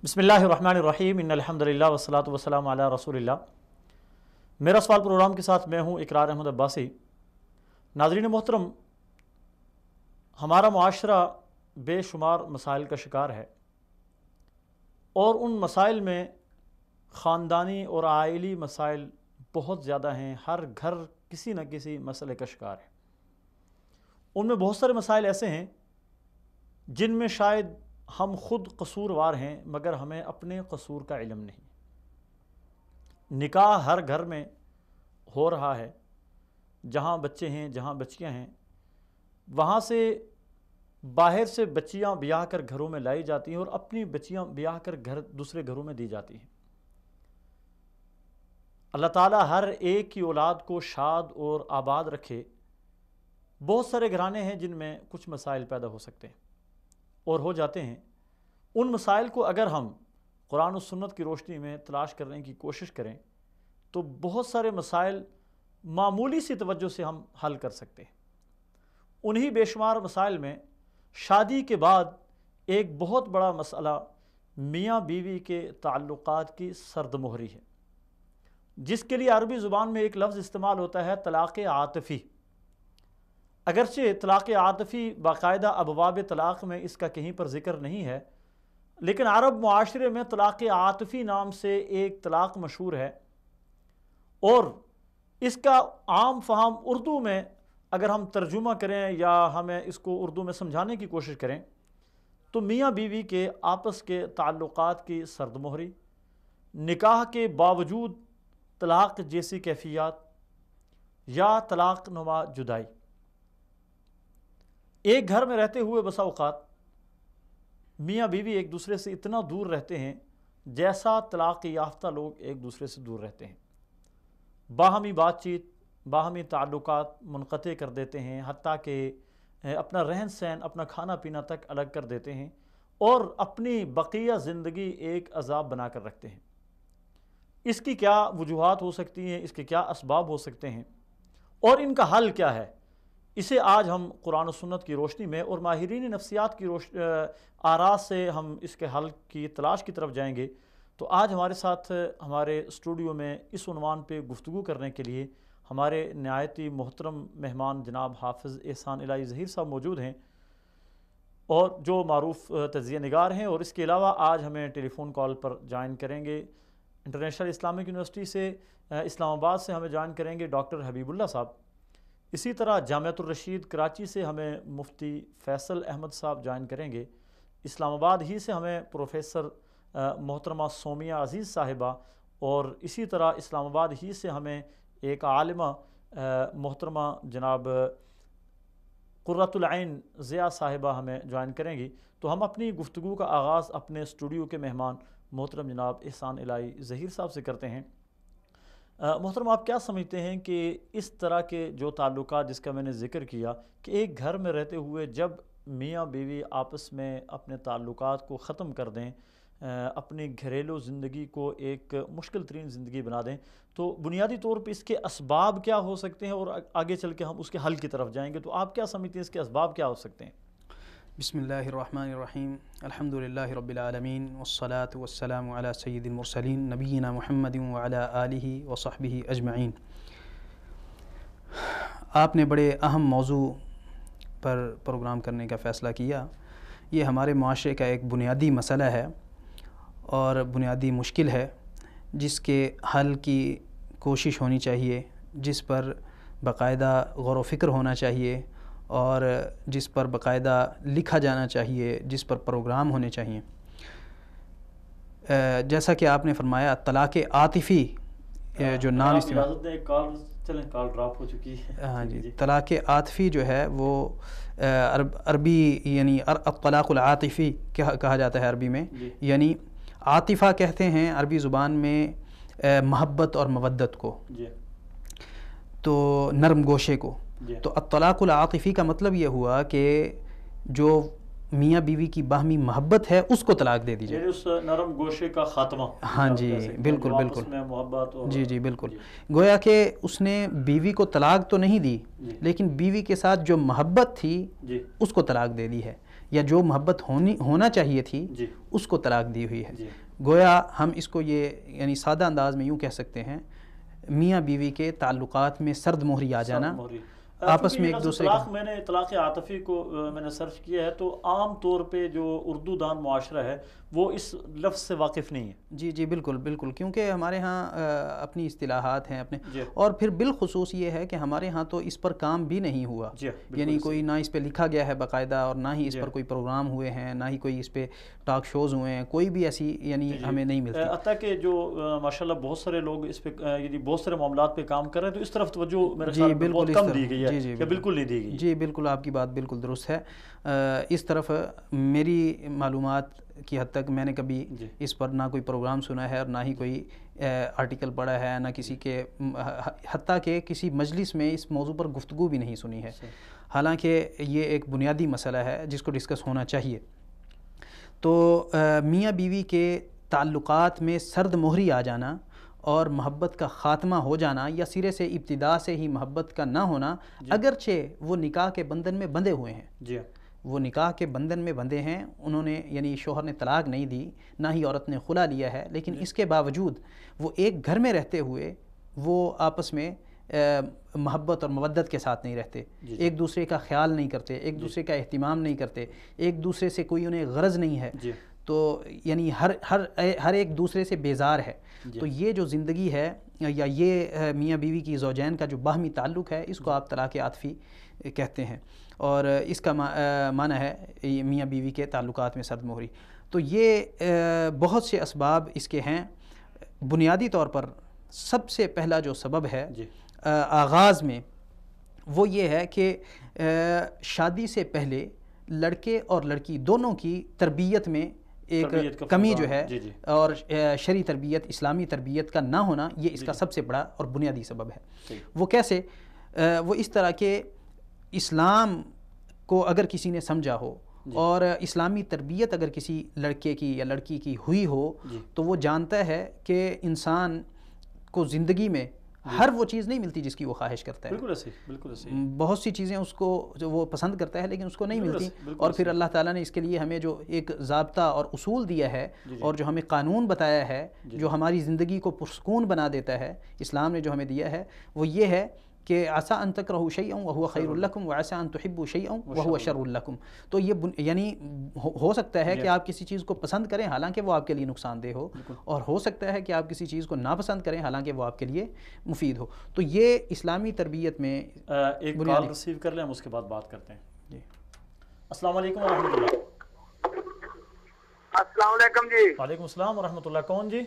بسم اللہ الرحمن الرحیم ان الحمدللہ والصلاۃ والسلام علی رسول اللہ۔ میرا سوال پروگرام کے ساتھ میں ہوں اقرار احمد عباسی۔ ناظرین محترم، ہمارا معاشرہ بے شمار مسائل کا شکار ہے، اور ان مسائل میں خاندانی اور عائلی مسائل بہت زیادہ ہیں۔ ہر گھر کسی نہ کسی مسئلے کا شکار ہے۔ ان میں بہت سارے مسائل ایسے ہیں جن میں شاید ہم خود قصوروار ہیں، مگر ہمیں اپنے قصور کا علم نہیں۔ نکاح ہر گھر میں ہو رہا ہے، جہاں بچے ہیں، جہاں بچیاں ہیں، وہاں سے باہر سے بچیاں بیاہ کر گھروں میں لائی جاتی ہیں اور اپنی بچیاں بیاہ کر دوسرے گھروں میں دی جاتی ہیں۔ اللہ تعالیٰ ہر ایک کی اولاد کو شاد اور آباد رکھے۔ بہت سارے گھرانے ہیں جن میں کچھ مسائل پیدا ہو سکتے ہیں اور ہو جاتے ہیں۔ ان مسائل کو اگر ہم قرآن و سنت کی روشنی میں تلاش کرنے کی کوشش کریں تو بہت سارے مسائل معمولی سی توجہ سے ہم حل کر سکتے ہیں۔ انہی بے شمار مسائل میں شادی کے بعد ایک بہت بڑا مسئلہ میاں بیوی کے تعلقات کی سرد مہری ہے، جس کے لیے عربی زبان میں ایک لفظ استعمال ہوتا ہے طلاق عاطفی۔ اگرچہ طلاق عاطفی باقاعدہ ابواب طلاق میں اس کا کہیں پر ذکر نہیں ہے، لیکن عرب معاشرے میں طلاق عاطفی نام سے ایک طلاق مشہور ہے، اور اس کا عام فہم اردو میں اگر ہم ترجمہ کریں یا ہمیں اس کو اردو میں سمجھانے کی کوشش کریں تو میاں بیوی کے آپس کے تعلقات کی سرد مہری، نکاح کے باوجود طلاق جیسی کیفیات یا طلاق نما جدائی۔ ایک گھر میں رہتے ہوئے بسا اوقات میاں بیوی ایک دوسرے سے اتنا دور رہتے ہیں جیسا طلاق یافتہ لوگ ایک دوسرے سے دور رہتے ہیں۔ باہمی بات چیت، باہمی تعلقات منقطع کر دیتے ہیں، حتیٰ کہ اپنا رہن سہن، اپنا کھانا پینا تک الگ کر دیتے ہیں، اور اپنی بقیہ زندگی ایک عذاب بنا کر رکھتے ہیں۔ اس کی کیا وجوہات ہو سکتی ہیں، اس کے کیا اسباب ہو سکتے ہیں، اور ان کا حل کیا ہے، اسے آج ہم قرآن و سنت کی روشنی میں اور ماہرین نفسیات کی آراء سے ہم اس کے حل کی تلاش کی طرف جائیں گے۔ تو آج ہمارے ساتھ ہمارے اسٹوڈیو میں اس عنوان پہ گفتگو کرنے کے لیے ہمارے نہایتی محترم مہمان جناب حافظ احسان الہی ظہیر صاحب موجود ہیں، اور جو معروف تجزیہ نگار ہیں، اور اس کے علاوہ آج ہمیں ٹیلی فون کال پر جوائن کریں گے انٹرنیشنل اسلامک یونیورسٹی سے اسلام آباد سے ہمیں جوائن کریں گے ڈاکٹر حبیب اللہ صاحب۔ اسی طرح جامعۃ الرشید کراچی سے ہمیں مفتی فیصل احمد صاحب جوائن کریں گے۔ اسلام آباد ہی سے ہمیں پروفیسر محترمہ سومیہ عزیز صاحبہ، اور اسی طرح اسلام آباد ہی سے ہمیں ایک عالمہ محترمہ جناب قرۃ العین ضیاء صاحبہ ہمیں جوائن کریں گی۔ تو ہم اپنی گفتگو کا آغاز اپنے اسٹوڈیو کے مہمان محترم جناب احسان الہی ظہیر صاحب سے کرتے ہیں۔ محترم، آپ کیا سمجھتے ہیں کہ اس طرح کے جو تعلقات جس کا میں نے ذکر کیا کہ ایک گھر میں رہتے ہوئے جب میاں بیوی آپس میں اپنے تعلقات کو ختم کر دیں، اپنی گھریلو زندگی کو ایک مشکل ترین زندگی بنا دیں، تو بنیادی طور پہ اس کے اسباب کیا ہو سکتے ہیں، اور آگے چل کے ہم اس کے حل کی طرف جائیں گے۔ تو آپ کیا سمجھتے ہیں اس کے اسباب کیا ہو سکتے ہیں؟ بسم اللہ الرحمن الرحیم، الحمدللہ رب العالمین، والصلاة والسلام علی سید المرسلین نبینا محمد وعلی آلہ وصحبہ اجمعین۔ آپ نے بڑے اہم موضوع پر پروگرام کرنے کا فیصلہ کیا۔ یہ ہمارے معاشرے کا ایک بنیادی مسئلہ ہے اور بنیادی مشکل ہے، جس کے حل کی کوشش ہونی چاہیے، جس پر باقاعدہ غور و فکر ہونا چاہیے، اور جس پر باقاعدہ لکھا جانا چاہیے، جس پر پروگرام ہونے چاہیے۔ جیسا کہ آپ نے فرمایا طلاق عاطفی جو نام کال ڈراپ ہو چکی ہے۔ ہاں جی، طلاق عاطفی جو ہے وہ عربی یعنی الطلاق العاطفی کہا جاتا ہے عربی میں، یعنی عاطفہ کہتے ہیں عربی زبان میں محبت اور مودت کو، تو نرم گوشے کو۔ تو الطلاق العاطفی کا مطلب یہ ہوا کہ جو میاں بیوی کی باہمی محبت ہے اس کو طلاق دے دی جائے، اس نرم گوشے کا خاتمہ۔ ہاں جی، بالکل بالکل، محبت، جی بالکل۔ گویا کہ اس نے بیوی کو طلاق تو نہیں دی، لیکن بیوی کے ساتھ جو محبت تھی اس کو طلاق دے دی ہے۔ یا جو محبت ہونا چاہیے تھی اس کو طلاق دی ہوئی ہے. گویا ہم اس کو یہ یعنی سادہ انداز میں یوں کہہ سکتے ہیں میاں بیوی کے تعلقات میں سرد مہری آ جانا, آپس میں ایک دوسرے طلاق, میں نے طلاق عاطفی کو میں نے سرچ کیا ہے تو عام طور پہ جو اردو دان معاشرہ ہے وہ اس لفظ سے واقف نہیں ہے. جی بالکل بالکل, کیونکہ ہمارے ہاں اپنی اصطلاحات ہیں اپنے, اور پھر بالخصوص یہ ہے کہ ہمارے ہاں تو اس پر کام بھی نہیں ہوا, یعنی کوئی نہ اس پہ لکھا گیا ہے باقاعدہ, اور نہ ہی اس پر کوئی پروگرام ہوئے ہیں, نہ ہی کوئی اس پہ ٹاک شوز ہوئے ہیں, کوئی بھی ایسی یعنی ہمیں نہیں ملتی. حتیٰ کہ جو ماشاءاللہ بہت سارے لوگ اس پہ یعنی بہت سارے معاملات پہ کام کر رہے ہیں تو اس طرف توجہ میرے خیال میں بہت کم دی گئی ہے یا بالکل نہیں دی گئی. جی بالکل, آپ کی بات بالکل درست ہے. اس طرف میری معلومات کی حد تک میں نے کبھی اس پر نہ کوئی پروگرام سنا ہے اور نہ ہی کوئی آرٹیکل پڑھا ہے, نہ کسی کے حتیٰ کہ کسی مجلس میں اس موضوع پر گفتگو بھی نہیں سنی ہے, حالانکہ یہ ایک بنیادی مسئلہ ہے جس کو ڈسکس ہونا چاہیے. تو میاں بیوی کے تعلقات میں سرد مہری آ جانا اور محبت کا خاتمہ ہو جانا یا سرے سے ابتدا سے ہی محبت کا نہ ہونا, اگرچہ وہ نکاح کے بندھن میں بندھے ہوئے ہیں, وہ نکاح کے بندھن میں بندھے ہیں, انہوں نے یعنی شوہر نے طلاق نہیں دی, نہ ہی عورت نے خلا لیا ہے, لیکن اس کے باوجود وہ ایک گھر میں رہتے ہوئے وہ آپس میں محبت اور مودت کے ساتھ نہیں رہتے, ایک دوسرے کا خیال نہیں کرتے, ایک دوسرے کا اہتمام نہیں کرتے, ایک دوسرے سے کوئی انہیں غرض نہیں ہے, تو یعنی ہر ایک دوسرے سے بیزار ہے. تو یہ جو زندگی ہے یا یہ میاں بیوی کی زوجین کا جو باہمی تعلق ہے اس کو آپ طلاق عاطفی کہتے ہیں, اور اس کا معنی ہے میاں بیوی کے تعلقات میں سرد مہری. تو یہ بہت سے اسباب اس کے ہیں. بنیادی طور پر سب سے پہلا جو سبب ہے آغاز میں وہ یہ ہے کہ شادی سے پہلے لڑکے اور لڑکی دونوں کی تربیت میں ایک کمی جو ہے اور شرعی تربیت, اسلامی تربیت کا نہ ہونا, یہ اس کا سب سے بڑا اور بنیادی سبب ہے. وہ کیسے؟ وہ اس طرح کہ اسلام کو اگر کسی نے سمجھا ہو اور اسلامی تربیت اگر کسی لڑکے کی یا لڑکی کی ہوئی ہو تو وہ جانتا ہے کہ انسان کو زندگی میں ہر وہ چیز نہیں ملتی جس کی وہ خواہش کرتا ہے. بالکل ایسے بہت سی چیزیں اس کو جو وہ پسند کرتا ہے لیکن اس کو نہیں ملتی, اور پھر اللہ تعالیٰ نے اس کے لیے ہمیں جو ایک ضابطہ اور اصول دیا ہے اور جو ہمیں قانون بتایا ہے جو ہماری زندگی کو پرسکون بنا دیتا ہے, اسلام نے جو ہمیں دیا ہے وہ یہ ہے کہ عسیٰ ان تکرہوا شیئا وہو خیر لکم وعسیٰ ان تحبوا شیئا وہو شر لکم. تو یہ یعنی ہو سکتا ہے کہ آپ کسی چیز کو پسند کریں حالانکہ وہ آپ کے لیے نقصان دہ ہو, اور ہو سکتا ہے کہ آپ کسی چیز کو ناپسند کریں حالانکہ وہ آپ کے لیے مفید ہو. تو یہ اسلامی تربیت میں ایک کال ریسیو کر لیں, ہم اس کے بعد بات کرتے ہیں. جی السلام علیکم ورحمۃ اللہ. السلام علیکم. جی وعلیکم السلام ورحمۃ اللہ. کون جی؟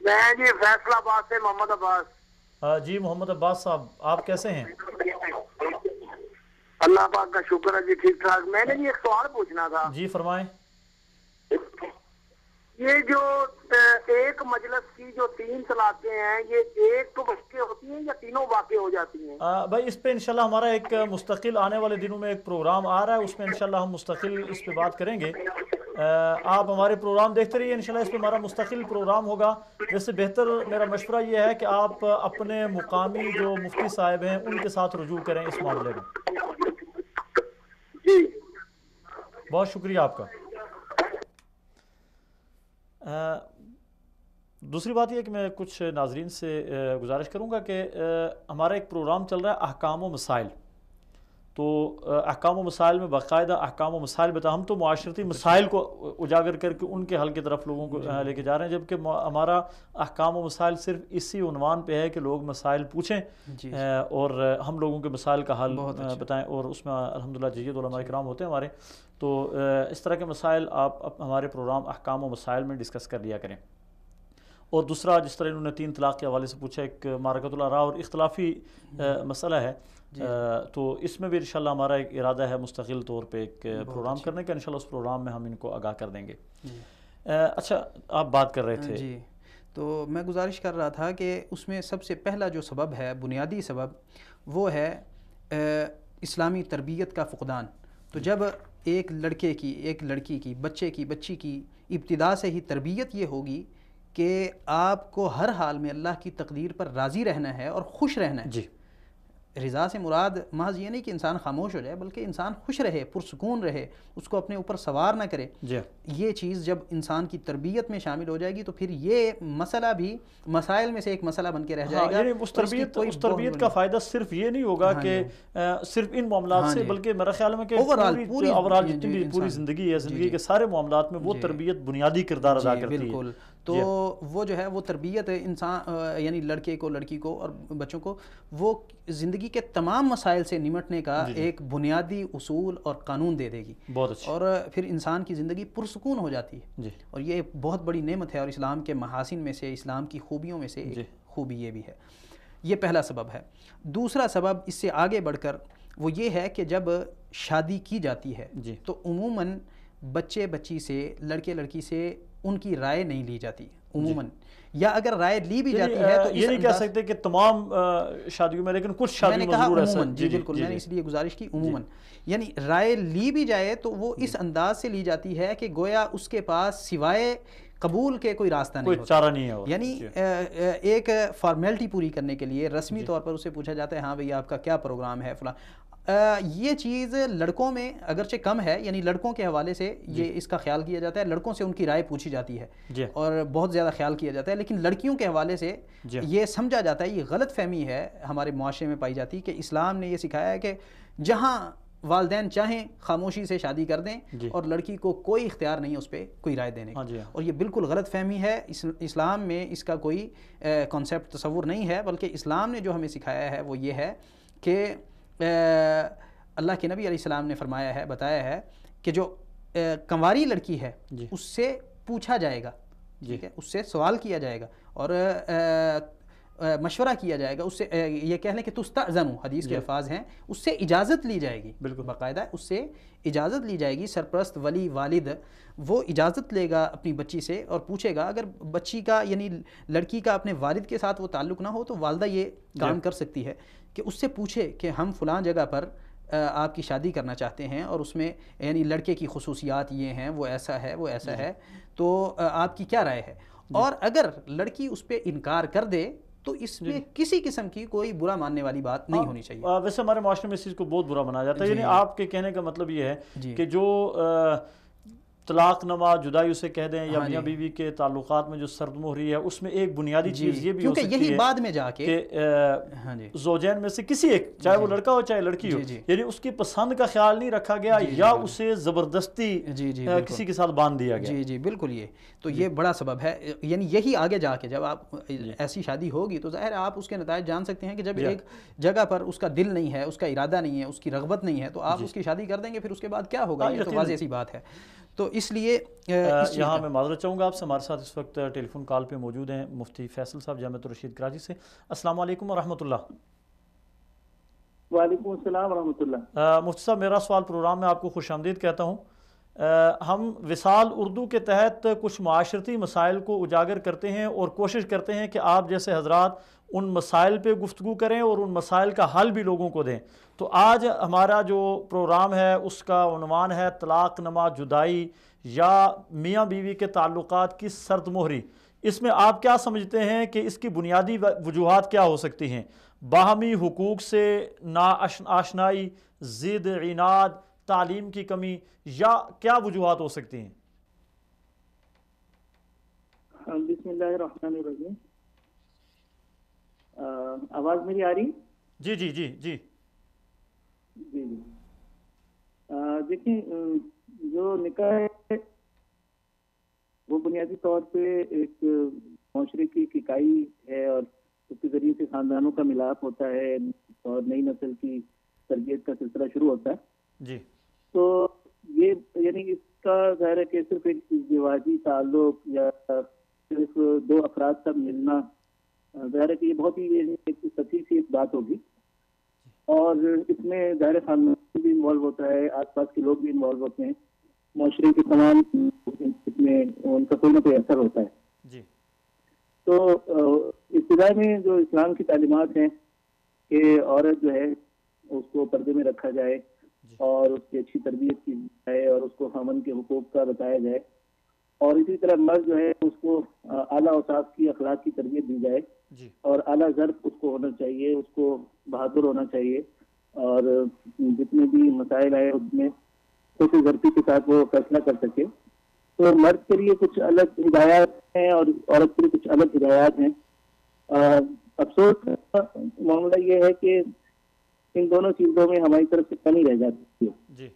میں جی فیصل آباد سے محمد عباس. جی محمد عباس صاحب, آپ کیسے ہیں؟ اللہ پاک کا شکر ہے جی, ٹھیک ٹھاک. میں نے جی ایک سوال پوچھنا تھا. جی فرمائیں. یہ جو ایک مجلس کی جو 3 طلاقیں ہیں یہ ایک واقع ہوتی ہیں یا تینوں واقع ہو جاتی ہیں؟ بھائی اس پہ انشاءاللہ ہمارا ایک مستقل آنے والے دنوں میں ایک پروگرام آ رہا ہے, اس میں انشاءاللہ ہم مستقل اس پہ بات کریں گے. آپ ہمارے پروگرام دیکھتے رہیے, انشاءاللہ اس پہ ہمارا مستقل پروگرام ہوگا. جس سے بہتر میرا مشورہ یہ ہے کہ آپ اپنے مقامی جو مفتی صاحب ہیں ان کے ساتھ رجوع کریں اس معاملے میں. جی بہت شکریہ آپ کا. دوسری بات یہ کہ میں کچھ ناظرین سے گزارش کروں گا کہ ہمارا ایک پروگرام چل رہا ہے احکام و مسائل. تو احکام و مسائل میں باقاعدہ احکام و مسائل ہم تو معاشرتی مسائل کو اجاگر کر کے ان کے حل کی طرف لوگوں کو لے کے جا رہے ہیں, جبکہ ہمارا احکام و مسائل صرف اسی عنوان پہ ہے کہ لوگ مسائل پوچھیں اور ہم لوگوں کے مسائل کا حل بتائیں, اور اس میں الحمدللہ جید علماء کرام ہوتے ہیں ہمارے. تو اس طرح کے مسائل آپ ہمارے پروگرام احکام و مسائل میں ڈسکس کر لیا کریں. اور دوسرا جس طرح انہوں نے 3 طلاق کے حوالے سے پوچھا, ایک معرکۃ الاراء اور اختلافی مسئلہ ہے, تو اس میں بھی انشاءاللہ ہمارا ایک ارادہ ہے مستقل طور پہ ایک پروگرام کرنے کا. انشاءاللہ اس پروگرام میں ہم ان کو آگاہ کر دیں گے. اچھا آپ بات کر رہے تھے. جی تو میں گزارش کر رہا تھا کہ اس میں سب سے پہلا جو سبب ہے, بنیادی سبب, وہ ہے اسلامی تربیت کا فقدان. تو جب ایک لڑکے کی, ایک لڑکی کی, بچی کی ابتدا سے ہی تربیت یہ ہوگی کہ آپ کو ہر حال میں اللہ کی تقدیر پر راضی رہنا ہے اور خوش رہنا ہے. جی رضا سے مراد محض یہ نہیں کہ انسان خاموش ہو جائے، بلکہ انسان خوش رہے، پرسکون رہے، اس کو اپنے اوپر سوار نہ کرے. یہ چیز جب انسان کی تربیت میں شامل ہو جائے گی تو پھر یہ مسئلہ بھی مسائل میں سے ایک مسئلہ بن کے رہ جائے گا. یعنی اس تربیت کا فائدہ صرف یہ نہیں ہوگا کہ صرف ان معاملات سے، بلکہ میرا خیال میں کہ اوورال جتنی پوری زندگی ہے، زندگی کے سارے معاملات میں وہ تربیت بنیادی کردار ادا کرتی ہے. بالکل. تو وہ جو ہے وہ تربیت انسان یعنی لڑکے کو، لڑکی کو اور بچوں کو وہ زندگی کے تمام مسائل سے نمٹنے کا ایک بنیادی اصول اور قانون دے دے گی. بہت اچھا. اور پھر انسان کی زندگی پرسکون ہو جاتی ہے. اور یہ بہت بڑی نعمت ہے، اور اسلام کے محاسن میں سے، اسلام کی خوبیوں میں سے ایک خوبی یہ بھی ہے. یہ پہلا سبب ہے. دوسرا سبب اس سے آگے بڑھ کر وہ یہ ہے کہ جب شادی کی جاتی ہے تو عموماً بچے بچی سے، لڑکے لڑکی سے ان کی رائے نہیں لی جاتی عموماً، یا اگر رائے لی بھی جاتی ہے تو یہ نہیں کہہ سکتے کہ تمام شادیوں میں، لیکن کچھ شادیوں میں ضرور ایسا. جی بالکل، میں نے اس لیے گزارش کی عموماً. یعنی رائے لی بھی جائے تو وہ اس انداز سے لی جاتی ہے کہ گویا اس کے پاس سوائے قبول کے کوئی راستہ نہیں، کوئی چارہ نہیں ہے. یعنی ایک فارمیلٹی پوری کرنے کے لیے رسمی طور پر اسے پوچھا جاتا ہے ہاں بھئی آپ کا کیا پروگرام ہے فلاں. یہ چیز لڑکوں میں اگرچہ کم ہے، یعنی لڑکوں کے حوالے سے یہ اس کا خیال کیا جاتا ہے، لڑکوں سے ان کی رائے پوچھی جاتی ہے اور بہت زیادہ خیال کیا جاتا ہے. لیکن لڑکیوں کے حوالے سے یہ سمجھا جاتا ہے، یہ غلط فہمی ہے ہمارے معاشرے میں پائی جاتی کہ اسلام نے یہ سکھایا ہے کہ جہاں والدین چاہیں خاموشی سے شادی کر دیں اور لڑکی کو کوئی اختیار نہیں اس پہ کوئی رائے دینے کا. اور یہ بالکل غلط فہمی ہے. اسلام میں اس کا کوئی کانسیپٹ تصور نہیں ہے، بلکہ اسلام نے جو ہمیں سکھایا ہے وہ یہ ہے کہ اللہ کے نبی علیہ السلام نے فرمایا ہے، بتایا ہے کہ جو کنواری لڑکی ہے اس سے پوچھا جائے گا، ٹھیک ہے، اس سے سوال کیا جائے گا اور مشورہ کیا جائے گا. اس سے یہ کہہ لیں کہ تستأذن، حدیث کے الفاظ ہیں، اس سے اجازت لی جائے گی. بالکل باقاعدہ اس سے اجازت لی جائے گی. سرپرست ولی والد وہ اجازت لے گا اپنی بچی سے اور پوچھے گا. اگر بچی کا یعنی لڑکی کا اپنے والد کے ساتھ وہ تعلق نہ ہو تو والدہ یہ کام کر سکتی ہے کہ اس سے پوچھے کہ ہم فلاں جگہ پر آپ کی شادی کرنا چاہتے ہیں اور اس میں یعنی لڑکے کی خصوصیات یہ ہیں، وہ ایسا ہے، وہ ایسا ہے، تو آپ کی کیا رائے ہے. اور اگر لڑکی اس پہ انکار کر دے تو اس میں کسی قسم کی کوئی برا ماننے والی بات نہیں ہونی چاہیے. ویسے ہمارے معاشرے میں اس چیز کو بہت برا مانا جاتا ہے. یعنی آپ کے کہنے کا مطلب یہ ہے کہ جو طلاق نما جدائی اسے کہہ دیں یا میاں بیوی کے تعلقات میں جو سرد مہری ہے، اس میں ایک بنیادی چیز یہ بھی ہو سکتی ہے یہی بعد میں جا کے کہ زوجین میں سے کسی ایک، چاہے وہ لڑکا ہو چاہے لڑکی ہو، یعنی اس کی پسند کا خیال نہیں رکھا گیا یا اسے زبردستی کسی کے ساتھ باندھ دیا گیا. جی بالکل. یہ تو یہ بڑا سبب ہے. یعنی یہی آگے جا کے جب آپ ایسی شادی ہوگی تو ظاہر آپ اس کے نتائج جان سکتے ہیں کہ جب ایک جگہ پر اس کا دل نہیں ہے، اس کا ارادہ نہیں ہے، اس کی رغبت نہیں ہے، تو آپ اس کی شادی کر دیں گے، پھر اس کے بعد کیا ہوگا؟ یہ تو واضح سی بات ہے. تو اس لیے یہاں میں معذرت چاہوں گا آپ سے. ہمارے ساتھ اس وقت ٹیلی فون کال پہ موجود ہیں مفتی فیصل صاحب جامعۃ الرشید کراچی سے. السلام علیکم ورحمۃ اللہ. وعلیکم السلام ورحمۃ اللہ. مفتی صاحب، میرا سوال پروگرام میں آپ کو خوش آمدید کہتا ہوں. ہم وصال اردو کے تحت کچھ معاشرتی مسائل کو اجاگر کرتے ہیں اور کوشش کرتے ہیں کہ آپ جیسے حضرات ان مسائل پہ گفتگو کریں اور ان مسائل کا حل بھی لوگوں کو دیں. تو آج ہمارا جو پروگرام ہے اس کا عنوان ہے طلاق نما جدائی یا میاں بیوی کے تعلقات کی سرد مہری. اس میں آپ کیا سمجھتے ہیں کہ اس کی بنیادی وجوہات کیا ہو سکتی ہیں؟ باہمی حقوق سے نا آشنائی، ضد، عناد، تعلیم کی کمی، یا کیا وجوہات ہو سکتی ہیں؟ بسم اللہ الرحمن الرحیم. آواز میری آ رہی؟ جی جی جی جی جی جی. دیکھیں، جو نکاح ہے وہ بنیادی طور پہ ایک معاشرے کی اکائی ہے اور اس کے ذریعے سے خاندانوں کا ملاپ ہوتا ہے اور نئی نسل کی تربیت کا سلسلہ شروع ہوتا ہے. جی. تو یہ یعنی اس کا ظاہر ہے کہ صرف ایک ازدواجی تعلق یا صرف دو افراد کا ملنا، ظاہر ہے کہ یہ بہت ہی ایک سچی سی ایک بات ہوگی. اور اس میں ظاہر خاندان بھی انوالو ہوتا ہے، آس پاس کے لوگ بھی انوالو ہوتے ہیں، معاشرے کے تمام اس میں ان کا کوئی نہ کوئی اثر ہوتا ہے. جی. تو ابتدا میں جو اسلام کی تعلیمات ہیں کہ عورت جو ہے اس کو پردے میں رکھا جائے اور اس کی اچھی تربیت کی جائے اور اس کو خاوند کے حقوق کا بتایا جائے، اور اسی طرح مرد جو ہے اس کو اعلیٰ اوصاف کی اخلاق کی تربیت دی جائے، جی اور اعلیٰ ضرب اس کو ہونا چاہیے، اس کو بہادر ہونا چاہیے، اور جتنے بھی مسائل آئے اس میں خوشی ضربی کے ساتھ وہ فیصلہ کر سکے. تو مرد کے لیے کچھ الگ ہدایات ہیں اور عورت کے لیے کچھ الگ ہدایات ہیں. افسوس کا معاملہ یہ ہے کہ ان دونوں چیزوں میں ہماری طرف سے کمی رہ جاتی ہے. جی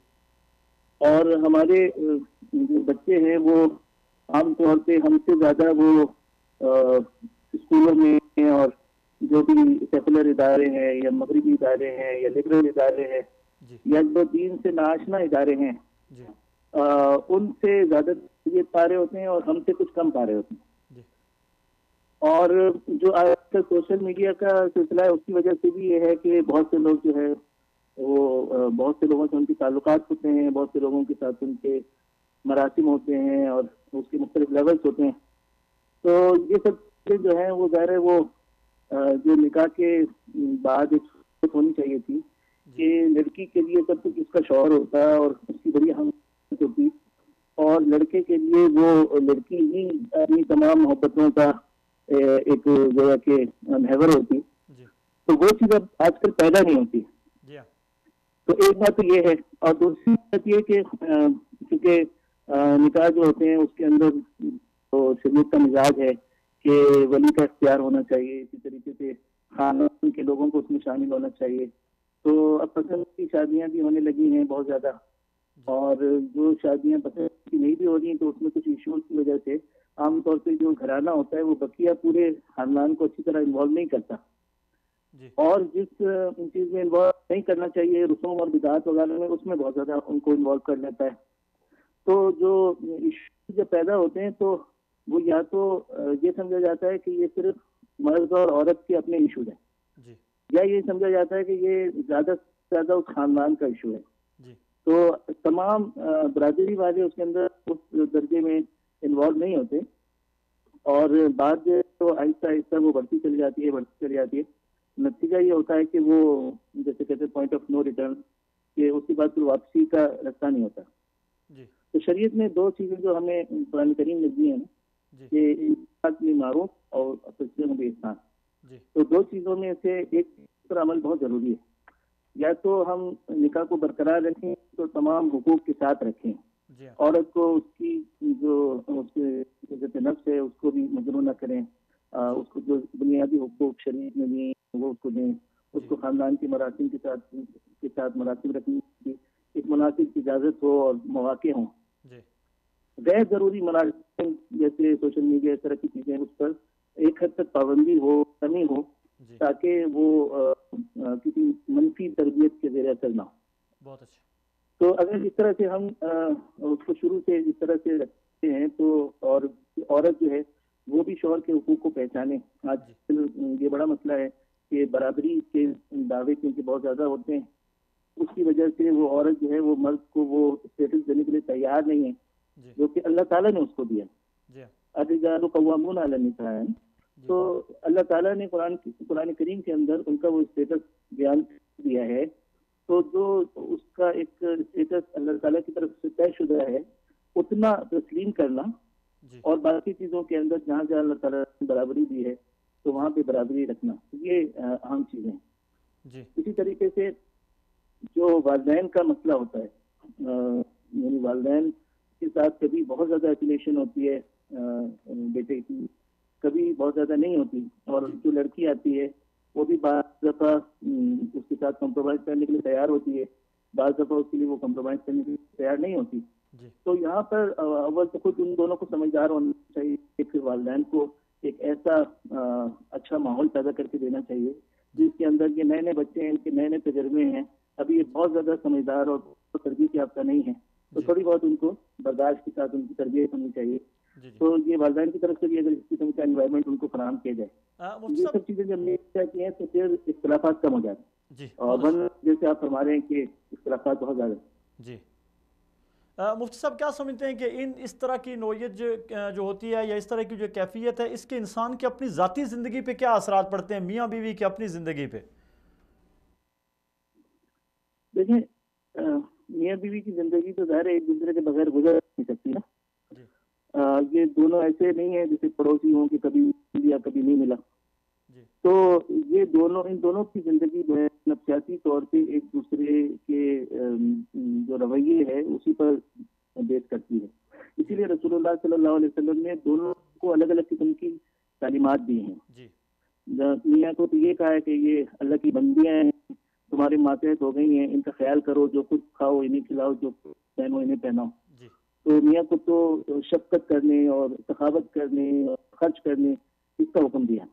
اور ہمارے جو بچے ہیں وہ عام طور پہ ہم سے زیادہ وہ اسکولوں میں اور جو بھی سیکولر ادارے ہیں یا مغربی ادارے ہیں یا لبرل ادارے ہیں جی یا جو دین سے ناآشنا ادارے ہیں جی ان سے زیادہ تربیت پا رہے ہوتے ہیں اور ہم سے کچھ کم پا رہے ہوتے ہیں. جی اور جو آج کل سوشل میڈیا کا سلسلہ ہے اس کی وجہ سے بھی یہ ہے کہ بہت سے لوگ جو ہے وہ بہت سے لوگوں سے ان کے تعلقات ہوتے ہیں، بہت سے لوگوں کے ساتھ ان کے مراسم ہوتے ہیں اور اس کے مختلف لیولس ہوتے ہیں. تو یہ سب چیزیں جو ہیں وہ ظاہر ہے وہ جو نکاح کے بعد ایک صورت ہونی چاہیے تھی کہ لڑکی کے لیے سب کچھ اس کا شوہر ہوتا اور اس کی بڑی اہمیت ہوتی، اور لڑکے کے لیے وہ لڑکی ہی اپنی تمام محبتوں کا ایک جو ہے کہ محور ہوتی. جی تو وہ چیز اب آج کل پیدا نہیں ہوتی. جی ہاں تو ایک بات تو یہ ہے، اور دوسری بات یہ کہ چونکہ نکاح جو ہوتے ہیں اس کے اندر تو شریعت کا مزاج ہے کہ ولی کا اختیار ہونا چاہیے، اسی طریقے سے خاندان کے لوگوں کو اس میں شامل ہونا چاہیے. تو اب پسند کی شادیاں بھی ہونے لگی ہیں بہت زیادہ، اور جو شادیاں پسند کی نہیں بھی ہو رہی ہیں تو اس میں کچھ ایشوز کی وجہ سے عام طور پہ جو گھرانہ ہوتا ہے وہ بقیہ پورے خاندان کو اچھی طرح انوالو نہیں کرتا، جی اور جس چیز میں انوالو نہیں کرنا چاہیے رسوم اور بدعات وغیرہ میں اس میں بہت زیادہ ان کو انوالو کر لیتا ہے. تو جو ایشوز جب پیدا ہوتے ہیں تو وہ یا تو یہ سمجھا جاتا ہے کہ یہ صرف مرد اور عورت کے اپنے ایشوز ہیں، جی یا یہ سمجھا جاتا ہے کہ یہ زیادہ سے زیادہ اس خاندان کا ایشو ہے. جی تو تمام برادری والے اس کے اندر اس درجے میں انوالو نہیں ہوتے، اور بعد تو آہستہ آہستہ وہ بڑھتی چلی جاتی ہے. نتیجہ یہ ہوتا ہے کہ وہ جیسے کہتے ہیں پوائنٹ آف نو ریٹرن، کہ اس کے بعد پھر واپسی کا راستہ نہیں ہوتا. جی تو شریعت میں دو چیزیں جو ہمیں قرآن کریم میں دی ہیں جی کہ انفاق بالمعروف اور تسلیم بالاحسان، جی تو دو چیزوں میں سے ایک پر عمل بہت ضروری ہے. یا تو ہم نکاح کو برقرار رکھیں تو تمام حقوق کے ساتھ رکھیں، جی ہاں عورت کو اس کی جو اس کے عزت نفس ہے اس کو بھی مجروح نہ کریں، اس کو جو بنیادی حقوق شریعت میں بھی وہ اس کو دیں، اس کو خاندان کے مراسم کے ساتھ مراسم رکھنے کی ایک مناسب اجازت ہو اور مواقع ہوں. جی غیر ضروری مراسم جیسے سوشل میڈیا اس طرح کی چیزیں اس پر ایک حد تک پابندی ہو، کمی ہو، جی تاکہ وہ کسی منفی تربیت کے زیر اثر نہ ہو. بہت اچھا. تو اگر اس طرح سے ہم اس کو شروع سے اس طرح سے رکھتے ہیں تو، اور عورت جو ہے وہ بھی شوہر کے حقوق کو پہچانے. آج یہ بڑا مسئلہ ہے کہ برابری کے دعوے کیونکہ بہت زیادہ ہوتے ہیں، اس کی وجہ سے وہ عورت جو ہے وہ مرد کو وہ اسٹیٹس دینے کے لیے تیار نہیں ہے جی جو کہ اللہ تعالیٰ نے اس کو دیا. جی الرجال قوامون علی النساء ہے. تو اللہ تعالیٰ نے قرآن کریم کے اندر ان کا وہ اسٹیٹس بیان دیا ہے. تو جو اس کا ایک اسٹیٹس اللہ تعالیٰ کی طرف سے طے شدہ ہے اتنا تسلیم کرنا، جی اور باقی چیزوں کے اندر جہاں جہاں اللہ تعالیٰ نے برابری دی ہے تو وہاں پہ برابری رکھنا، یہ اہم چیزیں. جی اسی طریقے سے جو والدین کا مسئلہ ہوتا ہے، یعنی والدین کے ساتھ کبھی بہت زیادہ ایفیلیشن ہوتی ہے بیٹے کی، کبھی بہت زیادہ نہیں ہوتی، اور جو لڑکی آتی ہے وہ بھی بعض دفعہ اس کے ساتھ کمپرومائز کرنے کے لیے تیار ہوتی ہے، بعض دفعہ اس کے لیے وہ کمپرومائز کرنے کے لیے تیار نہیں ہوتی. جی تو یہاں پر اول تو خود ان دونوں کو سمجھدار ہونا چاہیے کہ پھر والدین کو ایک ایسا اچھا ماحول پیدا کر کے دینا چاہیے جس کے اندر یہ نئے نئے بچے ہیں، ان کے نئے نئے تجربے ہیں، ابھی یہ بہت زیادہ سمجھدار اور تربیت یافتہ نہیں ہے، تو تھوڑی بہت ان کو برداشت کے ساتھ ان کی تربیت ہونی چاہیے. تو یہ والدین کی طرف سے بھی اگر اس قسم کا انوائرمنٹ ان کو فراہم کیا جائے، یہ سب چیزیں جب مل جاتی ہیں تو پھر اختلافات کم ہو جاتے ہیں. جی اور ورنہ جیسے آپ فرما رہے ہیں کہ اختلافات بہت زیادہ. جی مفتی صاحب کیا سمجھتے ہیں کہ اس طرح کی نوعیت جو ہوتی ہے یا اس طرح کی جو کیفیت ہے اس کے انسان کی اپنی ذاتی زندگی پہ کیا اثرات پڑتے ہیں، میاں بیوی کی اپنی زندگی پہ؟ دیکھیں میاں بیوی کی زندگی تو ظاہر ایک دوسرے کے بغیر گزر نہیں سکتی نا. یہ دونوں ایسے نہیں ہیں جیسے پڑوسی ہوں کہ کبھی ملا کبھی نہیں ملا. تو یہ دونوں ان دونوں کی زندگی جو ہے نفسیاتی طور پہ ایک دوسرے کے جو رویے ہے اسی پر بیس کرتی ہے. اسی لیے رسول اللہ صلی اللہ علیہ وسلم نے دونوں کو الگ الگ قسم کی تعلیمات دی ہیں. میاں کو تو یہ کہا ہے کہ یہ اللہ کی بندیاں ہیں, تمہارے ماتحت ہو گئی ہیں, ان کا خیال کرو, جو کچھ کھاؤ انہیں کھلاؤ, جو پہنو انہیں پہناؤ. تو میاں کو تو شفقت کرنے اور سخاوت کرنے اور خرچ کرنے اس کا حکم دیا,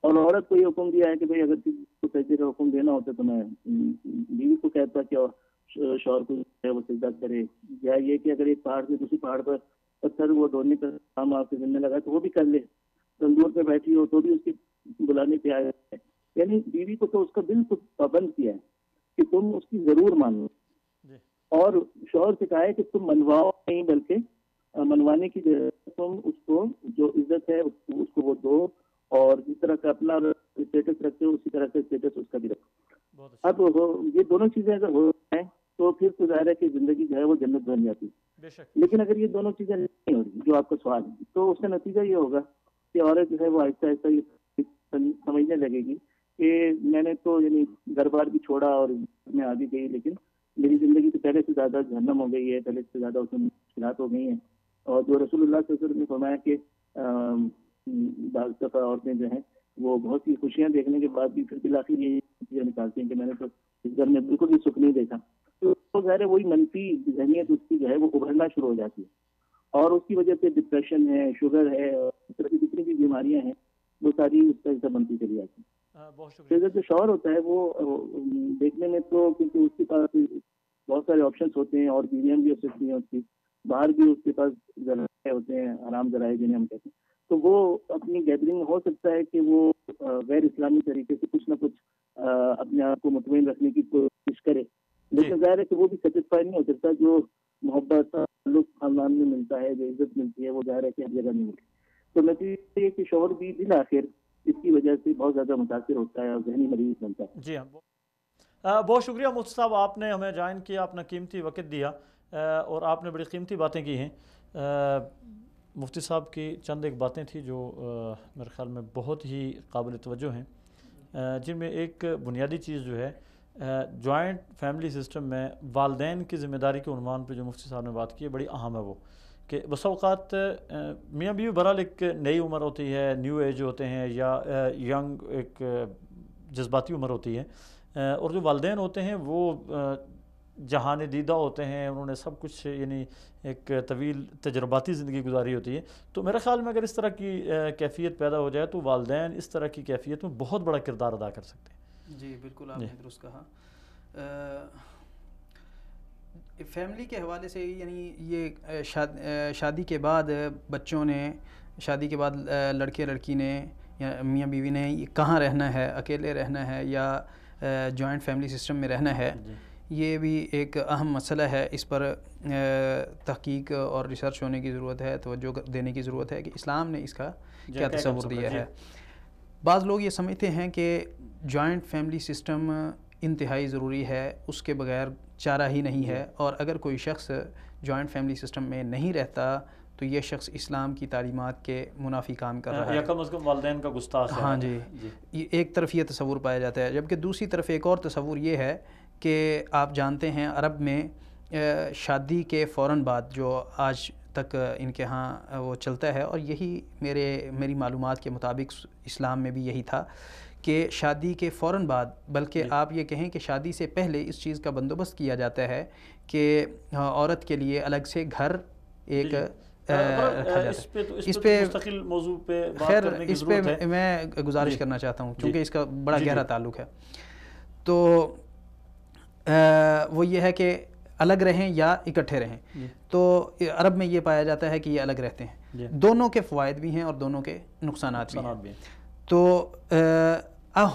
اور عورت کو یہ حکم دیا ہے کہ بھئی اگر کسی کو سجدے کا حکم دینا ہوتا تو میں بیوی کو کہتا کہ شوہر کو وہ سجدہ کرے, یا یہ کہ اگر ایک پہاڑ سے دوسری پہاڑ پر پتھر وہ ڈھونڈنے کا کام آپ کے ذمہ لگا تو وہ بھی کر لے, تندور پہ بیٹھی ہو تو بھی اس کے بلانے پہ آیا ہے. یعنی بیوی کو تو اس کا بالکل پابند کیا ہے کہ تم اس کی ضرور مانو, اور شوہر سے کہا ہے کہ تم منواؤ نہیں بلکہ منوانے کی تم اس کو جو عزت ہے اس کو وہ دو, اور جس طرح کا اپنا اسٹیٹس رکھتے ہو اسی طرح کا اسٹیٹس اس کا بھی رکھو. اب یہ دونوں چیزیں اگر ہو جائیں تو پھر تو ظاہر ہے کہ زندگی جو ہے وہ جنت بن جاتی ہے. لیکن اگر یہ دونوں چیزیں نہیں ہو رہی جو آپ کا سوال ہے, تو اس کا نتیجہ یہ ہوگا کہ عورت جو ہے وہ آہستہ آہستہ یہ سمجھنے لگے گی کہ میں نے تو یعنی گھر بار بھی چھوڑا اور میں آگے گئی, لیکن میری زندگی تو پہلے سے زیادہ جہنم ہو گئی ہے, پہلے سے زیادہ اس میں مشکلات ہو گئی ہیں. اور جو رسول اللہ صلی اللہ علیہ وسلم نے فرمایا کہ بعض دفعہ عورتیں جو ہیں وہ بہت سی خوشیاں دیکھنے کے بعد بھی پھر بالآخر یہ چیزیں نکالتی ہیں کہ میں نے تو اس گھر میں بالکل بھی سکھ نہیں دیکھا. تو ظاہر ہے وہی منفی ذہنیت اس کی جو ہے وہ ابھرنا شروع ہو جاتی ہے, اور اس کی وجہ سے ڈپریشن ہے, شوگر ہے, اور اس طرح کی جتنی بھی بیماریاں ہیں وہ ساری اس کا حصہ بنتی چلی جاتی ہیں. پھر جو شوہر ہوتا ہے وہ دیکھنے میں تو کیونکہ اس کے پاس بہت سارے آپشنس ہوتے ہیں, اور بیویاں بھی ہو سکتی ہیں اس کی, باہر بھی اس کے پاس ذرائع ہوتے ہیں, حرام ذرائع جنہیں ہم کہتے ہیں, تو وہ اپنی گیدرنگ میں ہو سکتا ہے کہ وہ غیر اسلامی طریقے سے کچھ نہ کچھ اپنے آپ کو مطمئن رکھنے کی کوشش کرے, لیکن ظاہر ہے کہ وہ بھی سیٹسفائی نہیں ہو سکتا. جو محبت تعلق خاندان میں ملتا ہے, جو عزت ملتی ہے, وہ ظاہر ہے کہ ہر جگہ نہیں ملتی. تو نتیجہ یہ کہ شوہر بھی بالآخر اس کی وجہ سے بہت زیادہ متاثر ہوتا ہے اور ذہنی مریض بنتا ہے. جی ہاں, بہت شکریہ مفتی صاحب, آپ نے ہمیں جوائن کیا, اپنا قیمتی وقت دیا, اور آپ نے بڑی قیمتی باتیں کی ہیں. مفتی صاحب کی چند ایک باتیں تھیں جو میرے خیال میں بہت ہی قابل توجہ ہیں, جن میں ایک بنیادی چیز جو ہے جوائنٹ فیملی سسٹم میں والدین کی ذمہ داری کے عنوان پہ جو مفتی صاحب نے بات کی ہے بڑی اہم ہے. وہ کہ بس اوقات میاں بیوی برحال ایک نئی عمر ہوتی ہے, نیو ایج ہوتے ہیں, یا ینگ ایک جذباتی عمر ہوتی ہے, اور جو والدین ہوتے ہیں وہ جہان دیدہ ہوتے ہیں, انہوں نے سب کچھ یعنی ایک طویل تجرباتی زندگی گزاری ہوتی ہے. تو میرے خیال میں اگر اس طرح کی کیفیت پیدا ہو جائے تو والدین اس طرح کی کیفیت میں بہت بڑا کردار ادا کر سکتے ہیں. جی بالکل, آپ نے درست کہا. فیملی کے حوالے سے یعنی یہ شادی کے بعد بچوں نے, شادی کے بعد لڑکے لڑکی نے یا میاں بیوی نے کہاں رہنا ہے, اکیلے رہنا ہے یا جوائنٹ فیملی سسٹم میں رہنا ہے, یہ بھی ایک اہم مسئلہ ہے. اس پر تحقیق اور ریسرچ ہونے کی ضرورت ہے, توجہ دینے کی ضرورت ہے کہ اسلام نے اس کا کیا تصور دیا ہے. بعض لوگ یہ سمجھتے ہیں کہ جوائنٹ فیملی سسٹم انتہائی ضروری ہے, اس کے بغیر چارہ ہی نہیں ہے, اور اگر کوئی شخص جوائنٹ فیملی سسٹم میں نہیں رہتا تو یہ شخص اسلام کی تعلیمات کے منافی کام کر رہا ہے, یا کم از کم والدین کا گستاخ ہے. ہاں جی, ایک طرف یہ تصور پایا جاتا ہے. جبکہ دوسری طرف ایک اور تصور یہ ہے کہ آپ جانتے ہیں عرب میں شادی کے فوراً بعد, جو آج تک ان کے ہاں وہ چلتا ہے, اور یہی میری معلومات کے مطابق اسلام میں بھی یہی تھا کہ شادی کے فوراً بعد, بلکہ آپ یہ کہیں کہ شادی سے پہلے اس چیز کا بندوبست کیا جاتا ہے کہ عورت کے لیے الگ سے گھر ایک رکھا جاتا ہے. اس پہ مستقل موضوع پہ خیر اس پہ میں گزارش کرنا چاہتا ہوں کیونکہ اس کا بڑا گہرا تعلق ہے. تو وہ یہ ہے کہ الگ رہیں یا اکٹھے رہیں. تو عرب میں یہ پایا جاتا ہے کہ یہ الگ رہتے ہیں. دونوں کے فوائد بھی ہیں اور دونوں کے نقصانات بھی ہیں. تو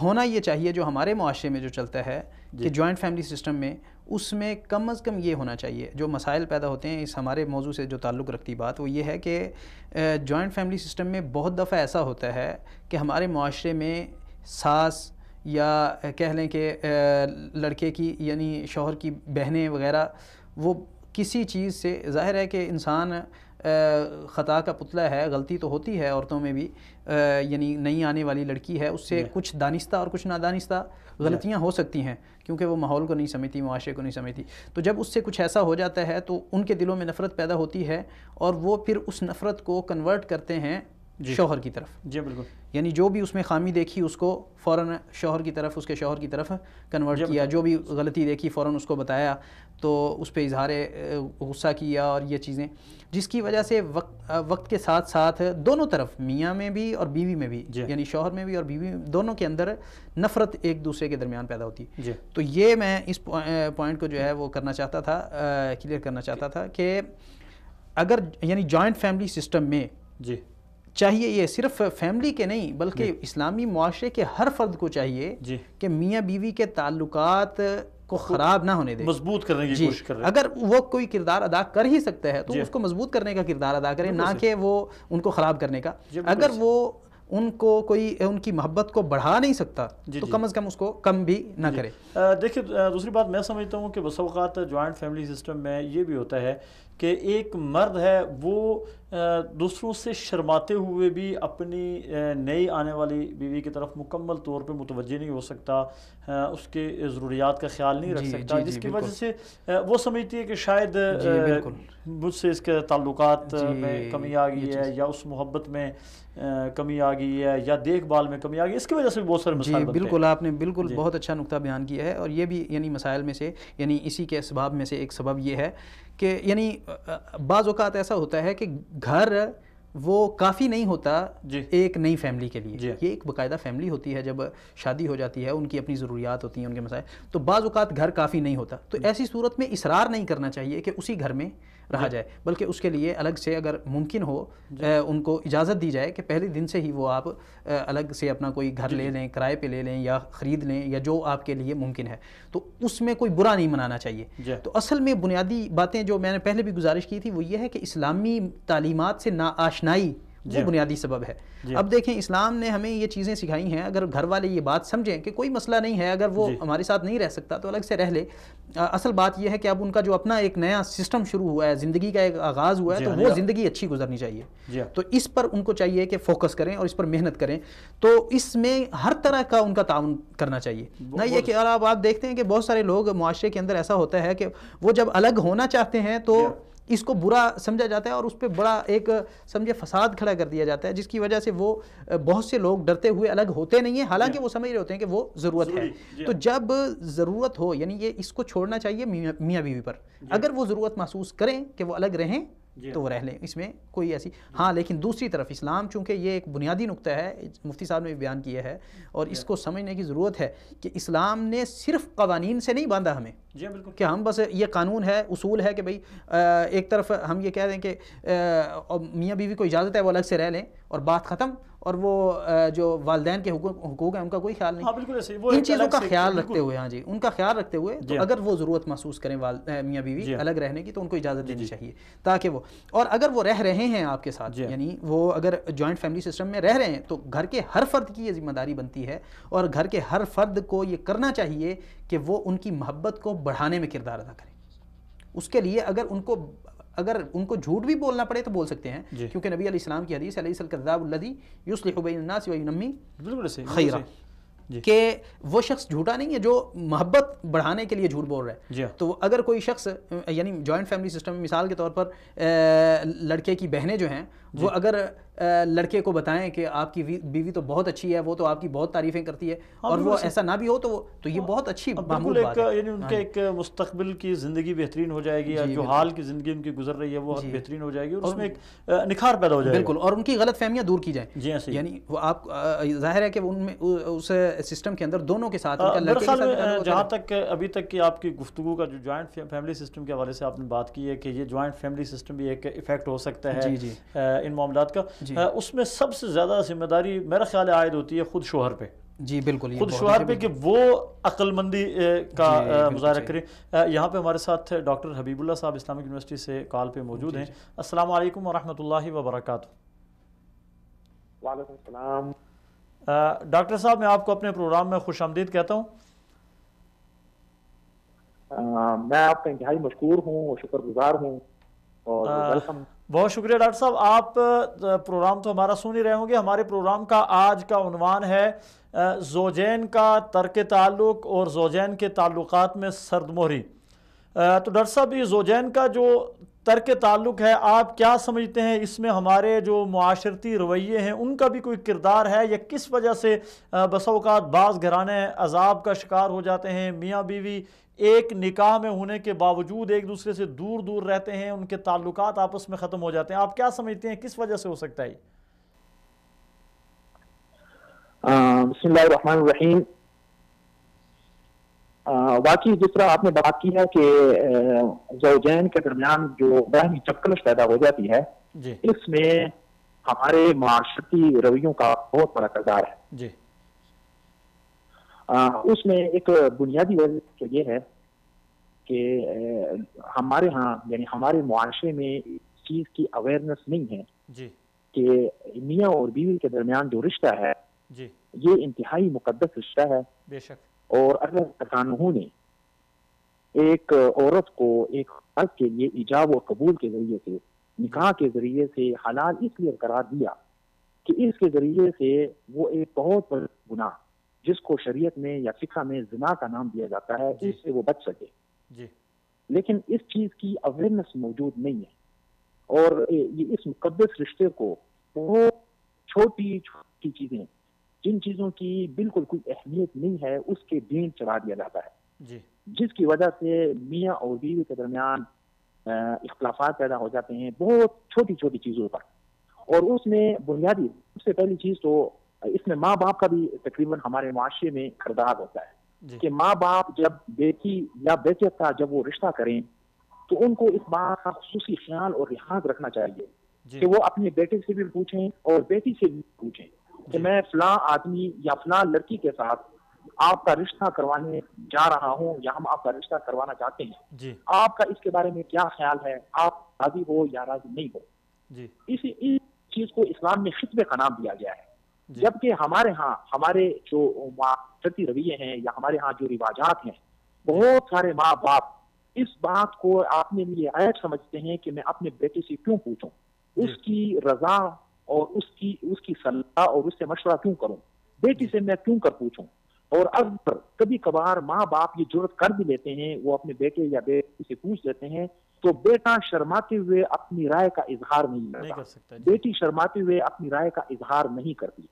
ہونا یہ چاہیے جو ہمارے معاشرے میں جو چلتا ہے کہ جوائنٹ فیملی سسٹم میں, اس میں کم از کم یہ ہونا چاہیے, جو مسائل پیدا ہوتے ہیں اس ہمارے موضوع سے جو تعلق رکھتی بات, وہ یہ ہے کہ جوائنٹ فیملی سسٹم میں بہت دفعہ ایسا ہوتا ہے کہ ہمارے معاشرے میں ساس یا کہہ لیں کہ لڑکے کی یعنی شوہر کی بہنیں وغیرہ, وہ کسی چیز سے, ظاہر ہے کہ انسان خطا کا پتلا ہے، غلطی تو ہوتی ہے عورتوں میں بھی، یعنی نئی آنے والی لڑکی ہے، اس سے کچھ دانستہ اور کچھ نادانستہ غلطیاں ہو سکتی ہیں، کیونکہ وہ ماحول کو نہیں سمجھتی، معاشرے کو نہیں سمجھتی. تو جب اس سے کچھ ایسا ہو جاتا ہے تو ان کے دلوں میں نفرت پیدا ہوتی ہے، اور وہ پھر اس نفرت کو کنورٹ کرتے ہیں شوہر کی طرف. جی بالکل. یعنی جو بھی اس میں خامی دیکھی اس کو فوراً شوہر کی طرف، اس کے شوہر کی طرف کنورٹ کیا، جو بھی غلطی دیکھی فوراً اس کو بتایا، تو اس پہ اظہار غصہ کیا اور یہ چیزیں، جس کی وجہ سے وقت کے ساتھ ساتھ دونوں طرف، میاں میں بھی اور بیوی میں بھی، یعنی شوہر میں بھی اور بیوی میں، دونوں کے اندر نفرت ایک دوسرے کے درمیان پیدا ہوتی ہے. تو یہ میں اس پوائنٹ کو جو ہے وہ کرنا چاہتا تھا، کلیئر کرنا چاہتا تھا کہ اگر یعنی جوائنٹ فیملی سسٹم میں چاہیے، یہ صرف فیملی کے نہیں بلکہ اسلامی معاشرے کے ہر فرد کو چاہیے کہ میاں بیوی کے تعلقات کو خراب نہ ہونے دے، مضبوط کرنے کی کوشش کرے. اگر وہ کوئی کردار ادا کر ہی سکتا ہے تو اس کو مضبوط کرنے کا کردار ادا کرے، نہ کہ وہ ان کو خراب کرنے کا. اگر وہ ان کو کوئی ان کی محبت کو بڑھا نہیں سکتا تو کم از کم اس کو کم بھی نہ کرے. دیکھیں دوسری بات میں سمجھتا ہوں کہ بس اوقات جوائنٹ فیملی سسٹم میں یہ بھی ہوتا ہے کہ ایک مرد ہے وہ دوسروں سے شرماتے ہوئے بھی اپنی نئی آنے والی بیوی کی طرف مکمل طور پہ متوجہ نہیں ہو سکتا، اس کے ضروریات کا خیال نہیں رکھ سکتا، جس کی وجہ سے وہ سمجھتی ہے کہ شاید مجھ سے اس کے تعلقات میں کمی آ گئی ہے، یا اس محبت میں کمی آ گئی ہے، یا دیکھ بھال میں کمی آ گئی، اس کی وجہ سے بہت سارے مسائل بنتے ہیں. بالکل، آپ نے بالکل بہت اچھا نقطہ بیان کیا ہے، اور یہ بھی یعنی مسائل میں سے، یعنی اسی کے اسباب میں سے ایک سبب یہ ہے کہ یعنی بعض اوقات ایسا ہوتا ہے کہ گھر وہ کافی نہیں ہوتا ایک نئی فیملی کے لیے. یہ ایک باقاعدہ فیملی ہوتی ہے، جب شادی ہو جاتی ہے ان کی اپنی ضروریات ہوتی ہیں، ان کے مسائل، تو بعض اوقات گھر کافی نہیں ہوتا. تو ایسی صورت میں اصرار نہیں کرنا چاہیے کہ اسی گھر میں رہا جائے، بلکہ اس کے لیے الگ سے اگر ممکن ہو ان کو اجازت دی جائے کہ پہلے دن سے ہی وہ آپ الگ سے اپنا کوئی گھر لے لیں، کرائے پہ لے لیں یا خرید لیں، یا جو آپ کے لیے ممکن ہے. تو اس میں کوئی برا نہیں منانا چاہیے. تو اصل میں بنیادی باتیں جو میں نے پہلے بھی گزارش کی تھی وہ یہ ہے کہ اسلامی تعلیمات سے ناآشنائی وہ بنیادی سبب ہے. اب دیکھیں اسلام نے ہمیں یہ چیزیں سکھائی ہیں، اگر گھر والے یہ بات سمجھیں کہ کوئی مسئلہ نہیں ہے، اگر وہ ہمارے ساتھ نہیں رہ سکتا تو الگ سے رہ لے. اصل بات یہ ہے کہ اب ان کا جو اپنا ایک نیا سسٹم شروع ہوا ہے، زندگی کا ایک آغاز ہوا ہے، تو وہ زندگی اچھی گزرنی چاہیے. تو اس پر ان کو چاہیے کہ فوکس کریں اور اس پر محنت کریں. تو اس میں ہر طرح کا ان کا تعاون کرنا چاہیے. نہ یہ کہ اب آپ دیکھتے ہیں کہ بہت سارے لوگ معاشرے کے اندر ایسا ہوتا ہے کہ وہ جب الگ ہونا چاہتے ہیں تو اس کو برا سمجھا جاتا ہے اور اس پہ بڑا ایک سمجھے فساد کھڑا کر دیا جاتا ہے، جس کی وجہ سے وہ بہت سے لوگ ڈرتے ہوئے الگ ہوتے نہیں ہیں، حالانکہ وہ سمجھ رہے ہوتے ہیں کہ وہ ضرورت ہے. تو جب ضرورت ہو، یعنی یہ اس کو چھوڑنا چاہیے میاں بیوی پر. اگر وہ ضرورت محسوس کریں کہ وہ الگ رہیں تو وہ رہ لیں، اس میں کوئی ایسی ہاں. لیکن دوسری طرف اسلام چونکہ یہ ایک بنیادی نقطہ ہے، مفتی صاحب نے بھی بیان کیا ہے، اور اس کو سمجھنے کی ضرورت ہے کہ اسلام نے صرف قوانین سے نہیں باندھا ہمیں کہ ہم بس یہ قانون ہے، اصول ہے کہ بھئی ایک طرف ہم یہ کہہ دیں کہ میاں بیوی کو اجازت ہے وہ الگ سے رہ لیں اور بات ختم، اور وہ جو والدین کے حقوق ہیں ان کا کوئی خیال نہیں. ان چیزوں کا خیال رکھتے ہوئے، ہاں جی، ان کا خیال رکھتے ہوئے تو اگر وہ ضرورت محسوس کریں میاں بیوی الگ رہنے کی تو ان کو اجازت دینی چاہیے، تاکہ وہ، اور اگر وہ رہ رہے ہیں آپ کے ساتھ، یعنی وہ اگر جوائنٹ فیملی سسٹم میں رہ رہے ہیں تو گھر کے ہر فرد کی یہ ذمہ داری بنتی ہے، اور گھر کے ہر فرد کو یہ کرنا چاہیے کہ وہ ان کی محبت کو بڑھانے میں کردار ادا کریں. اس کے لیے اگر ان کو جھوٹ بھی بولنا پڑے تو بول سکتے ہیں، کیونکہ نبی علیہ السلام کی حدیث علیہ الکذاب الذی یصلح بین الناس وینمی خیرا، کہ وہ شخص جھوٹا نہیں ہے جو محبت بڑھانے کے لیے جھوٹ بول رہا ہے. تو اگر کوئی شخص یعنی جوائنٹ فیملی سسٹم میں مثال کے طور پر لڑکے کی بہنیں جو ہیں وہ اگر لڑکے کو بتائیں کہ آپ کی بیوی تو بہت اچھی ہے، وہ تو آپ کی بہت تعریفیں کرتی ہے، اور وہ ایسا نہ بھی ہو تو یہ بہت اچھی معمول بات ہے. یعنی ان کے ایک مستقبل کی زندگی بہترین ہو جائے گی، جو حال کی زندگی ان کی گزر رہی ہے وہ بہترین ہو جائے گی، اور اس میں ایک نکھار پیدا ہو جائے گا. بالکل، اور ان کی غلط فہمیاں دور کی جائیں. یعنی وہ آپ ظاہر ہے کہ ان میں اس سسٹم کے اندر دونوں کے ساتھ جہاں تک ابھی تک کی آپ کی گفتگو کا جو جوائنٹ فیملی سسٹم کے حوالے سے آپ نے بات کی ہے کہ یہ جوائنٹ فیملی سسٹم بھی ایک افیکٹ ہو سکتا ہے ان معاملات کا، اس میں سب سے زیادہ ذمہ داری میرا خیال عائد ہوتی ہے خود شوہر پہ. جی بالکل، خود شوہر پہ کہ وہ عقل مندی کا مظاہرہ کریں. یہاں پہ ہمارے ساتھ ڈاکٹر حبیب اللہ صاحب اسلامک یونیورسٹی سے کال پہ موجود ہیں. السلام علیکم ورحمۃ اللہ وبرکاتہ. وعلیکم السلام. ڈاکٹر صاحب میں آپ کو اپنے پروگرام میں خوش آمدید کہتا ہوں. میں آپ کا انتہائی مشکور ہوں اور شکر گزار ہوں، اور بہت شکریہ ڈاکٹر صاحب. آپ پروگرام تو ہمارا سن ہی رہے ہوں گے. ہمارے پروگرام کا آج کا عنوان ہے زوجین کا ترک تعلق اور زوجین کے تعلقات میں سرد مہری. تو ڈاکٹر صاحب یہ زوجین کا جو ترک تعلق ہے آپ کیا سمجھتے ہیں اس میں ہمارے جو معاشرتی رویے ہیں ان کا بھی کوئی کردار ہے یا کس وجہ سے بسا اوقات بعض گھرانے عذاب کا شکار ہو جاتے ہیں؟ میاں بیوی ایک نکاح میں ہونے کے باوجود ایک دوسرے سے دور دور رہتے ہیں, ان کے تعلقات آپس میں ختم ہو جاتے ہیں. آپ کیا سمجھتے ہیں کس وجہ سے ہو سکتا ہے؟ بسم اللہ الرحمن الرحیم. واقعی جس طرح آپ نے بات کی ہے کہ زوجین کے درمیان جو باہمی چپکلش پیدا ہو جاتی ہے جی اس میں ہمارے معاشرتی رویوں کا بہت بڑا کردار ہے. جی اس میں ایک بنیادی وجہ تو یہ ہے کہ ہمارے ہاں یعنی ہمارے معاشرے میں اس چیز کی اویئرنیس نہیں ہے جی کہ میاں اور بیوی کے درمیان جو رشتہ ہے جی یہ انتہائی مقدس رشتہ ہے. بے شک. اور اگر قانون نے ایک عورت کو ایک مرد کے لیے ایجاب اور قبول کے ذریعے سے نکاح کے ذریعے سے حلال اس لیے قرار دیا کہ اس کے ذریعے سے وہ ایک بہت بڑا گناہ جس کو شریعت میں یا فقہ میں زنا کا نام دیا جاتا ہے اس سے وہ بچ سکے. جی لیکن اس چیز کی اویئرنیس موجود نہیں ہے اور یہ اس مقدس رشتے کو بہت چھوٹی چھوٹی چیزیں جن چیزوں کی بالکل کوئی اہمیت نہیں ہے اس کے دین چڑھا دیا جاتا ہے. جی جس کی وجہ سے میاں اور بیوی کے درمیان اختلافات پیدا ہو جاتے ہیں بہت چھوٹی چھوٹی چیزوں پر. اور اس میں بنیادی سب سے پہلی چیز تو اس میں ماں باپ کا بھی تقریباً ہمارے معاشرے میں کردار ہوتا ہے کہ ماں باپ جب بیٹی یا بیٹے کا جب وہ رشتہ کریں تو ان کو اس بات کا خصوصی خیال اور لحاظ رکھنا چاہیے کہ وہ اپنے بیٹے سے بھی پوچھیں اور بیٹی سے بھی پوچھیں کہ میں فلاں آدمی یا فلاں لڑکی کے ساتھ آپ کا رشتہ کروانے جا رہا ہوں یا ہم آپ کا رشتہ کروانا چاہتے ہیں, آپ کا اس کے بارے میں کیا خیال ہے, آپ راضی ہو یا راضی نہیں ہو. اس چیز کو اسلام میں خطبے کا نام دیا گیا ہے. جبکہ ہمارے ہاں ہمارے جو معاشرتی رویے ہیں یا ہمارے ہاں جو رواجات ہیں بہت سارے ماں باپ اس بات کو اپنے لیے عیب سمجھتے ہیں کہ میں اپنے بیٹے سے کیوں پوچھوں, اس کی رضا اور اس کی صلاح اور اس سے مشورہ کیوں کروں, بیٹی سے میں کیوں کر پوچھوں. اور اگر کبھی کبھار ماں باپ یہ جرات کر بھی لیتے ہیں, وہ اپنے بیٹے یا بیٹی سے پوچھ لیتے ہیں تو بیٹا شرماتے ہوئے اپنی رائے کا اظہار نہیں کرتا, بیٹی شرماتے ہوئے اپنی رائے کا اظہار نہیں کرتی,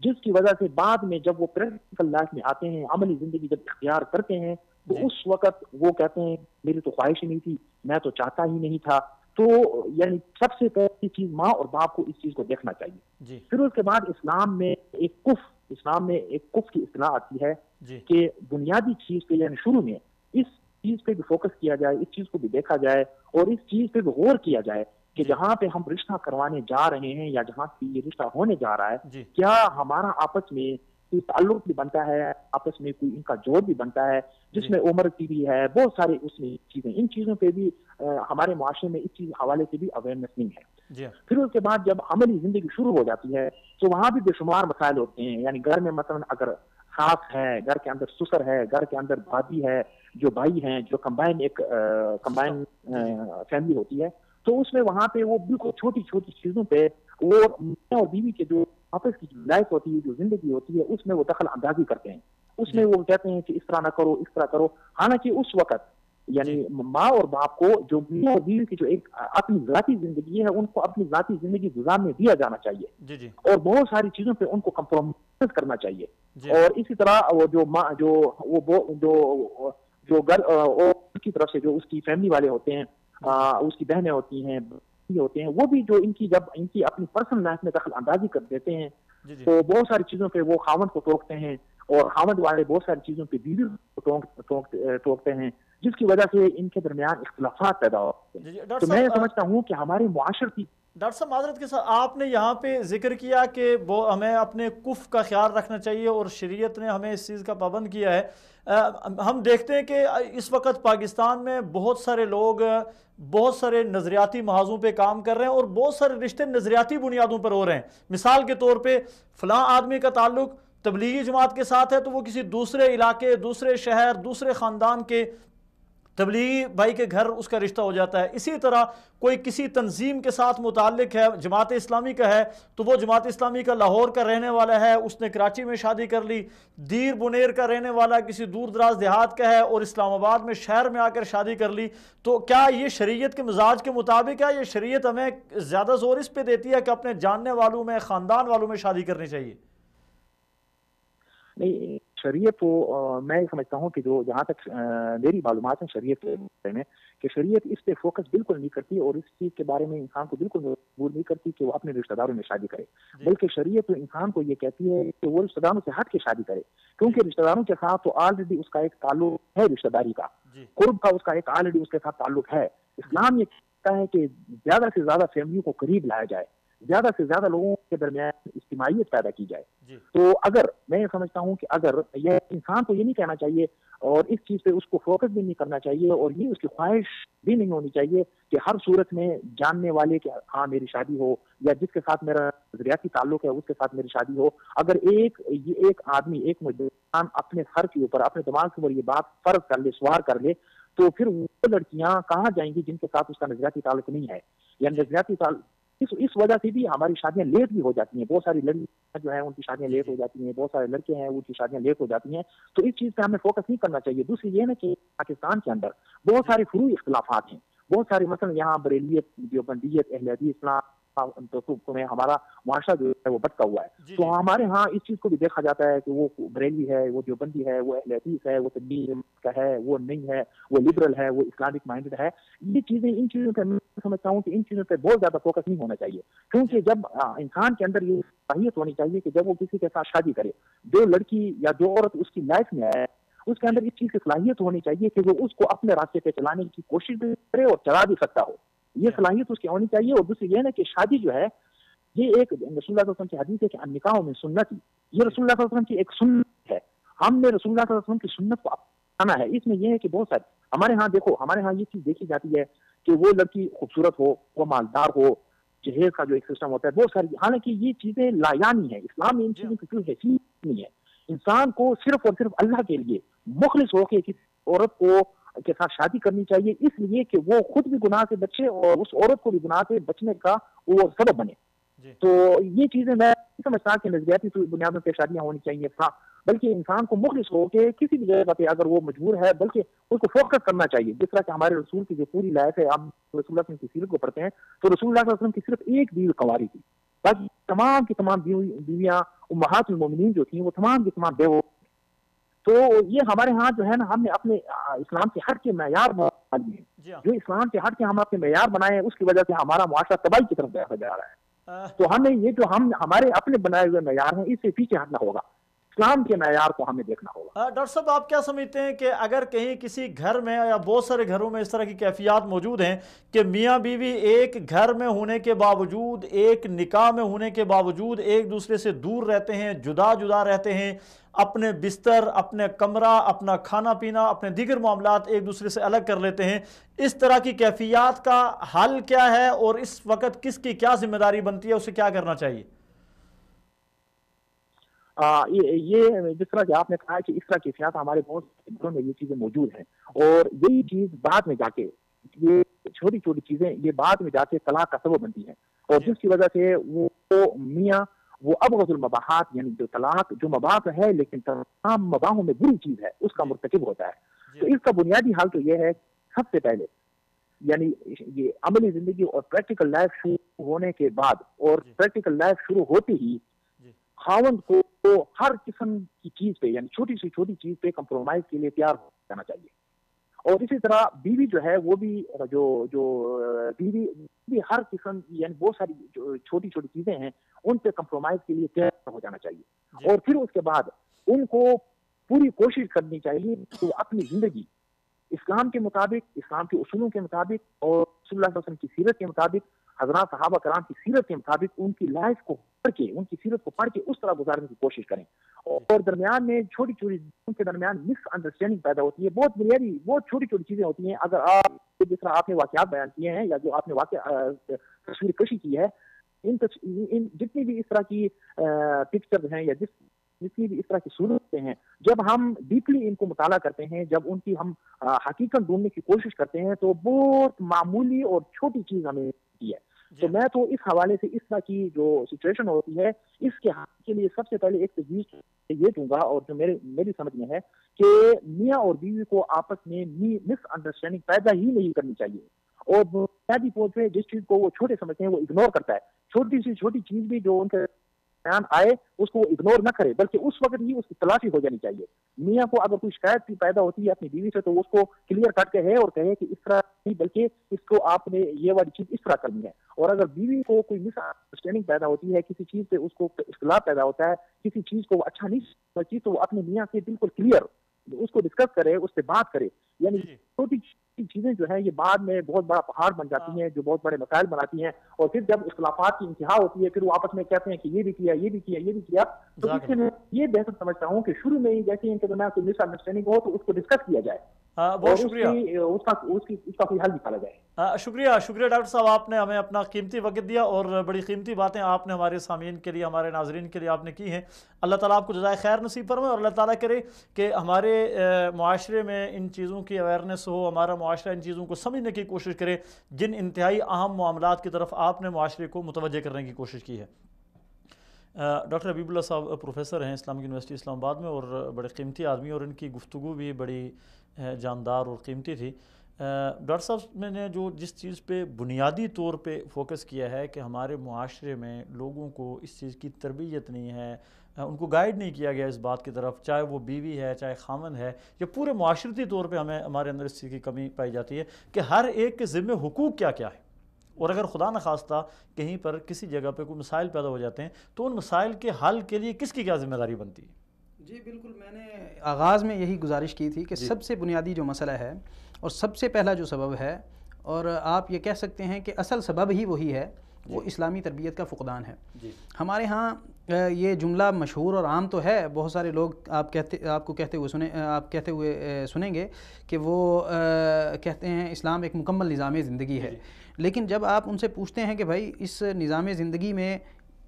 جس کی وجہ سے بعد میں جب وہ پریکٹیکل لائف میں آتے ہیں, عملی زندگی جب اختیار کرتے ہیں تو اس وقت وہ کہتے ہیں میری تو خواہش ہی نہیں تھی, میں تو چاہتا ہی نہیں تھا. تو یعنی سب سے پہلی چیز ماں اور باپ کو اس چیز کو دیکھنا چاہیے. پھر اس کے بعد اسلام میں ایک کف کی اصطلاح آتی ہے کہ بنیادی چیز پہ یعنی شروع میں اس چیز پہ بھی فوکس کیا جائے, اس چیز کو بھی دیکھا جائے اور اس چیز پہ بھی غور کیا جائے کہ جہاں پہ ہم رشتہ کروانے جا رہے ہیں یا جہاں پہ یہ رشتہ ہونے جا رہا ہے کیا ہمارا آپس میں کوئی تعلق بھی بنتا ہے, آپس میں کوئی ان کا جوڑ بھی بنتا ہے جس میں عمر کی بھی ہے, بہت سارے اس میں چیزیں, ان چیزوں پہ بھی ہمارے معاشرے میں اس چیز حوالے سے بھی اویئرنیس نہیں ہے. پھر اس کے بعد جب عملی زندگی شروع ہو جاتی ہے تو وہاں بھی بے شمار مسائل ہوتے ہیں. یعنی گھر میں مثلا اگر ساس ہے, گھر کے اندر سسر ہے, گھر کے اندر بھابھی ہے, جو بھائی ہیں, جو کمبائن فیملی ہوتی ہے, تو اس میں وہاں پہ وہ بالکل چھوٹی چھوٹی چیزوں پہ وہ میاں اور بیوی کے جو آپس کی لائف ہوتی ہے, جو زندگی ہوتی ہے, اس میں وہ دخل اندازی کرتے ہیں. اس میں وہ کہتے ہیں کہ اس طرح نہ کرو, اس طرح کرو. حالانکہ اس وقت یعنی ماں اور باپ کو جو میاں اور بیوی کی جو ایک اپنی ذاتی زندگی ہے ان کو اپنی ذاتی زندگی گزارنے دیا جانا چاہیے اور بہت ساری چیزوں پہ ان کو کمپرومائز کرنا چاہیے. اور اسی طرح وہ جو گھر کی طرف سے جو اس کی فیملی والے ہوتے ہیں, اس کی بہنیں ہوتی ہیں, وہ بھی جو ان کی اپنی پرسنل لائف میں دخل اندازی کر دیتے ہیں تو بہت ساری چیزوں پہ وہ خاوند کو ٹوکتے ہیں اور خاوند والے بہت ساری چیزوں پہ بیوی کو ٹوکتے ہیں, جس کی وجہ سے ان کے درمیان اختلافات پیدا ہوتے ہیں. تو میں سمجھتا ہوں کہ ہمارے معاشرتی ڈاکٹر صاحب معذرت کے ساتھ آپ نے یہاں پہ ذکر کیا کہ ہمیں اپنے کف کا خیال رکھنا چاہیے اور شریعت نے ہمیں اس چیز کا پابند کیا ہے. ہم دیکھتے ہیں کہ اس وقت پاکستان میں بہت سارے لوگ بہت سارے نظریاتی محاذوں پہ کام کر رہے ہیں اور بہت سارے رشتے نظریاتی بنیادوں پر ہو رہے ہیں. مثال کے طور پہ فلاں آدمی کا تعلق تبلیغی جماعت کے ساتھ ہے تو وہ کسی دوسرے علاقے, دوسرے شہر, دوسرے خاندان کے تبلیغی بھائی کے گھر اس کا رشتہ ہو جاتا ہے. اسی طرح کوئی کسی تنظیم کے ساتھ متعلق ہے, جماعت اسلامی کا ہے, تو وہ جماعت اسلامی کا لاہور کا رہنے والا ہے, اس نے کراچی میں شادی کر لی. دیر بنیر کا رہنے والا کسی دور دراز دیہات کا ہے اور اسلام آباد میں شہر میں آ کر شادی کر لی. تو کیا یہ شریعت کے مزاج کے مطابق ہے؟ یہ شریعت ہمیں زیادہ زور اس پہ دیتی ہے کہ اپنے جاننے والوں میں, خاندان والوں میں شادی کرنی چاہیے؟ نہیں, شریعت کو میں سمجھتا ہوں کہ جو جہاں تک میری معلومات ہیں شریعت کے بارے میں, کہ شریعت اس پہ فوکس بالکل نہیں کرتی اور اس چیز کے بارے میں انسان کو بالکل مجبور نہیں کرتی کہ وہ اپنے رشتہ داروں میں شادی کرے, بلکہ شریعت انسان کو یہ کہتی ہے کہ وہ رشتہ داروں سے ہٹ کے شادی کرے, کیونکہ رشتہ داروں کے ساتھ تو آلریڈی اس کا ایک تعلق ہے, رشتہ داری کا قرب کا اس کا ایک آلریڈی اس کے ساتھ تعلق ہے. اسلام یہ کہتا ہے کہ زیادہ سے زیادہ فیملیوں کو قریب لایا جائے, زیادہ سے زیادہ لوگوں کے درمیان اجتماعیت پیدا کی جائے. تو اگر میں یہ سمجھتا ہوں کہ اگر یہ انسان کو یہ نہیں کہنا چاہیے اور اس چیز پہ اس کو فوکس بھی نہیں کرنا چاہیے اور یہ اس کی خواہش بھی نہیں ہونی چاہیے کہ ہر صورت میں جاننے والے کہ ہاں میری شادی ہو, یا جس کے ساتھ میرا نظریاتی تعلق ہے اس کے ساتھ میری شادی ہو. اگر ایک آدمی, ایک مسلمان اپنے سر کے اوپر, اپنے دماغ کے اوپر یہ بات فرض کر لے, سوار کر لے, تو پھر وہ لڑکیاں کہاں جائیں گی جن کے ساتھ اس کا نظریاتی تعلق نہیں ہے, یا نظریاتی تعلق. اس وجہ سے بھی ہماری شادیاں لیٹ بھی ہو جاتی ہیں. بہت ساری لڑکیاں جو ہیں ان کی شادیاں لیٹ ہو جاتی ہیں, بہت سارے لڑکے ہیں ان کی شادیاں لیٹ ہو جاتی ہیں. تو اس چیز پہ ہمیں فوکس نہیں کرنا چاہیے. دوسری یہ نا کہ پاکستان کے اندر بہت سارے فروعی اختلافات ہیں, بہت ساری مثلا یہاں بریلیت, دیوبندیت, اہل حدیث, اسلام میں ہمارا معاشرہ جو ہے وہ بٹکا ہوا ہے. تو ہمارے ہاں اس چیز کو بھی دیکھا جاتا ہے کہ وہ بریلی ہے, وہ دیوبندی ہے, وہ اہل حدیث ہے, وہ تبلیغ کا ہے, وہ نہیں ہے, وہ لبرل ہے, وہ اسلامک مائنڈڈ ہے. یہ چیزیں, ان چیزوں پہ میں سمجھتا ہوں کہ ان چیزوں پہ بہت زیادہ فوکس نہیں ہونا چاہیے, کیونکہ جب انسان کے اندر یہ صلاحیت ہونی چاہیے کہ جب وہ کسی کے ساتھ شادی کرے, جو لڑکی یا جو عورت اس کی لائف میں ہے, اس کے اندر اس چیز کی صلاحیت ہونی چاہیے کہ وہ اس کو اپنے راستے پہ چلانے کی کوشش بھی کرے اور چلا بھی سکتا ہو. یہ صلاحیت اس کی ہونی چاہیے. اور دوسری یہ نا کہ شادی جو ہے یہ ایک رسول اللہ صلی اللہ علیہ وسلم کی حدیث ہے کہ النکاح من سنتی, یہ رسول اللہ صلی اللہ علیہ وسلم کی ایک سنت ہے. ہم نے رسول اللہ صلی اللہ علیہ وسلم کی سنت کو اپنانا ہے. اس میں یہ ہے کہ بہت ساری ہمارے ہاں دیکھو, ہمارے ہاں یہ چیز دیکھی جاتی ہے کہ وہ لڑکی خوبصورت ہو, وہ مالدار ہو, جہیز کا جو ایک سسٹم ہوتا ہے, بہت ساری, حالانکہ یہ چیزیں لایانی ہے. اسلام میں ان چیزوں کی کوئی حیثیت نہیں ہے. انسان کو صرف اور صرف اللہ کے لیے مخلص ہو کے کسی عورت کو کے ساتھ شادی کرنی چاہیے, اس لیے کہ وہ خود بھی گناہ سے بچے اور اس عورت کو بھی گناہ سے بچنے کا وہ سبب بنے. تو یہ چیزیں میں سمجھتا کہ نظریاتی بنیادوں پہ شادیاں ہونی چاہیے, بلکہ انسان کو مخلص ہو کے کسی بھی جگہ پہ اگر وہ مجبور ہے, بلکہ اس کو فوکس کرنا چاہیے. جس طرح کہ ہمارے رسول کی جو پوری لائف ہے, ہم رسول اللہ صلی اللہ علیہ وسلم کی سیرت کو پڑھتے ہیں تو رسول اللہ صلی اللہ علیہ وسلم کی صرف ایک بیوی کنواری تھی, باقی تمام کی تمام بیویاں امہات المومنین جو تھیں وہ تمام کی تمام بیوہ. تو یہ ہمارے ہاں جو ہے نا, ہم نے اپنے اسلام کے ہٹ کے معیار بنا لیے ہیں. جو اسلام کے ہٹ کے ہم اپنے معیار بنائے ہیں, اس کی وجہ سے ہمارا معاشرہ تباہی کی طرف دیکھا جا رہا ہے. تو ہمیں یہ جو ہمارے اپنے بنائے ہوئے معیار ہیں, اس سے پیچھے ہٹنا ہوگا. اسلام کے معیار کو ہمیں دیکھنا ہوگا. ڈاکٹر صاحب, آپ کیا سمجھتے ہیں کہ اگر کہیں کسی گھر میں یا بہت سارے گھروں میں اس طرح کی کیفیات موجود ہیں کہ میاں بیوی ایک گھر میں ہونے کے باوجود, ایک نکاح میں ہونے کے باوجود ایک دوسرے سے دور رہتے ہیں, جدا جدا رہتے ہیں, اپنے بستر, اپنے کمرہ, اپنا کھانا پینا, اپنے دیگر معاملات ایک دوسرے سے الگ کر لیتے ہیں, اس طرح کی کیفیات کا حل کیا ہے اور اس وقت کس کی کیا ذمہ داری بنتی ہے, اسے کیا کرنا چاہیے؟ یہ جس طرح کہ آپ نے کہا کہ اس طرح کی کیفیات ہمارے بہت گھروں میں یہ چیزیں موجود ہیں, اور یہی چیز بعد میں جا کے, یہ چھوٹی چھوٹی چیزیں یہ بعد میں جا کے طلاق کا سبب بنتی ہیں, اور جس کی وجہ سے وہ میاں وہ ابغض المباحات, یعنی جو طلاق جو مباح ہے لیکن تمام مباحوں میں بری چیز ہے, اس کا مرتکب ہوتا ہے. تو اس کا بنیادی حل تو یہ ہے, سب سے پہلے یعنی یہ عملی زندگی اور پریکٹیکل لائف شروع ہونے کے بعد, اور پریکٹیکل لائف شروع ہوتے ہی خاوند کو ہر قسم کی چیز پہ, یعنی چھوٹی سی چھوٹی چیز پہ کمپرومائز کے لیے تیار ہو جانا چاہیے. اور اسی طرح بیوی جو ہے وہ بھی جو بیوی ہر قسم, یعنی بہت ساری چھوٹی چھوٹی چیزیں ہیں ان پہ کمپرومائز کے لیے تیار ہو جانا چاہیے. اور پھر اس کے بعد ان کو پوری کوشش کرنی چاہیے کہ اپنی زندگی اسلام کے مطابق, اسلام کے اصولوں کے مطابق, اور رسول اللہ صلی اللہ علیہ وسلم کی سیرت کے مطابق, حضرات صحابہ کرام کی سیرت کے مطابق ان کی لائف کو پڑھ کے, ان کی سیرت کو پڑھ کے اس طرح گزارنے کی کوشش کریں. اور درمیان میں چھوٹی چھوٹی ان کے درمیان مس انڈرسٹینڈنگ پیدا ہوتی ہے, بہت بنیادی بہت چھوٹی چھوٹی چیزیں ہوتی ہیں. اگر آپ جس طرح آپ نے واقعات بیان کیے ہیں یا جو آپ نے تصویر کشی کی ہے, ان جتنی بھی اس طرح کی پکچر ہیں یا جس جتنی بھی اس طرح کی صورتیں ہیں، جب ہم ڈیپلی ان کو مطالعہ کرتے ہیں، جب ان کی ہم حقیقت ڈھونڈنے کی کوشش کرتے ہیں، تو بہت معمولی اور چھوٹی چیز ہمیں ملتی ہے. تو میں تو اس حوالے سے اس طرح کی جو سچویشن ہوتی ہے، اس کے حل کے لیے سب سے پہلے ایک تجویز یہ دوں گا، اور جو میری سمجھ میں ہے کہ میاں اور بیوی کو آپس میں مس انڈرسٹینڈنگ پیدا ہی نہیں کرنی چاہیے. اور بنیادی طور پہ جس چیز کو وہ چھوٹے سمجھتے ہیں وہ اگنور کرتا ہے. چھوٹی سی چھوٹی چیز بھی جو ان کے بیان آئے اس کو اگنور نہ کرے، بلکہ اس وقت ہی اس کی تلافی ہو جانی چاہیے. میاں کو اگر کوئی شکایت بھی پیدا ہوتی ہے اپنی بیوی سے، تو اس کو کلیئر کٹ کہے اور کہے کہ اس طرح نہیں، بلکہ اس کو آپ نے یہ والی چیز اس طرح کرنی ہے. اور اگر بیوی کو کوئی مس انڈرسٹینڈنگ پیدا ہوتی ہے، کسی چیز سے اس کو اختلاف پیدا ہوتا ہے، کسی چیز کو وہ اچھا نہیں سمجھتی، تو وہ اپنے میاں سے بالکل کلیئر اس کو ڈسکس کرے، اس سے بات کرے. یعنی چھوٹی چیزیں جو ہیں یہ بعد میں بہت بڑا پہاڑ بن جاتی ہیں، جو بہت بڑے مسائل بناتی ہیں. اور پھر جب اختلافات کی انتہا ہوتی ہے، پھر وہ آپس میں کہتے ہیں کہ یہ بھی کیا، یہ بھی کیا، یہ بھی کیا. تو اس سے میں یہ بہتر سمجھتا ہوں کہ شروع میں ہی جیسے ان کے درمیان کوئی مس انڈرسٹینڈنگ ہو تو اس کو ڈسکس کیا جائے، بہت شکریہ، اس کا کوئی حل نکالا جائے. شکریہ ڈاکٹر صاحب، آپ نے ہمیں اپنا قیمتی وقت دیا اور بڑی قیمتی باتیں آپ نے ہمارے سامعین کے لیے، ہمارے ناظرین کے لیے آپ نے کی ہیں. اللہ تعالیٰ آپ کو جزائے خیر نصیب فرمائے، اور اللہ تعالیٰ کرے کہ ہمارے معاشرے میں ان چیزوں کی اویئرنیس ہو، ہمارا معاشرہ ان چیزوں کو سمجھنے کی کوشش کرے جن انتہائی اہم معاملات کی طرف آپ نے معاشرے کو متوجہ کرنے کی کوشش کی ہے. ڈاکٹر حبیب اللہ صاحب پروفیسر ہیں اسلامک یونیورسٹی اسلام آباد میں، اور بڑے قیمتی آدمی، اور ان کی گفتگو بھی بڑی جاندار اور قیمتی تھی. ڈاکٹر صاحب میں نے جس چیز پہ بنیادی طور پہ فوکس کیا ہے کہ ہمارے معاشرے میں لوگوں کو اس چیز کی تربیت نہیں ہے، ان کو گائیڈ نہیں کیا گیا اس بات کی طرف، چاہے وہ بیوی ہے، چاہے خامن ہے، یا پورے معاشرتی طور پہ ہمارے اندر اس چیز کی کمی پائی جاتی ہے کہ ہر ایک کے ذمہ حقوق کیا کیا ہے. اور اگر خدا نخواستہ کہیں پر کسی جگہ پہ کوئی مسائل پیدا ہو جاتے ہیں تو ان مسائل کے حل کے لیے کس کی کیا ذمہ داری بنتی ہے؟ جی بالکل، میں نے آغاز میں یہی گزارش کی تھی کہ سب سے بنیادی جو مسئلہ ہے اور سب سے پہلا جو سبب ہے، اور آپ یہ کہہ سکتے ہیں کہ اصل سبب ہی وہی ہے، وہ اسلامی تربیت کا فقدان ہے. ہمارے ہاں یہ جملہ مشہور اور عام تو ہے، بہت سارے لوگ آپ کو کہتے ہوئے سنیں گے کہ وہ کہتے ہیں اسلام ایک مکمل نظام زندگی ہے. لیکن جب آپ ان سے پوچھتے ہیں کہ بھائی اس نظام زندگی میں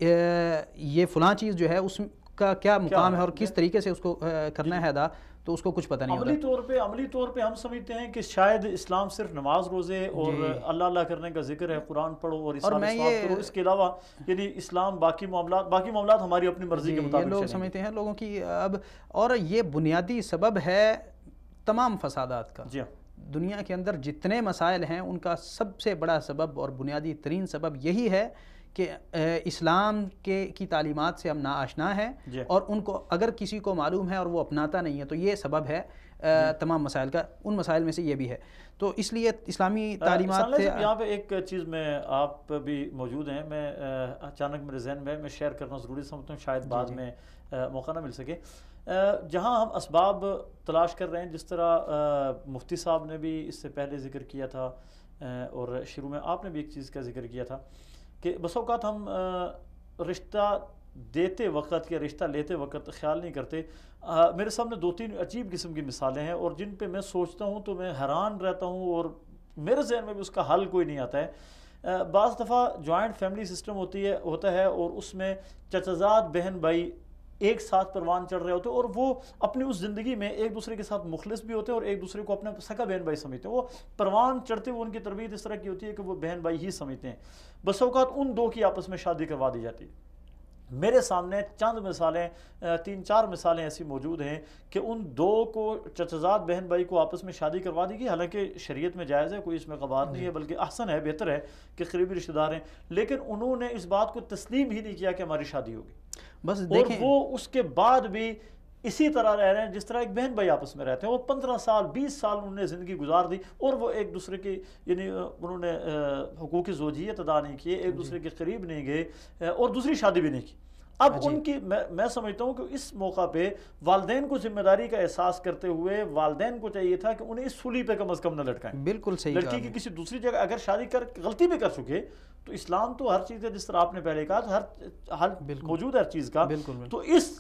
یہ فلاں چیز جو ہے اس کا کیا مقام ہے اور کس طریقے سے اس کو کرنا ہے ادا، تو اس کو کچھ پتہ نہیں ہوتا. عملی طور پہ ہم سمجھتے ہیں کہ شاید اسلام صرف نماز روزے اور اللہ اللہ کرنے کا ذکر ہے، قرآن پڑھو اور ثواب کرو، اس کے علاوہ یعنی اسلام باقی معاملات ہماری اپنی مرضی کے مطابق لوگ سمجھتے ہیں لوگوں کی اب. اور یہ بنیادی سبب ہے تمام فسادات کا. دنیا کے اندر جتنے مسائل ہیں ان کا سب سے بڑا سبب اور بنیادی ترین سبب یہی ہے کہ اسلام کی تعلیمات سے ہم ناآشنا ہیں، اور ان کو اگر کسی کو معلوم ہے اور وہ اپناتا نہیں ہے تو یہ سبب ہے تمام مسائل کا. ان مسائل میں سے یہ بھی ہے. تو اس لیے اسلامی تعلیمات سے یہاں پہ ایک چیز میں آپ بھی موجود ہیں، میں اچانک میرے ذہن میں شیئر کرنا ضروری سمجھتا ہوں، شاید بعد میں موقع نہ مل سکے. جہاں ہم اسباب تلاش کر رہے ہیں، جس طرح مفتی صاحب نے بھی اس سے پہلے ذکر کیا تھا اور شروع میں آپ نے بھی ایک چیز کا ذکر کیا تھا کہ بس اوقات ہم رشتہ دیتے وقت یا رشتہ لیتے وقت خیال نہیں کرتے. میرے سامنے 2-3 عجیب قسم کی مثالیں ہیں اور جن پہ میں سوچتا ہوں تو میں حیران رہتا ہوں اور میرے ذہن میں بھی اس کا حل کوئی نہیں آتا ہے. بعض دفعہ جوائنٹ فیملی سسٹم ہوتا ہے اور اس میں چچازاد بہن بھائی ایک ساتھ پروان چڑھ رہے ہوتے ہیں اور وہ اپنی اس زندگی میں ایک دوسرے کے ساتھ مخلص بھی ہوتے ہیں اور ایک دوسرے کو اپنے سکا بہن بھائی سمجھتے ہیں. وہ پروان چڑھتے ہوئے ان کی تربیت اس طرح کی ہوتی ہے کہ وہ بہن بھائی ہی سمجھتے ہیں. بس اوقات ان دو کی آپس میں شادی کروا دی جاتی ہے. میرے سامنے چند مثالیں 3-4 مثالیں ایسی موجود ہیں کہ ان دو کو چچازاد بہن بھائی کو آپس میں شادی کروا دی گئی، حالانکہ شریعت میں جائز ہے، کوئی اس میں قباحت نہیں ہے، بلکہ احسن ہے، بہتر ہے کہ قریبی رشتہ دار ہیں، لیکن انہوں نے اس بات کو تسلیم ہی نہیں کیا کہ ہماری شادی ہوگی. بس اور وہ اس کے بعد بھی اسی طرح رہ رہے ہیں جس طرح ایک بہن بھائی آپس میں رہتے ہیں. وہ 15 سال 20 سال انہوں نے زندگی گزار دی اور وہ ایک دوسرے کی یعنی انہوں نے حقوق زوجیت ادا نہیں کیے، ایک دوسرے کے قریب نہیں گئے اور دوسری شادی بھی نہیں کی. اب ان کی میں سمجھتا ہوں کہ اس موقع پہ والدین کو ذمہ داری کا احساس کرتے ہوئے والدین کو چاہیے تھا کہ انہیں اس سولی پہ کم از کم نہ لٹکائیں. بالکل صحیح. لڑکی کی کسی دوسری جگہ اگر شادی کر غلطی بھی کر چکے تو اسلام تو ہر چیز ہے، جس طرح آپ نے پہلے کہا ہر حل موجود ہے ہر چیز کا. تو اس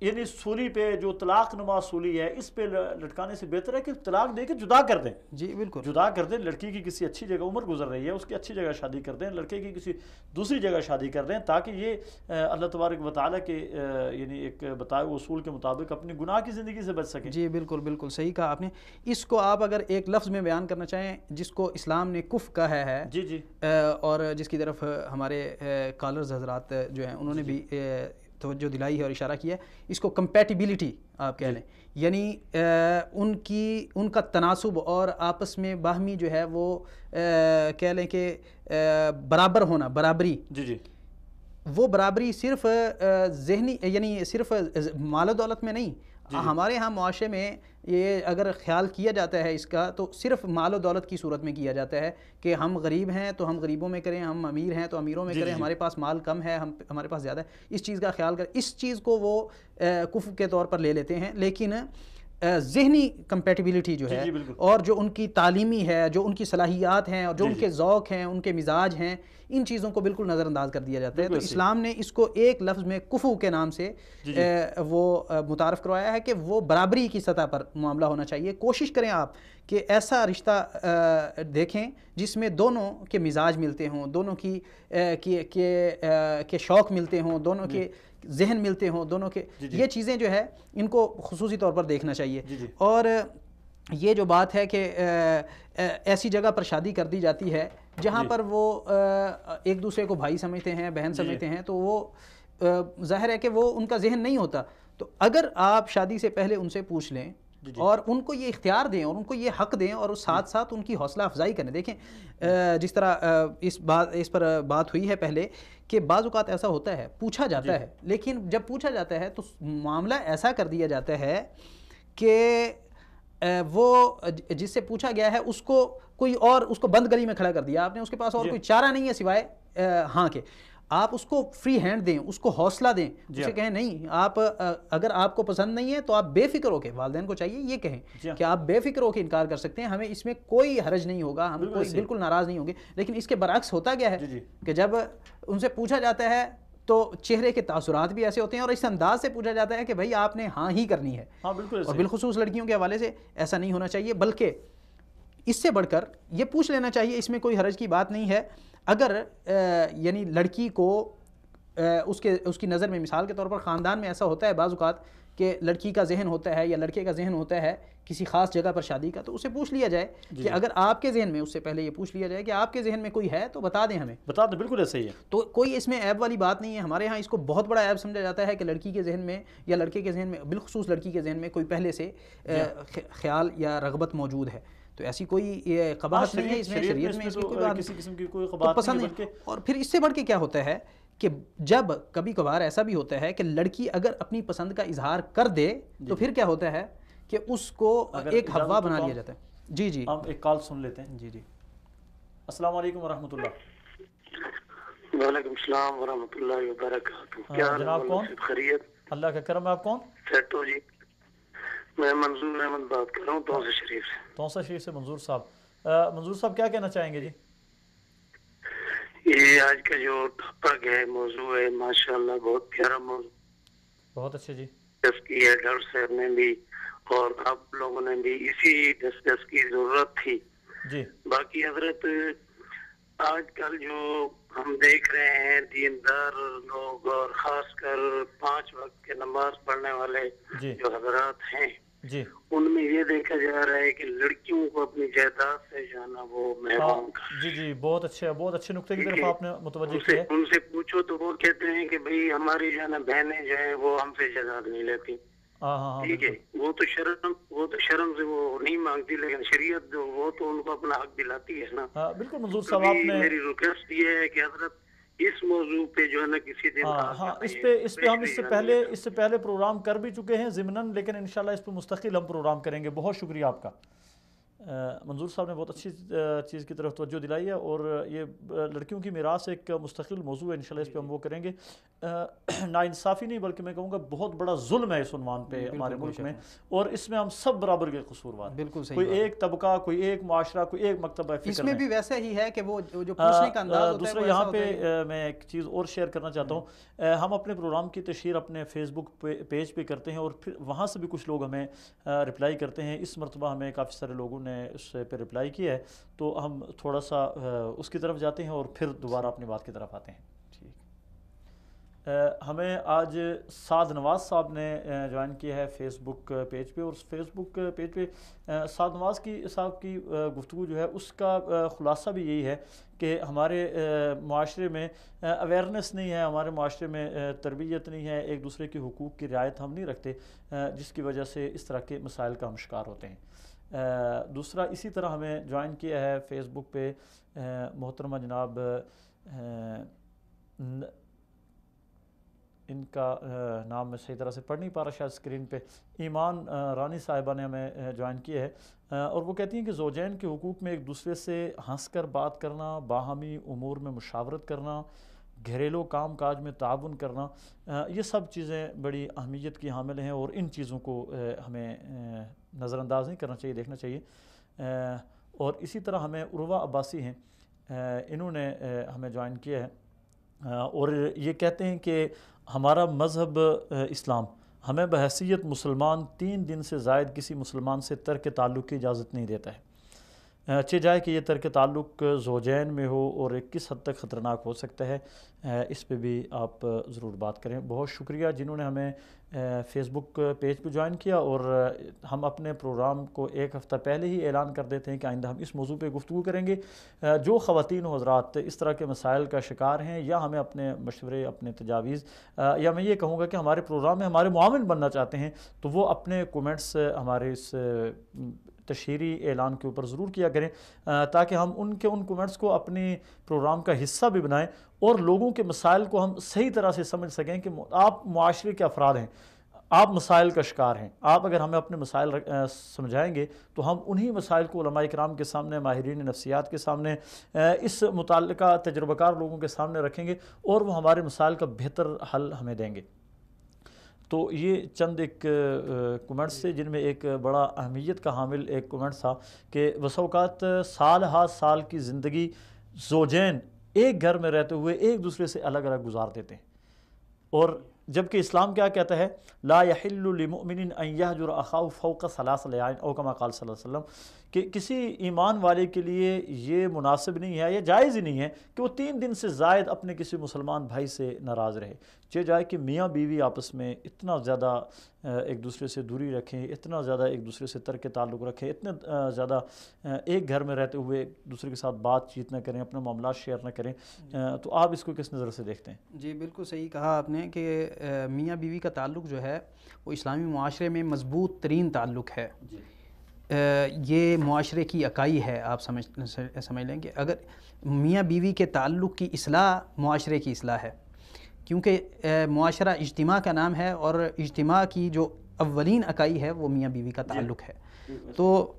یعنی سولی پہ جو طلاق نما سولی ہے اس پہ لٹکانے سے بہتر ہے کہ طلاق دے کے جدا کر دیں. جی بالکل جدا کر دیں. لڑکی کی کسی اچھی جگہ عمر گزر رہی ہے اس کی اچھی جگہ شادی کر دیں, لڑکے کی کسی دوسری جگہ شادی کر دیں, تاکہ یہ اللہ تبارک و تعالیٰ کے یعنی ایک بتائے اصول کے مطابق اپنی گناہ کی زندگی سے بچ سکیں. جی بالکل بالکل صحیح کہا آپ نے. اس کو آپ اگر ایک لفظ میں بیان کرنا چاہیں جس کو اسلام نے کف کہا ہے, جی جی, اور جس کی طرف ہمارے کالرز حضرات جو ہیں انہوں نے بھی توجہ دلائی ہے اور اشارہ کیا ہے, اس کو کمپیٹیبلٹی آپ کہہ لیں. یعنی ان کا تناسب اور آپس میں باہمی جو ہے وہ کہہ لیں کہ برابر ہونا, برابری. جی جی, وہ برابری صرف ذہنی یعنی صرف مال و دولت میں نہیں. ہمارے ہاں معاشرے میں یہ اگر خیال کیا جاتا ہے اس کا تو صرف مال و دولت کی صورت میں کیا جاتا ہے کہ ہم غریب ہیں تو ہم غریبوں میں کریں, ہم امیر ہیں تو امیروں میں کریں, ہمارے پاس مال کم ہے ہمارے پاس زیادہ ہے, اس چیز کا خیال کریں. اس چیز کو وہ کفر کے طور پر لے لیتے ہیں. لیکن ذہنی کمپیٹیبلٹی جو ہے اور جو ان کی تعلیمی ہے, جو ان کی صلاحیات ہیں اور جو ان کے ذوق ہیں, ان کے مزاج ہیں, ان چیزوں کو بالکل نظر انداز کر دیا جاتا ہے. تو اسلام نے اس کو ایک لفظ میں کفو کے نام سے وہ متعارف کروایا ہے کہ وہ برابری کی سطح پر معاملہ ہونا چاہیے. کوشش کریں آپ کہ ایسا رشتہ دیکھیں جس میں دونوں کے مزاج ملتے ہوں, دونوں کے شوق ملتے ہوں, دونوں کے ذہن ملتے ہوں, دونوں کے یہ چیزیں جو ہے ان کو خصوصی طور پر دیکھنا چاہیے. اور یہ جو بات ہے کہ ایسی جگہ پر شادی کر دی جاتی ہے جہاں پر وہ ایک دوسرے کو بھائی سمجھتے ہیں, بہن سمجھتے ہیں, تو وہ ظاہر ہے کہ وہ ان کا ذہن نہیں ہوتا. تو اگر آپ شادی سے پہلے ان سے پوچھ لیں اور ان کو یہ اختیار دیں اور ان کو یہ حق دیں اور ساتھ ساتھ ان کی حوصلہ افزائی کریں. دیکھیں جس طرح اس پر بات ہوئی ہے پہلے کہ بعض اوقات ایسا ہوتا ہے, پوچھا جاتا ہے, لیکن جب پوچھا جاتا ہے تو معاملہ ایسا کر دیا جاتا ہے کہ وہ جس سے پوچھا گیا ہے اس کو کوئی اور اس کو بند گلی میں کھڑا کر دیا آپ نے, اس کے پاس اور کوئی چارہ نہیں ہے سوائے ہاں کہ آپ اس کو فری ہینڈ دیں, اس کو حوصلہ دیں, اسے کہیں نہیں آپ اگر آپ کو پسند نہیں ہے تو آپ بے فکر ہو کے, والدین کو چاہیے یہ کہیں کہ آپ بے فکر ہو کے انکار کر سکتے ہیں, ہمیں اس میں کوئی حرج نہیں ہوگا, ہم کوئی بالکل ناراض نہیں ہوں گے. لیکن اس کے برعکس ہوتا کیا ہے کہ جب ان سے پوچھا جاتا ہے تو چہرے کے تاثرات بھی ایسے ہوتے ہیں اور اس انداز سے پوچھا جاتا ہے کہ بھائی آپ نے ہاں ہی کرنی ہے. اور بالخصوص لڑکیوں کے حوالے سے ایسا نہیں ہونا چاہیے, بلکہ اس سے بڑھ کر یہ پوچھ لینا چاہیے, اس میں کوئی حرج کی بات نہیں ہے. اگر یعنی لڑکی کو اس کی نظر میں مثال کے طور پر خاندان میں ایسا ہوتا ہے بعض اوقات کہ لڑکی کا ذہن ہوتا ہے یا لڑکے کا ذہن ہوتا ہے کسی خاص جگہ پر شادی کا, تو اسے پوچھ لیا جائے کہ اگر آپ کے ذہن میں, اس سے پہلے یہ پوچھ لیا جائے کہ آپ کے ذہن میں کوئی ہے تو بتا دیں, ہمیں بتا دیں. بالکل ایسا ہی ہے, تو کوئی اس میں عیب والی بات نہیں ہے. ہمارے ہاں اس کو بہت بڑا عیب سمجھا جاتا ہے کہ لڑکی کے ذہن میں یا لڑکے کے ذہن میں, بالخصوص لڑکی کے ذہن میں کوئی پہلے سے خیال یا رغبت موجود ہے. تو ایسی کوئی قباحت نہیں ہے اس میں, شریعت میں اس کی کوئی بات کسی قسم کی کوئی قباحت نہیں. اور پھر اس سے بڑھ کے کیا ہوتا ہے کہ جب کبھی کبھار ایسا بھی ہوتا ہے کہ لڑکی اگر اپنی پسند کا اظہار کر دے تو پھر کیا ہوتا ہے کہ اس کو ایک ہوا بنا لیا جاتا ہے. جی جی, ہم ایک کال سن لیتے ہیں. جی جی, السلام علیکم ورحمۃ اللہ. وعلیکم السلام ورحمۃ اللہ وبرکاتہ. کیا جناب کون؟ خیریت؟ اللہ کا کرم ہے. آپ کون؟ سیٹو جی, میں منظور احمد بات کر رہا ہوں توسہ شریف سے. توسہ شریف سے منظور صاحب. منظور صاحب کیا کہنا چاہیں گے؟ جی یہ آج کا جو ٹاپک ہے, موضوع ہے, ماشاءاللہ بہت پیارا موضوع, بہت اچھے. جی ڈسکس کی ہے ڈاکٹر صاحب نے بھی اور آپ لوگوں نے بھی, اسی ڈسکس کی ضرورت تھی. جی باقی حضرت آج کل جو ہم دیکھ رہے ہیں دیندار لوگ اور خاص کر 5 وقت کے نماز پڑھنے والے جو حضرات ہیں, جی ان میں یہ دیکھا جا رہا ہے کہ لڑکیوں کو اپنی جائیداد سے جو ہے نا وہ محروم کر. جی جی, بہت اچھے نقطے کی طرف آپ نے متوجہ کیا ہے. ان سے پوچھو تو وہ کہتے ہیں کہ بھئی ہماری جو ہے نا بہنیں جو ہیں وہ ہم سے جائیداد نہیں لیتی. ٹھیک ہے, وہ تو شرم سے وہ نہیں مانگتی, لیکن شریعت جو وہ تو ان کو اپنا حق دلاتی ہے نا. بالکل منظور صاحب, آپ نے میری ریکویسٹ یہ ہے کہ حضرت اس موضوع پہ جو ہے نا کسی دن اس پہ ہم اس سے پہلے پروگرام کر بھی چکے ہیں ضمناً, لیکن انشاءاللہ اس پہ مستقل ہم پروگرام کریں گے. بہت شکریہ آپ کا. منظور صاحب نے بہت اچھی چیز کی طرف توجہ دلائی ہے، اور یہ لڑکیوں کی میراث ایک مستقل موضوع ہے، انشاءاللہ اس پہ ہم وہ کریں گے۔ ناانصافی نہیں بلکہ میں کہوں گا بہت بڑا ظلم ہے اس عنوان پہ ہمارے ملک میں، اور اس میں ہم سب برابر کے قصوروار، بالکل صحیح، کوئی ایک طبقہ، کوئی ایک معاشرہ، کوئی ایک مکتبہ فکر اس میں بھی ویسا ہی ہے کہ وہ جو پوچھنے کا انداز ہوتا ہے۔ دوسرا یہاں پہ میں ایک چیز اور شیئر کرنا چاہتا ہوں، ہم اپنے پروگرام کی تشہیر اپنے فیس بک پیج پہ کرتے ہیں، اور پھر وہاں سے بھی کچھ لوگ ہمیں رپلائی کرتے ہیں۔ اس مرتبہ ہمیں کافی سارے لوگوں نے اس پہ رپلائی کیا ہے، تو ہم تھوڑا سا اس کی طرف جاتے ہیں اور پھر دوبارہ اپنی بات کی طرف آتے ہیں۔ ہمیں آج سعد نواز صاحب نے جوائن کیا ہے فیس بک پیج پہ، اور فیس بک پیج پہ سعد نواز صاحب کی گفتگو جو ہے اس کا خلاصہ بھی یہی ہے کہ ہمارے معاشرے میں اویئرنیس نہیں ہے، ہمارے معاشرے میں تربیت نہیں ہے، ایک دوسرے کے حقوق کی رعایت ہم نہیں رکھتے، جس کی وجہ سے اس طرح کے مسائل کا ہم شکار ہوتے ہیں۔ دوسرا اسی طرح ہمیں جوائن کیا ہے فیس بک پہ محترمہ جناب، ان کا نام میں صحیح طرح سے پڑھ نہیں پا رہا شاید اسکرین پہ، ایمان رانی صاحبہ نے ہمیں جوائن کیا ہے، اور وہ کہتی ہیں کہ زوجین کے حقوق میں ایک دوسرے سے ہنس کر بات کرنا، باہمی امور میں مشاورت کرنا، گھریلو کام کاج میں تعاون کرنا، یہ سب چیزیں بڑی اہمیت کی حامل ہیں، اور ان چیزوں کو ہمیں نظر انداز نہیں کرنا چاہیے، دیکھنا چاہیے۔ اور اسی طرح ہمیں عروہ عباسی ہیں، انہوں نے ہمیں جوائن کیا ہے، اور یہ کہتے ہیں کہ ہمارا مذہب اسلام ہمیں بحیثیت مسلمان 3 دن سے زائد کسی مسلمان سے ترک تعلق کی اجازت نہیں دیتا ہے، چہ جائے کہ یہ ترک تعلق زوجین میں ہو، اور کس حد تک خطرناک ہو سکتا ہے، اس پہ بھی آپ ضرور بات کریں۔ بہت شکریہ جنہوں نے ہمیں فیس بک پیج پہ جوائن کیا، اور ہم اپنے پروگرام کو 1 ہفتہ پہلے ہی اعلان کر دیتے ہیں کہ آئندہ ہم اس موضوع پہ گفتگو کریں گے۔ جو خواتین و حضرات اس طرح کے مسائل کا شکار ہیں، یا ہمیں اپنے مشورے، اپنے تجاویز، یا میں یہ کہوں گا کہ ہمارے پروگرام میں ہمارے معاون بننا چاہتے ہیں، تو وہ اپنے کومنٹس ہمارے اس تشہیری اعلان کے اوپر ضرور کیا کریں، تاکہ ہم ان کومنٹس کو اپنی پروگرام کا حصہ بھی بنائیں، اور لوگوں کے مسائل کو ہم صحیح طرح سے سمجھ سکیں کہ آپ معاشرے کے افراد ہیں، آپ مسائل کا شکار ہیں۔ آپ اگر ہمیں اپنے مسائل سمجھائیں گے تو ہم انہی مسائل کو علماء کرام کے سامنے، ماہرین نفسیات کے سامنے، اس متعلقہ تجربہ کار لوگوں کے سامنے رکھیں گے، اور وہ ہمارے مسائل کا بہتر حل ہمیں دیں گے۔ تو یہ چند ایک کومنٹس تھے جن میں ایک بڑا اہمیت کا حامل ایک کومنٹ تھا کہ بسا اوقات سال ہا سال کی زندگی زوجین ایک گھر میں رہتے ہوئے ایک دوسرے سے الگ الگ گزار دیتے ہیں، اور جبکہ اسلام کیا کہتا ہے، لا یحل لمؤمن ان یہجر اخاہ فوق 3 لیال او کما قال صلی اللہ علیہ وسلم، کہ کسی ایمان والے کے لیے یہ مناسب نہیں ہے، یہ جائز ہی نہیں ہے کہ وہ 3 دن سے زائد اپنے کسی مسلمان بھائی سے ناراض رہے، چہ جائے کہ میاں بیوی آپس میں اتنا زیادہ ایک دوسرے سے دوری رکھیں، اتنا زیادہ ایک دوسرے سے ترک تعلق رکھیں، اتنا زیادہ ایک گھر میں رہتے ہوئے ایک دوسرے کے ساتھ بات چیت نہ کریں، اپنے معاملات شیئر نہ کریں۔ تو آپ اس کو کس نظر سے دیکھتے ہیں؟ جی بالکل صحیح کہا آپ نے کہ میاں بیوی کا تعلق جو ہے وہ اسلامی معاشرے میں مضبوط ترین تعلق ہے، یہ معاشرے کی اکائی ہے۔ آپ سمجھ لیں کہ اگر میاں بیوی کے تعلق کی اصلاح معاشرے کی اصلاح ہے، کیونکہ معاشرہ اجتماع کا نام ہے، اور اجتماع کی جو اولین اکائی ہے وہ میاں بیوی کا تعلق ہے۔ تو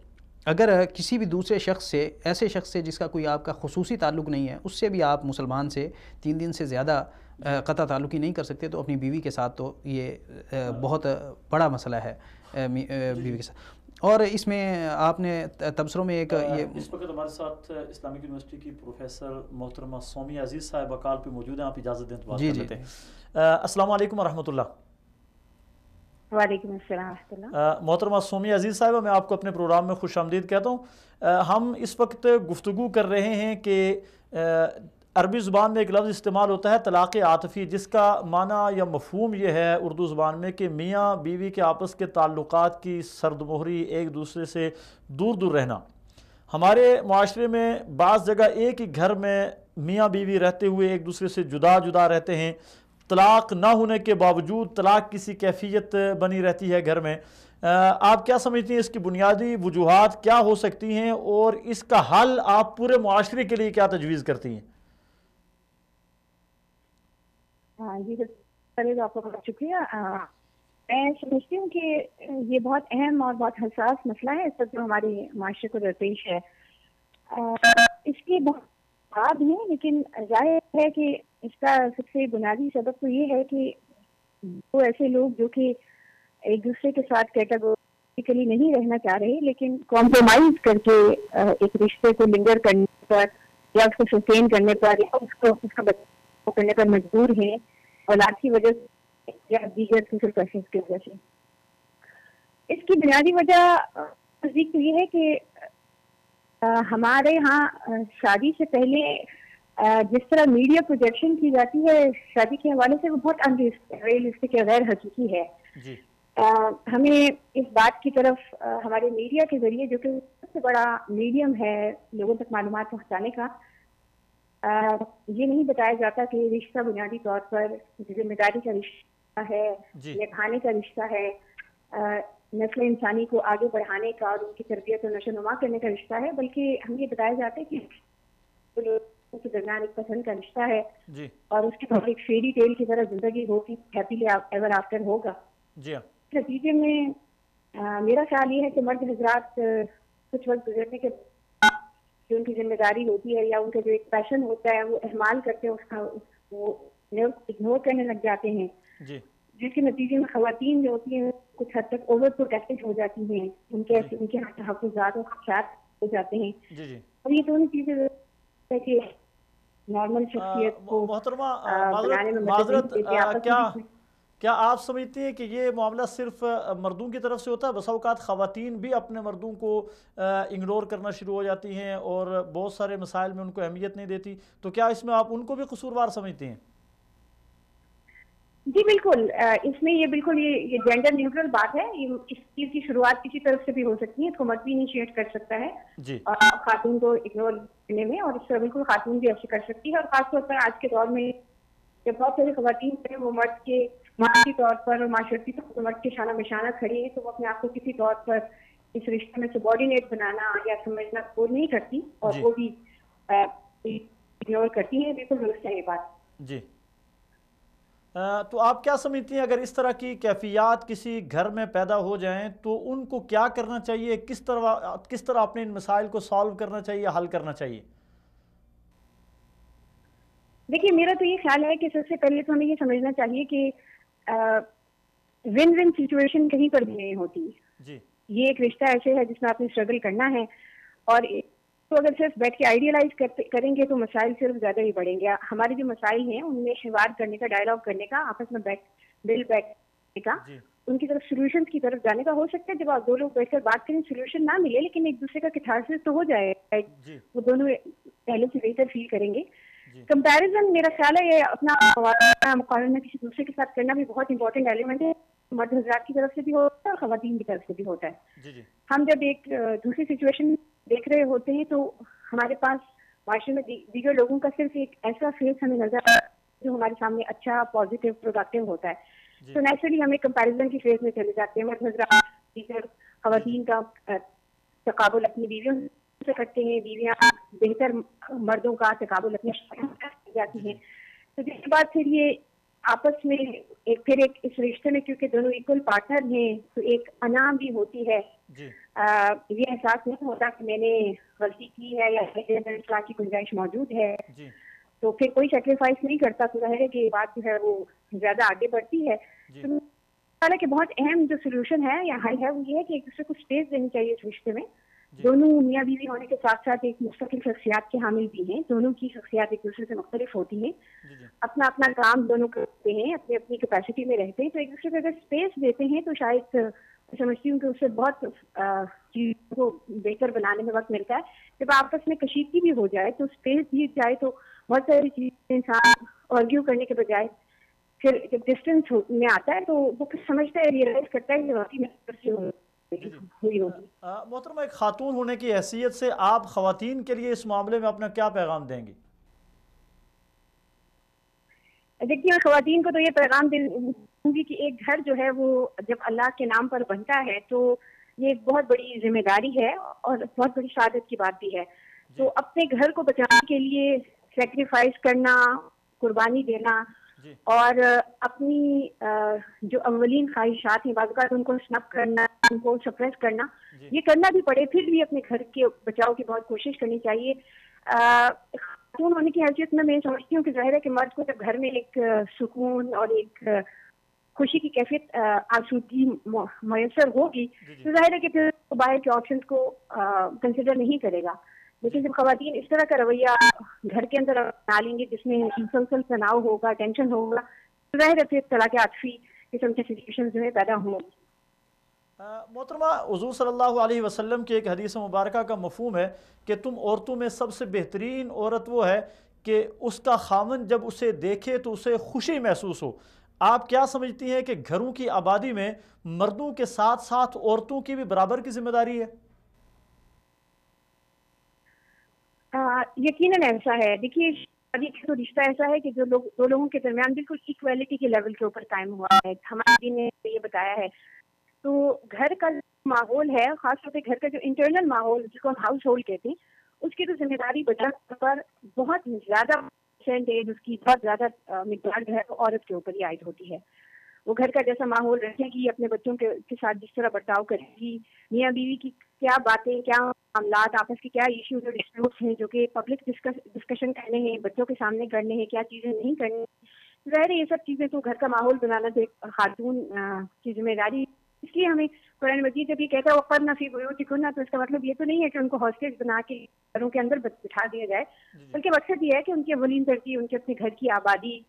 اگر کسی بھی دوسرے شخص سے، ایسے شخص سے جس کا کوئی آپ کا خصوصی تعلق نہیں ہے، اس سے بھی آپ مسلمان سے 3 دن سے زیادہ قطع تعلقی نہیں کر سکتے، تو اپنی بیوی کے ساتھ تو یہ بہت بڑا مسئلہ ہے بیوی کے ساتھ۔ اور اس میں آپ نے تبصروں میں ایک اس وقت ہمارے ساتھ اسلامک یونیورسٹی کی پروفیسر محترمہ سومیہ عزیز صاحبہ کال پہ موجود ہیں، آپ اجازت دیں تو بات کر لیتے ہیں۔ السلام علیکم ورحمۃ اللہ۔ وعلیکم السلام ورحمۃ اللہ۔ محترمہ سومیہ عزیز صاحبہ، میں آپ کو اپنے پروگرام میں خوش آمدید کہتا ہوں۔ ہم اس وقت گفتگو کر رہے ہیں کہ عربی زبان میں ایک لفظ استعمال ہوتا ہے طلاق عاطفی، جس کا معنی یا مفہوم یہ ہے اردو زبان میں کہ میاں بیوی کے آپس کے تعلقات کی سرد مہری، ایک دوسرے سے دور دور رہنا۔ ہمارے معاشرے میں بعض جگہ ایک ہی گھر میں میاں بیوی رہتے ہوئے ایک دوسرے سے جدا جدا رہتے ہیں، طلاق نہ ہونے کے باوجود طلاق کسی کیفیت بنی رہتی ہے گھر میں۔ آپ کیا سمجھتی ہیں اس کی بنیادی وجوہات کیا ہو سکتی ہیں، اور اس کا حل آپ پورے معاشرے کے لیے کیا تجویز کرتی ہیں؟ ہاں جی، پہلے تو آپ کا بہت شکریہ۔ میں سمجھتی ہوں کہ یہ بہت اہم اور بہت حساس مسئلہ ہے اس وقت جو ہمارے معاشرے کو درپیش ہے. اس کے بہت بات ہیں، لیکن ظاہر ہے کہ اس کا سب سے بنیادی سبب تو یہ ہے کہ وہ ایسے لوگ جو کہ ایک دوسرے کے ساتھ کیٹاگوریکلی نہیں رہنا چاہ رہے، لیکن کمپرومائز کر کے ایک رشتے کو لنگر کرنے پر یا اس کو سسٹین کرنے پر یا اس کا بچہ کرنے پر مجبور ہیں اولاد کی وجہ سے یا دیگر سوشل پریشرز کی وجہ سے. اس کی بنیادی وجہ نزدیک تو یہ ہے کہ ہمارے ہاں شادی سے پہلے جس طرح میڈیا پروجیکشن کی جاتی ہے شادی کے حوالے سے، وہ بہت انریلسٹک ہے، غیر حقیقی ہے. جی. ہمیں اس بات کی طرف ہمارے میڈیا کے ذریعے، جو کہ سب سے بڑا میڈیم ہے لوگوں تک معلومات پہنچانے کا، یہ نہیں بتایا جاتا کہ رشتہ بنیادی طور پر ذمہ داری کا رشتہ ہے، نبھانے کا رشتہ ہے، نسل انسانی کو آگے بڑھانے کا اور ان کی تربیت اور نشو و نما کرنے کا رشتہ ہے، بلکہ ہمیں یہ بتایا جاتا ہے کہ کے درمیان ایک پسند کا رشتہ ہے اور اس کے بعد ایک فیری ٹیل کی طرح زندگی ہوگی، ہیپیلی ایور آفٹر ہوگا. نتیجے میں میرا خیال یہ ہے کہ مرد حضرات کچھ وقت گزرنے کے بعد جو ان کی ذمہ داری ہوتی ہے یا ان کا جو ایک پیشن ہوتا ہے وہ اہمال کرتے ہیں، اس کا وہ اگنور کرنے لگ جاتے ہیں، جس کے نتیجے میں خواتین جو ہوتی ہیں کچھ حد تک اوور پروٹیکٹڈ ہو جاتی ہیں، ان کے تحفظات اور خدشات ہو جاتے ہیں. اور یہ دونوں چیزیں کہ نارمل شخصیت کو بنانے میں معذرت کیا آپ سمجھتے ہیں کہ یہ معاملہ صرف مردوں کی طرف سے ہوتا ہے؟ بسا اوقات خواتین بھی اپنے مردوں کو اگنور کرنا شروع ہو جاتی ہیں اور بہت سارے مسائل میں ان کو اہمیت نہیں دیتی، تو کیا اس میں آپ ان کو بھی قصوروار سمجھتے ہیں؟ جی بالکل، اس میں یہ بالکل یہ جینڈر نیوٹرل بات ہے. اس چیز کی شروعات کسی طرف سے بھی ہو سکتی ہے، اس کو مرد بھی انیشیٹ کر سکتا ہے خاتون کو اگنور کرنے میں، اور اس طرح بالکل خاتون بھی ایسے کر سکتی ہے. اور خاص طور پر آج کے دور میں جب بہت ساری خواتین ہیں وہ مرد کے معاشی طور پر اور معاشرتی طور پر مرد کے شانہ بشانہ کھڑی ہیں، تو وہ اپنے آپ کو کسی طور پر اس رشتے میں سبارڈینیٹ بنانا یا سمجھنا قبول نہیں کرتی اور وہ بھی اگنور کرتی ہیں. بالکل درست ہے یہ بات. جی. تو آپ کیا سمجھتی ہیں اگر اس طرح کی کیفیات کسی گھر میں پیدا ہو جائیں تو ان کو کیا کرنا چاہیے، کس طرح اپنے ان مسائل کو سالو کرنا چاہیے، حل کرنا چاہیے؟ دیکھیے میرا تو یہ خیال ہے کہ سب سے پہلے تو ہمیں یہ سمجھنا چاہیے کہ ون ون سچویشن کہیں پر بھی نہیں ہوتی. یہ ایک رشتہ ایسے ہے جس میں آپ نے اسٹرگل کرنا ہے، اور تو اگر صرف بیٹھ کے آئیڈیلائز کریں گے تو مسائل صرف زیادہ ہی بڑھیں گے. ہمارے جو مسائل ہیں ان میں حوار کرنے کا، ڈائلاگ کرنے کا، آپس میں بیٹھنے کا، ان کی طرف سولوشنز کی طرف جانے کا ہو سکتا ہے. جب آپ دو لوگ بیٹھ کر بات کریں سولوشن نہ ملے لیکن ایک دوسرے کا کیتھارسس تو ہو جائے، وہ دونوں پہلے سے بہتر فیل کریں گے. کمپیریزن میرا خیال ہے یہ اپنا مقابلہ کسی دوسرے کے ساتھ کرنا بھی بہت امپورٹنٹ ایلیمنٹ ہے. مرد حضرات کی طرف سے بھی ہوتا ہے اور خواتین کی طرف سے بھی ہوتا ہے. ہم جب ایک دوسری سچویشن دیکھ رہے ہوتے ہیں تو ہمارے پاس معاشرے میں دیگر لوگوں کا صرف ایک ایسا فیس ہمیں نظر آتا ہے جو ہمارے سامنے اچھا، پازیٹیو، پروڈکٹیو ہوتا ہے. تو نیچرلی ہمیں کمپیریزن کی فیز میں چلے جاتے ہیں. مرد حضرات دیگر خواتین کا تقابل اپنی بیویوں سے کرتے ہیں، بیویاں بہتر مردوں کا تقابل اپنے جاتی ہیں. تو جس کے بعد پھر یہ آپس میں پھر ایک اس رشتے میں کیونکہ دونوں ایکول پارٹنر ہیں تو ایک انا بھی ہوتی ہے. یہ احساس نہیں ہوتا کہ میں نے غلطی کی ہے یا اصلاح کی گنجائش موجود ہے، تو پھر کوئی سیکریفائس نہیں کرتا. تو ظاہر ہے کہ یہ بات جو ہے وہ زیادہ آگے بڑھتی ہے. حالانکہ بہت اہم جو سولوشن ہے یا حل ہے وہ یہ ہے کہ ایک دوسرے کو اسپیس دینی چاہیے اس رشتے میں. دونوں میاں بیوی ہونے کے ساتھ ساتھ ایک مستقل شخصیات کے حامل بھی ہیں. دونوں کی شخصیات ایک دوسرے سے مختلف ہوتی ہیں، اپنا اپنا کام دونوں کرتے ہیں، اپنی اپنی کیپیسٹی میں رہتے ہیں. تو ایک دوسرے کو اگر اسپیس دیتے ہیں تو شاید سمجھتی ہوں کہ اس سے بہت چیزوں کو بہتر بنانے میں وقت ملتا ہے. جب آپس میں کشیدگی بھی ہو جائے تو اسپیس دی جائے تو بہت ساری چیزیں انسان آرگیو کرنے کے بجائے پھر جب ڈسٹینس میں آتا ہے تو وہ پھر سمجھتا ہے، ریئلائز کرتا ہے کہ واقعی میں ہوئی ہوگی. محترمہ ایک خاتون ہونے کی حیثیت سے آپ خواتین کے لیے اس معاملے میں اپنا کیا پیغام دیں گی؟ دیکھیے خواتین کو تو یہ پیغام دوں گی کہ ایک گھر جو ہے وہ جب اللہ کے نام پر بنتا ہے تو یہ ایک بہت بڑی ذمہ داری ہے اور بہت بڑی سعادت کی بات بھی ہے. تو اپنے گھر کو بچانے کے لیے سیکریفائس کرنا، قربانی دینا اور اپنی جو اولین خواہشات ہیں بعض اوقات ان کو سنپ کرنا، ان کو سپریس کرنا، یہ کرنا بھی پڑے، پھر بھی اپنے گھر کے بچاؤ کی بہت کوشش کرنی چاہیے. خاتون ہونے کی حیثیت میں سمجھتی ہوں کہ ظاہر ہے کہ مرد کو جب گھر میں ایک سکون اور ایک خوشی کی کیفیت آسودگی میسر ہوگی تو ظاہر ہے کہ پھر باہر کے آپشنس کو کنسیڈر نہیں کرے گا. لیکن جب خواتین اس طرح کا رویہ گھر کے اندر اپنا لیں گے جس میں مسلسل تناؤ ہوگا، ٹینشن ہوگا، تو ظاہر ہے پھر طلاق عاطفی قسم کی سچویشن جو ہے پیدا ہوں گی. محترمہ، حضور صلی اللہ علیہ وسلم کی ایک حدیث مبارکہ کا مفہوم ہے کہ تم عورتوں میں سب سے بہترین عورت وہ ہے کہ اس کا خاوند جب اسے دیکھے تو اسے خوشی محسوس ہو. آپ کیا سمجھتی ہیں کہ گھروں کی آبادی میں مردوں کے ساتھ ساتھ عورتوں کی بھی برابر کی ذمہ داری ہے؟ یقیناً ایسا ہے. دیکھیے شادی کا تو رشتہ ایسا ہے کہ جو لوگ دو لوگوں کے درمیان بالکل ایکویلٹی کے لیول کے اوپر قائم ہوا ہے. ہمارے دین نے یہ بتایا ہے. تو گھر کا ماحول ہے، خاص طور پہ گھر کا جو انٹرنل ماحول جس کو ہم ہاؤس ہولڈ کہتے ہیں، اس کی تو ذمہ داری بجا پر بہت زیادہ پرسنٹیج، اس کی بہت زیادہ مقدار جو ہے وہ عورت کے اوپر ہی عائد ہوتی ہے. وہ گھر کا جیسا ماحول رکھے گی، اپنے بچوں کے ساتھ جس طرح برتاؤ کرے گی، میاں بیوی کی کیا باتیں، کیا معاملات، آپس کے کیا ایشوز اور ڈسپیوٹس ہیں جو کہ پبلک ڈسکشن کرنے ہیں، بچوں کے سامنے کرنے ہیں، کیا چیزیں نہیں کرنی. ظاہر ہے یہ سب چیزیں تو گھر کا ماحول بنانا تو ایک خاتون کی ذمہ داری. اس لیے ہمیں قرآن مجید جب یہ کہتا ہے وقرن فی بیوتکن، تو اس کا مطلب یہ تو نہیں ہے کہ ان کو ہاسٹیج بنا کے گھروں کے اندر بٹھا دیا جائے، بلکہ مقصد یہ ہے کہ ان کی اولین ترجیح ان کے اپنے گھر کی آبادی،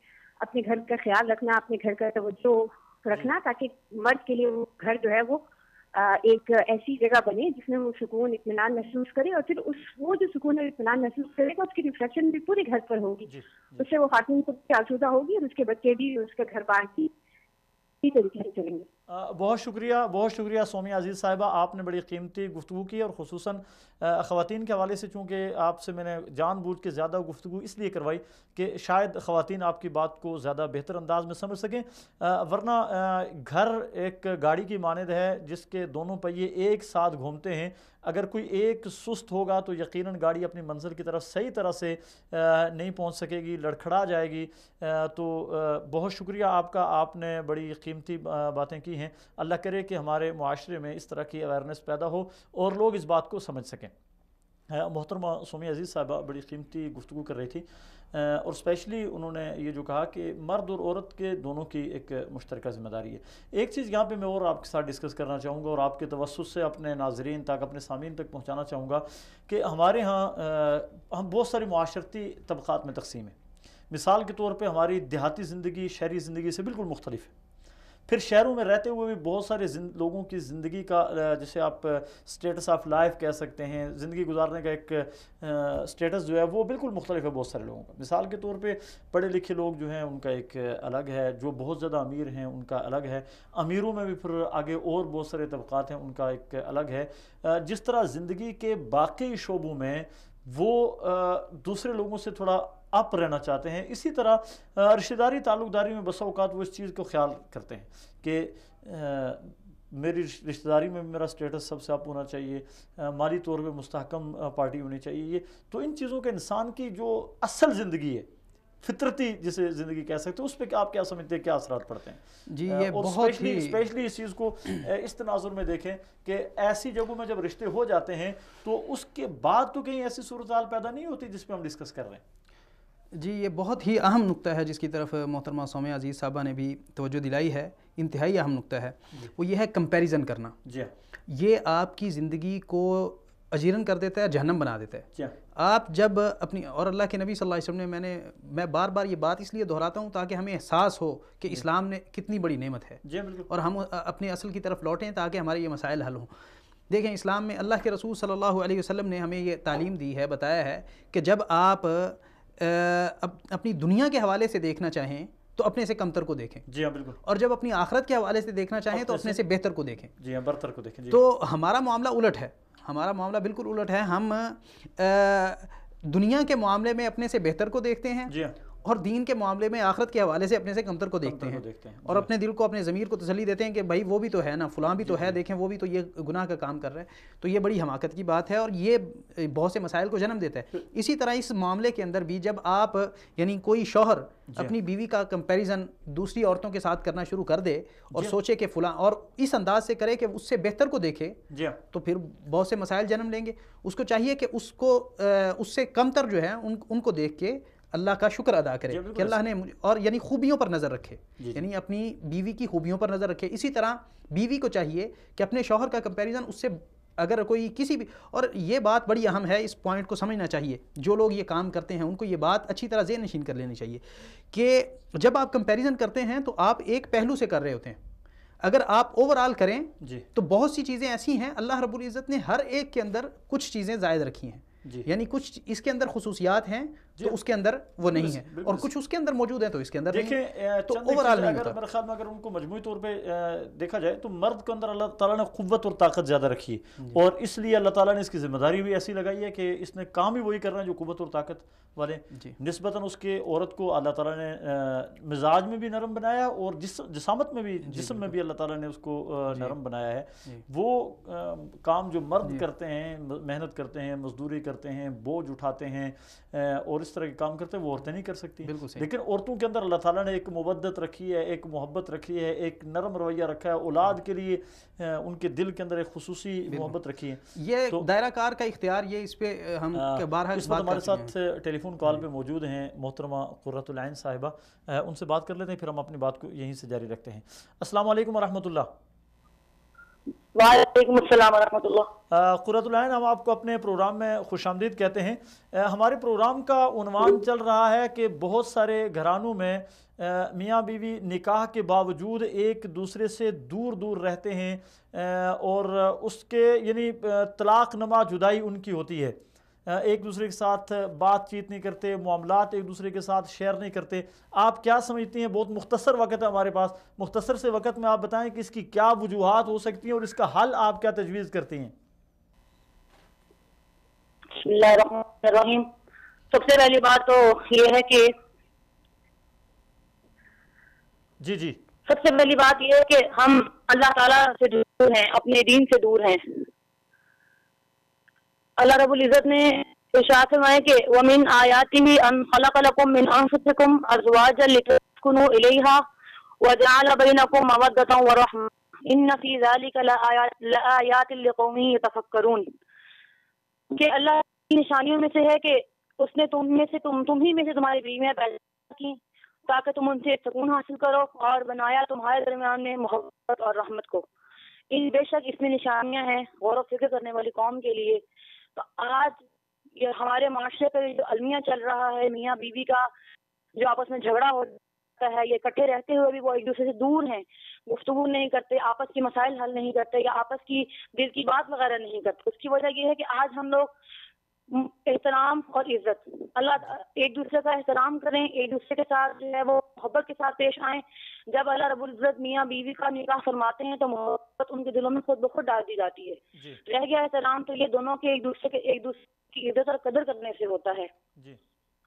اپنے گھر کا خیال رکھنا، اپنے گھر کا توجہ رکھنا، تاکہ مرد کے لیے وہ گھر جو ہے وہ ایک ایسی جگہ بنے جس میں وہ سکون اطمینان محسوس کرے، اور پھر وہ جو سکون اور اطمینان محسوس کرے گا اس کی ریفلیکشن بھی پورے گھر پر ہوگی. اس سے وہ خاتون کو بھی آسودہ ہوگی اور اس کے بچے بھی، اس کے گھر بار بھی اسی طریقے سے چلیں گے. بہت شکریہ سومیہ عزیز صاحبہ، آپ نے بڑی قیمتی گفتگو کی، اور خصوصاً خواتین کے حوالے سے چونکہ آپ سے میں نے جان بوجھ کے زیادہ گفتگو اس لیے کروائی کہ شاید خواتین آپ کی بات کو زیادہ بہتر انداز میں سمجھ سکیں، ورنہ گھر ایک گاڑی کی مانند ہے جس کے دونوں پہیے ایک ساتھ گھومتے ہیں. اگر کوئی ایک سست ہوگا تو یقیناً گاڑی اپنی منزل کی طرف صحیح طرح سے نہیں پہنچ سکے گی، لڑکھڑا جائے گی. تو بہت شکریہ آپ کا، آپ نے بڑی قیمتی باتیں کی ہیں. اللہ کرے کہ ہمارے معاشرے میں اس طرح کی اویئرنیس پیدا ہو اور لوگ اس بات کو سمجھ سکیں. محترمہ سومیہ عزیز صاحبہ بڑی قیمتی گفتگو کر رہی تھی، اور اسپیشلی انہوں نے یہ جو کہا کہ مرد اور عورت کے دونوں کی ایک مشترکہ ذمہ داری ہے. ایک چیز یہاں پہ میں اور آپ کے ساتھ ڈسکس کرنا چاہوں گا اور آپ کے توسط سے اپنے ناظرین تک، اپنے سامعین تک پہنچانا چاہوں گا کہ ہمارے ہاں ہم بہت ساری معاشرتی طبقات میں تقسیم ہیں. مثال کے طور پہ ہماری دیہاتی زندگی شہری زندگی سے بالکل مختلف ہے. پھر شہروں میں رہتے ہوئے بھی بہت سارے لوگوں کی زندگی کا جسے آپ سٹیٹس آف لائف کہہ سکتے ہیں، زندگی گزارنے کا ایک سٹیٹس جو ہے وہ بالکل مختلف ہے بہت سارے لوگوں کا. مثال کے طور پہ پڑھے لکھے لوگ جو ہیں ان کا ایک الگ ہے، جو بہت زیادہ امیر ہیں ان کا الگ ہے، امیروں میں بھی پھر آگے اور بہت سارے طبقات ہیں ان کا ایک الگ ہے. جس طرح زندگی کے باقی شعبوں میں وہ دوسرے لوگوں سے تھوڑا اپ رہنا چاہتے ہیں، اسی طرح رشتہ داری تعلق داری میں بسا اوقات وہ اس چیز کو خیال کرتے ہیں کہ میری رشتہ داری میں میرا سٹیٹس سب سے اپ ہونا چاہیے، مالی طور پہ مستحکم پارٹی ہونی چاہیے. تو ان چیزوں کے انسان کی جو اصل زندگی ہے، فطرتی جسے زندگی کہہ سکتے ہیں، اس پہ آپ کیا سمجھتے ہیں، کیا اثرات پڑتے ہیں؟ جی یہ بہت ہی اسپیشلی اس چیز کو اس تناظر میں دیکھیں کہ ایسی جگہوں میں جب رشتے ہو جاتے ہیں تو اس کے بعد تو کہیں ایسی صورتحال پیدا نہیں ہوتی جس پہ ہم ڈسکس کر رہے ہیں. جی یہ بہت ہی اہم نقطہ ہے جس کی طرف محترمہ سومیہ عزیز صاحبہ نے بھی توجہ دلائی ہے. انتہائی اہم نقطہ ہے، وہ یہ ہے کمپیریزن کرنا. یہ آپ کی زندگی کو اجیرن کر دیتا ہے، جہنم بنا دیتا ہے. آپ جب اپنی، اور اللہ کے نبی صلی اللہ علیہ وسلم نے میں بار بار یہ بات اس لیے دہراتا ہوں تاکہ ہمیں احساس ہو کہ اسلام نے کتنی بڑی نعمت ہے، اور ہم اپنے اصل کی طرف لوٹیں تاکہ ہمارے یہ مسائل حل ہوں. دیکھیں اسلام میں اللہ کے رسول صلی اللہ علیہ وسلم نے ہمیں یہ تعلیم دی ہے، بتایا ہے کہ جب آپ اپنی دنیا کے حوالے سے دیکھنا چاہیں تو اپنے سے کمتر کو دیکھیں. جی ہاں بالکل. اور جب اپنی آخرت کے حوالے سے دیکھنا چاہیں تو اپنے سے بہتر کو دیکھیں. جی ہاں، برتر کو دیکھیں. تو ہمارا معاملہ الٹ ہے، ہمارا معاملہ بالکل الٹ ہے. ہم دنیا کے معاملے میں اپنے سے بہتر کو دیکھتے ہیں، اور دین کے معاملے میں آخرت کے حوالے سے اپنے سے کمتر کو دیکھتے ہیں اور اپنے دل کو اپنے ضمیر کو تسلی دیتے ہیں کہ بھائی وہ بھی تو ہے نا، فلاں بھی تو ہے، دیکھیں وہ بھی تو یہ گناہ کا کام کر رہا ہے. تو یہ بڑی حماقت کی بات ہے اور یہ بہت سے مسائل کو جنم دیتا ہے. اسی طرح اس معاملے کے اندر بھی جب آپ یعنی کوئی شوہر اپنی بیوی کا کمپیریزن دوسری عورتوں کے ساتھ کرنا شروع کر دے اور سوچے کہ فلاں، اور اس انداز سے کرے کہ اس سے بہتر کو دیکھے، تو پھر بہت سے مسائل جنم لیں گے. اس کو چاہیے کہ اس سے کمتر جو ہے ان کو دیکھ کے اللہ کا شکر ادا کرے کہ اللہ نے، اور یعنی خوبیوں پر نظر رکھے، یعنی اپنی بیوی کی خوبیوں پر نظر رکھے. اسی طرح بیوی کو چاہیے کہ اپنے شوہر کا کمپیریزن اس سے اگر کوئی کسی بھی، اور یہ بات بڑی اہم ہے، اس پوائنٹ کو سمجھنا چاہیے. جو لوگ یہ کام کرتے ہیں ان کو یہ بات اچھی طرح ذہن نشین کر لینی چاہیے کہ جب آپ کمپیریزن کرتے ہیں تو آپ ایک پہلو سے کر رہے ہوتے ہیں. اگر آپ اوور آل کریں تو بہت سی چیزیں ایسی ہیں اللہ رب العزت نے ہر ایک کے اندر کچھ چیزیں زائد رکھی ہیں، یعنی کچھ اس کے اندر خصوصیات ہیں تو اس کے اندر وہ نہیں ہے، اور کچھ اس کے اندر موجود ہیں تو اس کے اندر نہیں ہے. تو اوور آل نہیں ہوتا. میرے خیال میں اگر ان کو مجموعی طور پہ دیکھا جائے تو مرد کے اندر اللہ تعالیٰ نے قوت اور طاقت زیادہ رکھی ہے، اور اس لیے اللہ تعالیٰ نے اس کی ذمہ داری بھی ایسی لگائی ہے کہ اس نے کام ہی وہی کرنا ہے جو قوت اور طاقت والے. نسبتاً اس کے عورت کو اللہ تعالیٰ نے مزاج میں بھی نرم بنایا اور جسامت میں بھی، جسم میں بھی اللہ تعالیٰ نے اس کو نرم بنایا ہے. وہ کام جو مرد کرتے ہیں، محنت کرتے ہیں، مزدوری کرتے ہیں، بوجھ اٹھاتے ہیں اور اس طرح کے کام کرتے ہیں، وہ عورتیں نہیں کر سکتی. لیکن عورتوں کے اندر اللہ تعالیٰ نے ایک مودت رکھی ہے، ایک محبت رکھی ہے، ایک نرم رویہ رکھا ہے، اولاد کے لیے ان کے دل کے اندر ایک خصوصی محبت رکھی ہے. یہ دائرہ کار کا اختیار، یہ اس پہ ہم بارہا اس وقت ہمارے ساتھ ٹیلی فون کال پہ موجود ہیں محترمہ قرۃ العین صاحبہ. ان سے بات کر لیتے ہیں، پھر ہم اپنی بات کو یہیں سے جاری رکھتے ہیں. السلام علیکم ورحمۃ اللہ. وعلیکم السلام ورحمۃ اللہ. قرۃ العین، ہم آپ کو اپنے پروگرام میں خوش آمدید کہتے ہیں. ہمارے پروگرام کا عنوان چل رہا ہے کہ بہت سارے گھرانوں میں میاں بیوی نکاح کے باوجود ایک دوسرے سے دور دور رہتے ہیں اور اس کے یعنی طلاق نما جدائی ان کی ہوتی ہے. ایک دوسرے کے ساتھ بات چیت نہیں کرتے، معاملات ایک دوسرے کے ساتھ شیئر نہیں کرتے. آپ کیا سمجھتی ہیں؟ بہت مختصر وقت ہے ہمارے پاس، مختصر سے وقت میں آپ بتائیں کہ اس کی کیا وجوہات ہو سکتی ہیں اور اس کا حل آپ کیا تجویز کرتی ہیں؟ بسم اللہ الرحمن الرحیم. سب سے پہلی بات تو یہ ہے کہ جی سب سے پہلی بات یہ ہے کہ ہم اللہ تعالیٰ سے دور ہیں، اپنے دین سے دور ہیں. اللہ رب العزت نے ارشاد فرمایا کہ وَمِنْ آيَاتِهِ أَنْ خَلَقَ لَكُم مِّنْ أَنفُسِكُمْ أَزْوَاجًا لِتَسْكُنُوا إِلَيْهَا وَجَعَلَ بَيْنَكُم مَّوَدَّةً وَرَحْمَةً إِنَّ فِي ذَلِكَ لَآيَاتٍ لِقَوْمٍ يَتَفَكَّرُونَ. کہ اللہ کی نشانیوں میں سے ہے کہ اس نے تم ہی میں سے تمہاری بیویاں پیدا کی تاکہ تم ان سے سکون حاصل کرو، اور بنایا تمہارے درمیان میں محبت اور رحمت کو. بے شک اس میں نشانیاں ہیں غور و فکر کرنے والی قوم کے لیے. تو آج یہ ہمارے معاشرے پہ جو المیہ چل رہا ہے، میاں بیوی کا جو آپس میں جھگڑا ہوتا ہے، یہ اکٹھے رہتے ہوئے بھی وہ ایک دوسرے سے دور ہیں، گفتگو نہیں کرتے، آپس کی مسائل حل نہیں کرتے یا آپس کی دل کی بات وغیرہ نہیں کرتے. اس کی وجہ یہ ہے کہ آج ہم لوگ احترام اور عزت، اللہ ایک دوسرے کا احترام کریں، ایک دوسرے کے ساتھ جو ہے وہ محبت کے ساتھ پیش آئیں. جب اللہ رب العزت میاں بیوی کا نکاح فرماتے ہیں تو محبت ان کے دلوں میں خود بخود ڈال دی جاتی ہے. رہ گیا احترام تو یہ دونوں کے ایک دوسرے کی عزت اور قدر کرنے سے ہوتا ہے.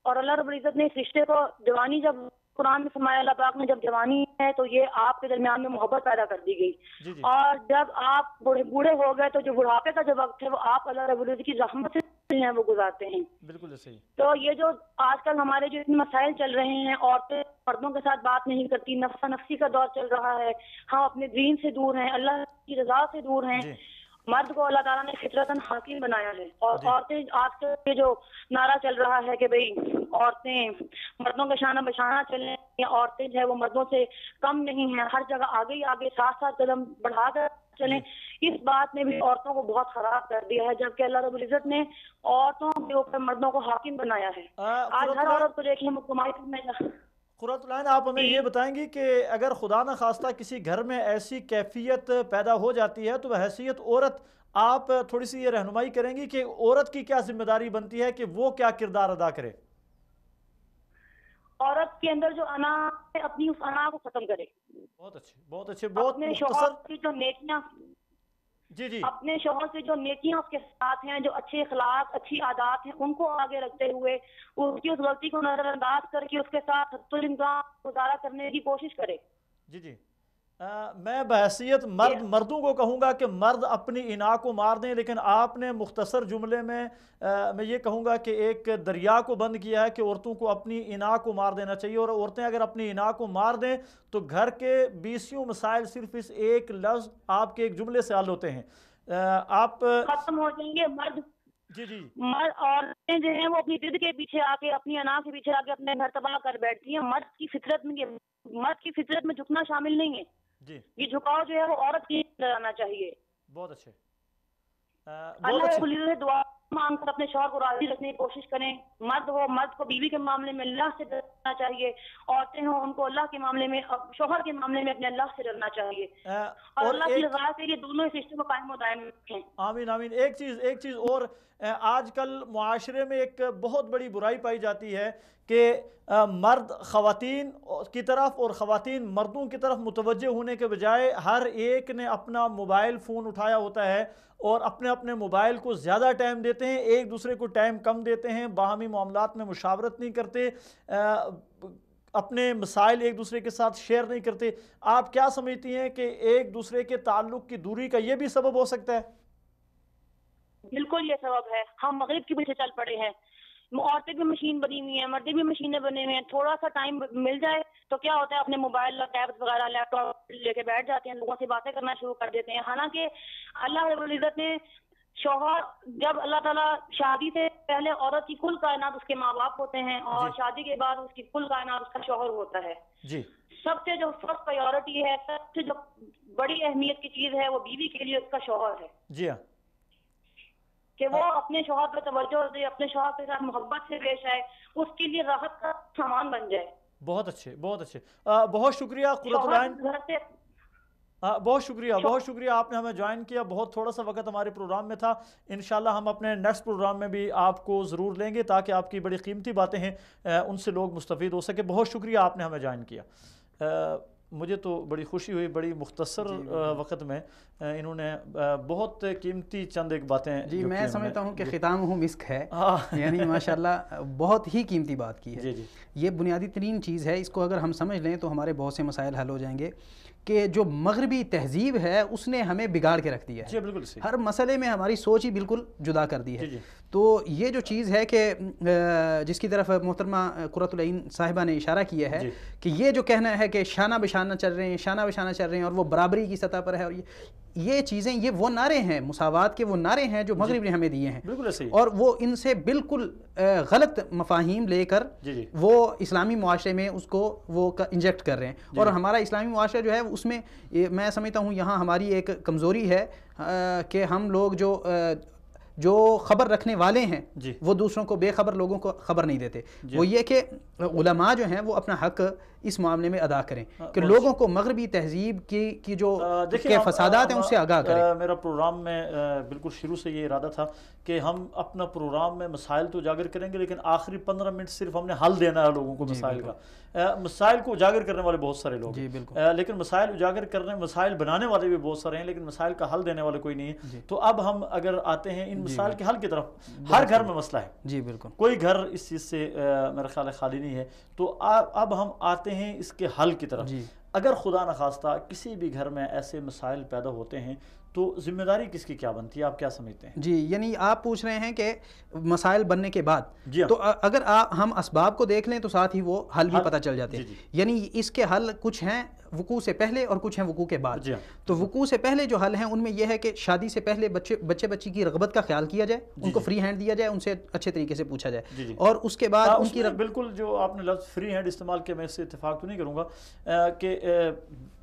اور اللہ رب العزت نے اس رشتے کو جوانی، جب قرآن میں فرمایا اللہ پاک نے جب جوانی ہے تو یہ آپ کے درمیان میں محبت پیدا کر دی گئی. اور جب آپ بوڑھے ہو گئے تو جو بڑھاپے کا جو وقت ہے وہ آپ اللہ رب العزت کی رحمت سے ہیں وہ گزارتے ہیں. بالکل صحیح. تو یہ جو آج کل ہمارے جو اتنے مسائل چل رہے ہیں، عورتیں مردوں کے ساتھ بات نہیں کرتی، نفسا نفسی کا دور چل رہا ہے، ہم اپنے دین سے دور ہیں، اللہ کی رضا سے دور ہیں. مرد کو اللہ تعالیٰ نے فطرتاً حاکم بنایا ہے، اور عورتیں آج کل یہ جو نعرہ چل رہا ہے کہ بھئی عورتیں مردوں کا شانہ بشانہ چلیں یا عورتیں جو ہے وہ مردوں سے کم نہیں ہیں، ہر جگہ آگے ہی آگے ساتھ قدم بڑھا کر چلیں، اس بات نے بھی عورتوں کو بہت خراب کر دیا ہے. جبکہ اللہ رب العزت نے عورتوں کے اوپر مردوں کو حاکم بنایا ہے. آج ہر عورت کو دیکھیں کمائی میں. قرۃ العین، آپ ہمیں یہ بتائیں گی کہ اگر خدا نخواستہ کسی گھر میں ایسی کیفیت پیدا ہو جاتی ہے تو بحیثیت عورت آپ تھوڑی سی یہ رہنمائی کریں گی کہ عورت کی کیا ذمہ داری بنتی ہے کہ وہ کیا کردار ادا کرے؟ عورت کے اندر جو انا ہے اپنی اس انا کو ختم کرے. بہت اچھے بہت اچھے، بہت مختصر کی جو نیکیاں. اپنے شوہر سے جو نیکیاں اس کے ساتھ ہیں، جو اچھے اخلاق، اچھی عادات ہیں، ان کو آگے رکھتے ہوئے اس کی اس غلطی کو نظر انداز کر کے اس کے ساتھ حسن الامکان گزارا کرنے کی کوشش کرے۔ جی میں بحیثیت مردوں کو کہوں گا کہ مرد اپنی انا کو مار دیں، لیکن آپ نے مختصر جملے میں یہ کہوں گا کہ ایک دریا کو بند کیا ہے کہ عورتوں کو اپنی انا کو مار دینا چاہیے، اور عورتیں اگر اپنی انا کو مار دیں تو گھر کے 20 مسائل صرف اس ایک لفظ آپ کے ایک جملے سے حل ہوتے ہیں۔ آپ ختم ہو جائیں گے۔ مرد مرد عورتیں جو ہیں وہ اپنی ضد کے پیچھے آ کے، اپنی انا کے پیچھے آ کے اپنے گھر تباہ کر بیٹھتی ہیں۔ مرد کی فطرت میں جھکنا شامل نہیں ہے۔ یہ جھکاؤ جو ہے وہ عورت کی آنا چاہیے۔ بہت اچھے۔ اللہ سے دعا مانگ کر اپنے شوہر کو راضی رکھنے کی کوشش کریں۔ مرد کو بیوی کے معاملے میں اللہ سے ڈرنا چاہیے، عورتیں ہوں ان کو اللہ کے معاملے میں، شوہر کے معاملے میں اپنے اللہ سے ڈرنا چاہیے، اور اللہ کی رضا کے لیے دونوں اس رشتے کو قائم و دائم رکھیں۔ آمین آمین۔ ایک چیز اور، آج کل معاشرے میں ایک بہت بڑی برائی پائی جاتی ہے کہ مرد خواتین کی طرف اور خواتین مردوں کی طرف متوجہ ہونے کے بجائے ہر ایک نے اپنا موبائل فون اٹھایا ہوتا ہے اور اپنے موبائل کو زیادہ ٹائم دیتے ہیں، ایک دوسرے کو ٹائم کم دیتے ہیں، باہمی معاملات میں مشاورت نہیں کرتے، اپنے مسائل ایک دوسرے کے ساتھ شیئر نہیں کرتے۔ آپ کیا سمجھتی ہیں کہ ایک دوسرے کے تعلق کی دوری کا یہ بھی سبب ہو سکتا ہے؟ بالکل یہ سبب ہے۔ ہم مغرب کے پیچھے چل پڑے ہیں، عورتیں بھی مشین بنی ہوئی ہیں، مرد بھی مشینیں بنے ہوئے ہیں۔ تھوڑا سا ٹائم مل جائے تو کیا ہوتا ہے، اپنے موبائل ٹیبس وغیرہ لیپ ٹاپ لے کے بیٹھ جاتے ہیں، لوگوں سے باتیں کرنا شروع کر دیتے ہیں۔ حالانکہ اللہ رب العزت نے شوہر، جب اللہ تعالیٰ شادی سے پہلے عورت کی کل کائنات اس کے ماں باپ ہوتے ہیں، اور شادی کے بعد اس کی کل کائنات اس کا شوہر ہوتا ہے۔ سب سے جو فرسٹ پرائیورٹی ہے، سب سے جو بڑی اہمیت کی چیز ہے، وہ بیوی کے لیے اس کا شوہر ہے۔ جی ہاں، کہ وہ اپنے شوہر پہ توجہ دے، اپنے شوہر کے ساتھ محبت سے پیش آئے، اس کے لیے راحت کا سامان بن جائے۔ بہت اچھے، بہت اچھے، بہت شکریہ قرۃ العین، بہت شکریہ آپ نے ہمیں جوائن کیا۔ بہت تھوڑا سا وقت ہمارے پروگرام میں تھا، انشاءاللہ ہم اپنے نیکسٹ پروگرام میں بھی آپ کو ضرور لیں گے تاکہ آپ کی بڑی قیمتی باتیں ہیں ان سے لوگ مستفید ہو سکے۔ بہت شکریہ آپ نے ہمیں جوائن کیا۔ مجھے تو بڑی خوشی ہوئی، بڑی مختصر وقت میں انہوں نے بہت قیمتی چند ایک باتیں۔ جی میں سمجھتا ہوں کہ ختامہ مسک ہے، یعنی ماشاءاللہ بہت ہی قیمتی بات کی ہے۔ یہ بنیادی ترین چیز ہے، اس کو اگر ہم سمجھ لیں تو ہمارے بہت سے مسائل حل ہو جائیں گے کہ جو مغربی تہذیب ہے اس نے ہمیں بگاڑ کے رکھ دیا ہے۔ بالکل صحیح، ہر مسئلے میں ہماری سوچ ہی بالکل جدا کر دی ہے۔ تو یہ جو چیز ہے کہ جس کی طرف محترمہ قرۃ العین صاحبہ نے اشارہ کیا ہے کہ یہ جو کہنا ہے کہ شانہ بشانہ چل رہے ہیں، شانہ بشانہ چل رہے ہیں، اور وہ برابری کی سطح پر ہے، اور یہ چیزیں، یہ وہ نعرے ہیں، مساوات کے وہ نعرے ہیں جو مغرب نے ہمیں دیے ہیں، اور وہ ان سے بالکل غلط مفاہیم لے کر وہ اسلامی معاشرے میں اس کو وہ انجیکٹ کر رہے ہیں۔ اور ہمارا اسلامی معاشرہ جو ہے اس میں میں سمجھتا ہوں یہاں ہماری ایک کمزوری ہے کہ ہم لوگ جو خبر رکھنے والے ہیں وہ دوسروں کو، بے خبر لوگوں کو خبر نہیں دیتے۔ وہ یہ کہ علماء جو ہیں وہ اپنا حق اس معاملے میں ادا کریں کہ لوگوں کو مغربی تہذیب کی جو کے فسادات ہیں ان سے آگاہ کریں۔ میرا پروگرام میں بالکل شروع سے یہ ارادہ تھا کہ ہم اپنا پروگرام میں مسائل تو اجاگر کریں گے، لیکن آخری 15 منٹ صرف ہم نے حل دینا ہے لوگوں کو مسائل کا۔ مسائل کو اجاگر کرنے والے بہت سارے لوگ ہیں، لیکن مسائل اجاگر کرنے، مسائل بنانے والے بھی بہت سارے ہیں، لیکن مسائل کا حل دینے والے کوئی نہیں ہے۔ تو اب ہم اگر آتے ہیں ان مسائل کے حل کی طرف، ہر گھر میں مسئلہ ہے، جی بالکل، کوئی گھر اس چیز سے میرا خیال ہے خالی نہیں ہے۔ تو اب ہم آتے ہیں اس کے حل کی طرف۔ اگر خدا نخواستہ کسی بھی گھر میں ایسے مسائل پیدا ہوتے ہیں تو ذمہ داری کس کی کیا بنتی ہے، آپ کیا سمجھتے ہیں؟ جی یعنی آپ پوچھ رہے ہیں کہ مسائل بننے کے بعد تو اگر ہم اسباب کو دیکھ لیں تو ساتھ ہی وہ حل بھی پتہ چل جاتے ہیں۔ یعنی اس کے حل کچھ ہیں وقوع سے پہلے اور کچھ ہیں وقوع کے بعد۔ تو وقوع سے پہلے جو حل ہیں ان میں یہ ہے کہ شادی سے پہلے بچے بچی کی رغبت کا خیال کیا جائے، ان کو فری ہینڈ دیا جائے، ان سے اچھے طریقے سے پوچھا جائے، اور اس کے بعد ان کی بالکل جو آپ نے لفظ فری ہینڈ استعمال کیا، میں اس سے اتفاق تو نہیں کروں گا کہ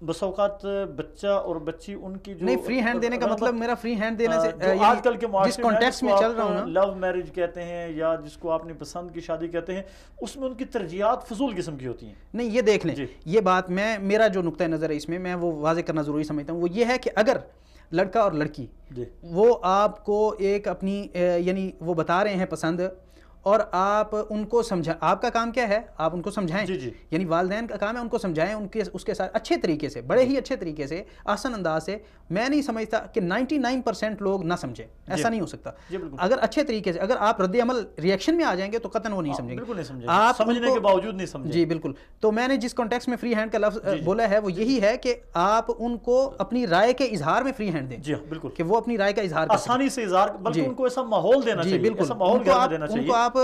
بس اوقات بچہ اور بچی ان کی جو نہیں، فری ہینڈ دینے کا مطلب میرا فری ہینڈ دینے سے آج کل کے معاشرے میں کانٹیکسٹ میں چل رہا ہوں نا، لو میرج کہتے ہیں یا جس کو آپ نے پسند کی شادی کہتے ہیں، اس میں ان کی ترجیحات فضول قسم کی ہوتی ہیں۔ نہیں یہ دیکھ لیں، یہ بات میرا جو نقطہ نظر ہے اس میں وہ واضح کرنا ضروری سمجھتا ہوں، وہ یہ ہے کہ اگر لڑکا اور لڑکی وہ آپ کو ایک اپنی یعنی وہ بتا رہے ہیں پسند، اور آپ ان کو سمجھا. آپ کا کام کیا ہے؟ آپ ان کو سمجھائیں. یعنی والدین کا کام ہے ان کو سمجھائیں اس کے ساتھ اچھے طریقے سے, بڑے ہی اچھے طریقے سے, آسان انداز سے. میں نہیں سمجھتا کہ 99% لوگ نہ سمجھیں, ایسا نہیں ہو سکتا. اگر اچھے طریقے سے, اگر آپ رد عمل ریئیکشن میں آ جائیں گے تو قطعاً وہ نہیں سمجھیں گے, آپ سمجھنے کے باوجود نہیں سمجھیں. جی بالکل. تو میں نے جس کانٹیکسٹ میں فری ہینڈ کا لفظ بولا ہے وہ یہی ہے کہ آپ ان کو اپنی رائے کے اظہار میں فری ہینڈ دیں. جی بالکل, کہ وہ اپنی رائے کا اظہار آسانی سے اظہار, بلکہ ان کو ایسا ماحول دینا چاہیے. بالکل, ان کو آپ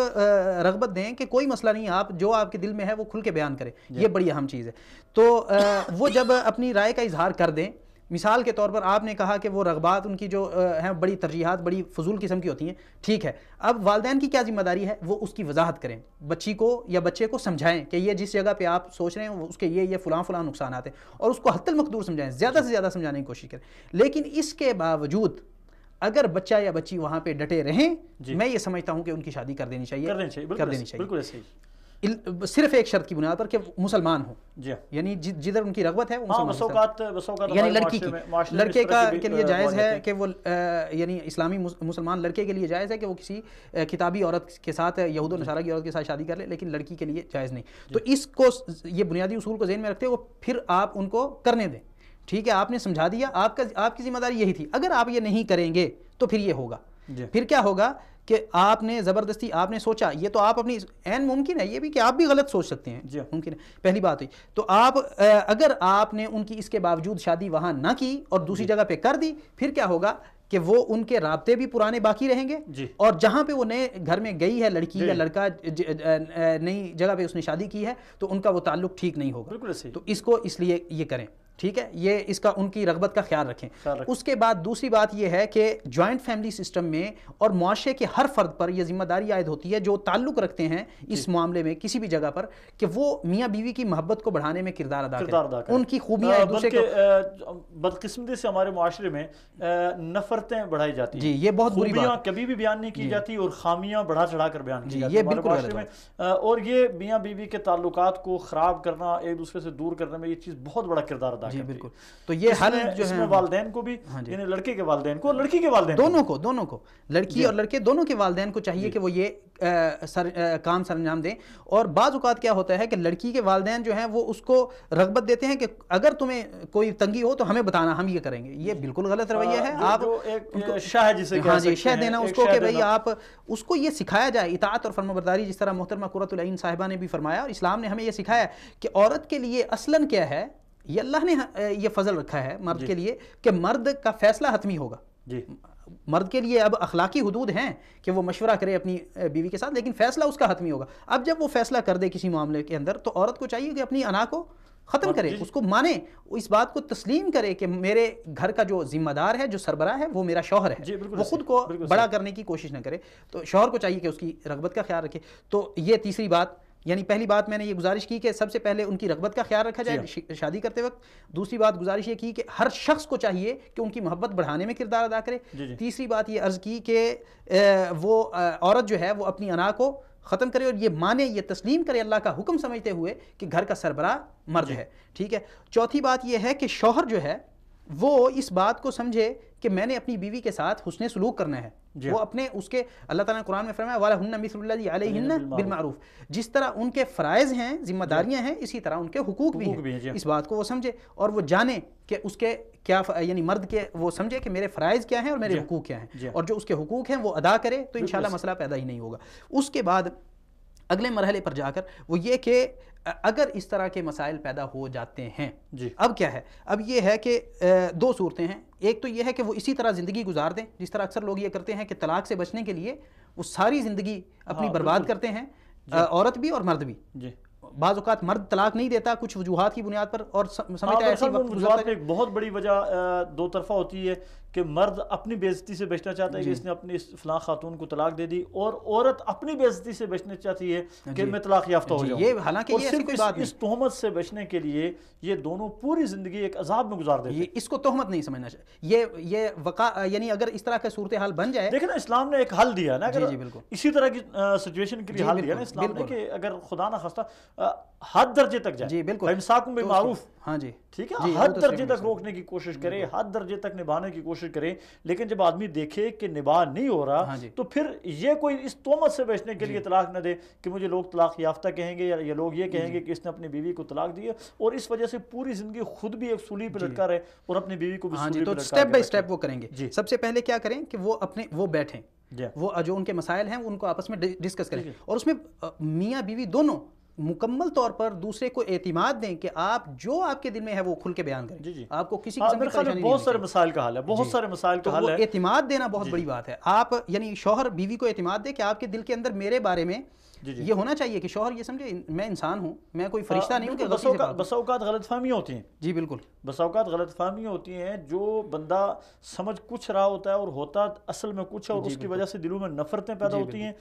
رغبت دیں کہ کوئی مسئلہ نہیں, آپ جو آپ کے دل میں ہے وہ کھل کے بیان کریں. یہ بڑی اہم چیز ہے. تو وہ جب اپنی رائے کا اظہار کر دیں, مثال کے طور پر آپ نے کہا کہ وہ رغبات ان کی جو ہیں بڑی ترجیحات بڑی فضول قسم کی ہوتی ہیں, ٹھیک ہے. اب والدین کی کیا ذمہ داری ہے؟ وہ اس کی وضاحت کریں, بچی کو یا بچے کو سمجھائیں کہ یہ جس جگہ پہ آپ سوچ رہے ہیں اس کے یہ فلاں نقصانات ہیں, اور اس کو حتی المقدور سمجھائیں, زیادہ سے زیادہ سمجھانے کی کوشش کریں. لیکن اس کے باوجود اگر بچہ یا بچی وہاں پہ ڈٹے رہیں, میں یہ سمجھتا ہوں کہ ان کی شادی کر دینی چاہیے. بالکل صحیح. صرف ایک شرط کی بنیاد پر کہ مسلمان ہو. یعنی جدھر ان کی رغبت ہے وہ مسلمان. یعنی لڑکی کی, لڑکے کے لیے جائز ہے کہ وہ, یعنی اسلامی مسلمان لڑکے کے لیے جائز ہے کہ وہ کسی کتابی عورت کے ساتھ, یہود و نصارہ کی عورت کے ساتھ شادی کر لے, لیکن لڑکی کے لیے جائز نہیں. تو اس کو, یہ بنیادی اصول کو ذہن میں رکھتے ہوئے پھر آپ ان کو کرنے دیں. ٹھیک ہے, آپ نے سمجھا دیا, آپ کی ذمہ داری یہی تھی. اگر آپ یہ نہیں کریں گے تو پھر یہ ہوگا. پھر کیا ہوگا کہ آپ نے زبردستی, آپ نے سوچا, یہ تو آپ اپنی عین ممکن ہے یہ بھی کہ آپ بھی غلط سوچ سکتے ہیں, ممکن ہے, پہلی بات ہوئی. تو آپ اگر آپ نے ان کی اس کے باوجود شادی وہاں نہ کی اور دوسری جگہ پہ کر دی, پھر کیا ہوگا کہ وہ ان کے رابطے بھی پرانے باقی رہیں گے, اور جہاں پہ وہ نئے گھر میں گئی ہے لڑکی یا لڑکا, نئی جگہ پہ اس نے شادی کی ہے, تو ان کا وہ تعلق ٹھیک نہیں ہوگا. تو اس کو اس لیے یہ کریں. ٹھیک ہے, یہ اس کا ان کی رغبت کا خیال رکھیں. اس کے بعد دوسری بات یہ ہے کہ جوائنٹ فیملی سسٹم میں اور معاشرے کے ہر فرد پر یہ ذمہ داری عائد ہوتی ہے جو تعلق رکھتے ہیں اس معاملے میں کسی بھی جگہ پر, کہ وہ میاں بیوی کی محبت کو بڑھانے میں کردار ادا کریں, ان کی خوبیاں ایک دوسرے کو. بدقسمتی سے ہمارے معاشرے میں نفرتیں بڑھائی جاتی ہیں. جی یہ بہت بری بات, کبھی بھی بیان نہیں کی جاتی, اور خامیاں بڑھا چڑھا کر بیان کی جاتی ہیں ہمارے معاشرے میں. اور یہ میاں بیوی کے تعلقات کو خراب کرنا, ایک دوسرے سے دور کرنے میں یہ چیز بہت بڑا کردار ادا کرتی ہے. بالکل. تو یہ حل جو ہے والدین کو بھی, یعنی لڑکے کے والدین کو اور لڑکی کے والدین, دونوں کو, لڑکی اور لڑکے دونوں کے والدین کو چاہیے کہ وہ یہ کام سر انجام دیں. اور بعض اوقات کیا ہوتا ہے کہ لڑکی کے والدین جو ہیں وہ اس کو رغبت دیتے ہیں کہ اگر تمہیں کوئی تنگی ہو تو ہمیں بتانا, ہم یہ کریں گے. یہ بالکل غلط رویہ ہے. آپ شاہ جسے کہہ سکتے ہیں, شاہ دینا اس کو کہ بھئی آپ اس کو یہ سکھایا جائے اطاعت اور فرمانبرداری, جس طرح محترمہ قرۃ العین صاحبہ نے بھی فرمایا, اور اسلام نے ہمیں یہ سکھایا کہ عورت کے لیے اصلاً کیا ہے, یہ اللہ نے یہ فضل رکھا ہے مرد کے لیے کہ مرد کا فیصلہ حتمی ہوگا. مرد کے لیے اب اخلاقی حدود ہیں کہ وہ مشورہ کرے اپنی بیوی کے ساتھ, لیکن فیصلہ اس کا حتمی ہوگا. اب جب وہ فیصلہ کر دے کسی معاملے کے اندر, تو عورت کو چاہیے کہ اپنی انا کو ختم کرے, اس کو مانے, اس بات کو تسلیم کرے کہ میرے گھر کا جو ذمہ دار ہے, جو سربراہ ہے, وہ میرا شوہر ہے. وہ خود کو بڑا کرنے کی کوشش نہ کرے. تو شوہر کو چاہیے کہ اس کی رغبت کا خیال رکھے. تو یہ تیسری بات, یعنی پہلی بات میں نے یہ گزارش کی کہ سب سے پہلے ان کی رغبت کا خیال رکھا جائے شادی کرتے وقت. دوسری بات گزارش یہ کی کہ ہر شخص کو چاہیے کہ ان کی محبت بڑھانے میں کردار ادا کرے. تیسری بات یہ عرض کی کہ وہ عورت جو ہے وہ اپنی انا کو ختم کرے اور یہ مانے, یہ تسلیم کرے اللہ کا حکم سمجھتے ہوئے کہ گھر کا سربراہ مرد ہے. ٹھیک ہے. چوتھی بات یہ ہے کہ شوہر جو ہے وہ اس بات کو سمجھے کہ میں نے اپنی بیوی کے ساتھ حسن سلوک کرنا ہے. وہ اپنے اس کے, اللہ تعالیٰ نے قرآن میں فرمایا وَلَهُنَّ مِثْلُ الَّذِي عَلَيْهِنَّ بِالْمَعْرُوفِ, جس طرح ان کے فرائض ہیں, ذمہ داریاں ہیں, اسی طرح ان کے حقوق بھی ہیں. اس بات کو وہ سمجھے اور وہ جانے کہ اس کے کیا, یعنی مرد کے وہ سمجھے کہ میرے فرائض کیا ہیں اور میرے حقوق کیا ہیں, اور جو اس کے حقوق ہیں وہ ادا کرے, تو انشاءاللہ مسئلہ پیدا ہی نہیں ہوگا. اس کے بعد اگلے مرحلے پر جا کر وہ یہ کہ اگر اس طرح کے مسائل پیدا ہو جاتے ہیں, اب کیا ہے, اب یہ ہے کہ دو صورتیں ہیں. ایک تو یہ ہے کہ وہ اسی طرح زندگی گزار دیں, جس طرح اکثر لوگ یہ کرتے ہیں کہ طلاق سے بچنے کے لیے وہ ساری زندگی اپنی برباد کرتے ہیں, عورت بھی اور مرد بھی. بعض اوقات مرد طلاق نہیں دیتا کچھ وجوہات کی بنیاد پر, اور سمجھتا ہے ایسی وجوہات میں ایک بہت بڑی وجہ دو طرفہ ہوتی ہے کہ مرد اپنی بے عزتی سے بچنا چاہتا ہے کہ اس نے اپنی فلاں خاتون کو طلاق دے دی, اور عورت اپنی بے عزتی سے بچنا چاہتی ہے کہ میں طلاق یافتہ ہو جاؤں. یہ حالانکہ یہ ایسی کوئی بات نہیں, اس تہمت سے بچنے کے لیے یہ دونوں پوری زندگی ایک عذاب میں گزار دیتے ہیں. اس کو تہمت نہیں سمجھنا چاہیے, یہ وقع, یعنی اگر اس طرح کا صورتحال بن جائے. دیکھیں نا, اسلام نے ایک حل دیا نا, اگر اسی طرح کی سچویشن کے لیے حل دیا نا اسلام نے کہ اگر خدا نہ خواستہ حد درجے تک جائے. جی بالکل. امساکم بالمعروف, ہاں جی ٹھیک ہے, حد درجے تک روکنے کی کوشش کرے, حد درجے تک نبھانے کی کوشش کرے. لیکن جب آدمی دیکھے کہ نبھا نہیں ہو رہا تو پھر یہ کوئی اس تہمت سے بچنے کے لیے طلاق نہ دے کہ مجھے لوگ طلاق یافتہ کہیں گے, یا لوگ یہ کہیں گے کہ اس نے اپنی بیوی کو طلاق دی ہے, اور اس وجہ سے پوری زندگی خود بھی ایک سولی پہ لٹکا رہے اور اپنی بیوی کو بھی سولی پہ لٹکا. تو سٹیپ بائی سٹیپ وہ کریں گے. سب سے پہلے کیا کریں کہ وہ بیٹھیں, وہ جو ان کے مسائل ہیں ان کو آپس میں ڈسکس کریں, اور اس میں میاں بیوی دونوں مکمل طور پر دوسرے کو اعتماد دیں کہ آپ جو آپ کے دل میں ہے وہ کھل کے بیان کریں. آپ کو کسی قسم کی پریشانی نہیں. بہت سارے مسائل کا حل ہے, بہت سارے مسائل کا حل ہے. اعتماد دینا بہت بڑی بات ہے. آپ یعنی شوہر بیوی کو اعتماد دے کہ آپ کے دل کے اندر میرے بارے میں یہ ہونا چاہیے کہ شوہر یہ سمجھے میں انسان ہوں, میں کوئی فرشتہ نہیں ہوں کہ غلطی سے. بس اوقات غلط فہمیاں ہوتی ہیں. جی بالکل. بس اوقات غلط فہمیاں ہوتی ہیں, جو بندہ سمجھ کچھ رہا ہوتا ہے اور ہوتا اصل میں کچھ ہے, اور اس کی وجہ سے دلوں میں نفرتیں پیدا ہوتی ہیں,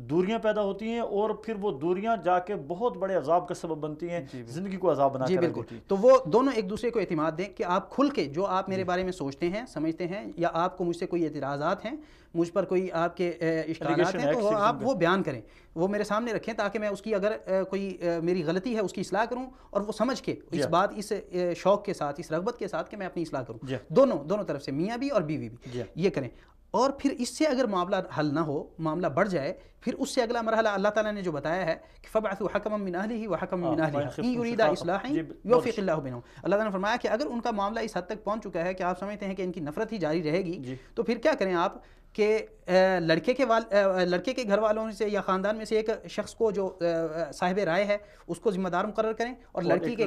دوریاں پیدا ہوتی ہیں, اور پھر وہ دوریاں جا کے بہت بڑے عذاب کا سبب بنتی ہیں, زندگی کو عذاب بنا کے رکھ دیتی ہیں. تو وہ دونوں ایک دوسرے کو اعتماد دیں کہ آپ کھل کے جو آپ میرے بارے میں سوچتے ہیں, سمجھتے ہیں, یا آپ کو مجھ سے کوئی اعتراضات ہیں, مجھ پر کوئی آپ کے اشکالات ہیں, تو آپ وہ بیان کریں, وہ میرے سامنے رکھیں, تاکہ میں اس کی اگر کوئی میری غلطی ہے اس کی اصلاح کروں, اور وہ سمجھ کے اس بات اس شوق کے ساتھ, اس رغبت کے ساتھ کہ میں اپنی اصلاح کروں. دونوں طرف سے, میاں بھی اور بیوی بھی یہ کریں. اور پھر اس سے اگر معاملہ حل نہ ہو, معاملہ بڑھ جائے, پھر اس سے اگلا مرحلہ اللہ تعالیٰ نے جو بتایا ہے کہ فَبْعَثُوا حَكَمًا مِّنْ أَهْلِهِ وَحَكَمًا مِّنْ أَهْلِهَا إِن يُرِيدَا إِصْلَاحًا يُوَفِّقِ اللَّهُ بَيْنَهُمْ. اللہ تعالیٰ نے فرمایا کہ اگر ان کا معاملہ اس حد تک پہنچ چکا ہے کہ آپ سمجھتے ہیں کہ ان کی نفرت ہی جاری رہے گی, تو پھر کیا کریں آپ کہ لڑکے کے گھر والوں سے یا خاندان میں سے ایک شخص کو جو صاحب رائے ہے اس کو ذمہ دار مقرر کریں, اور لڑکی کے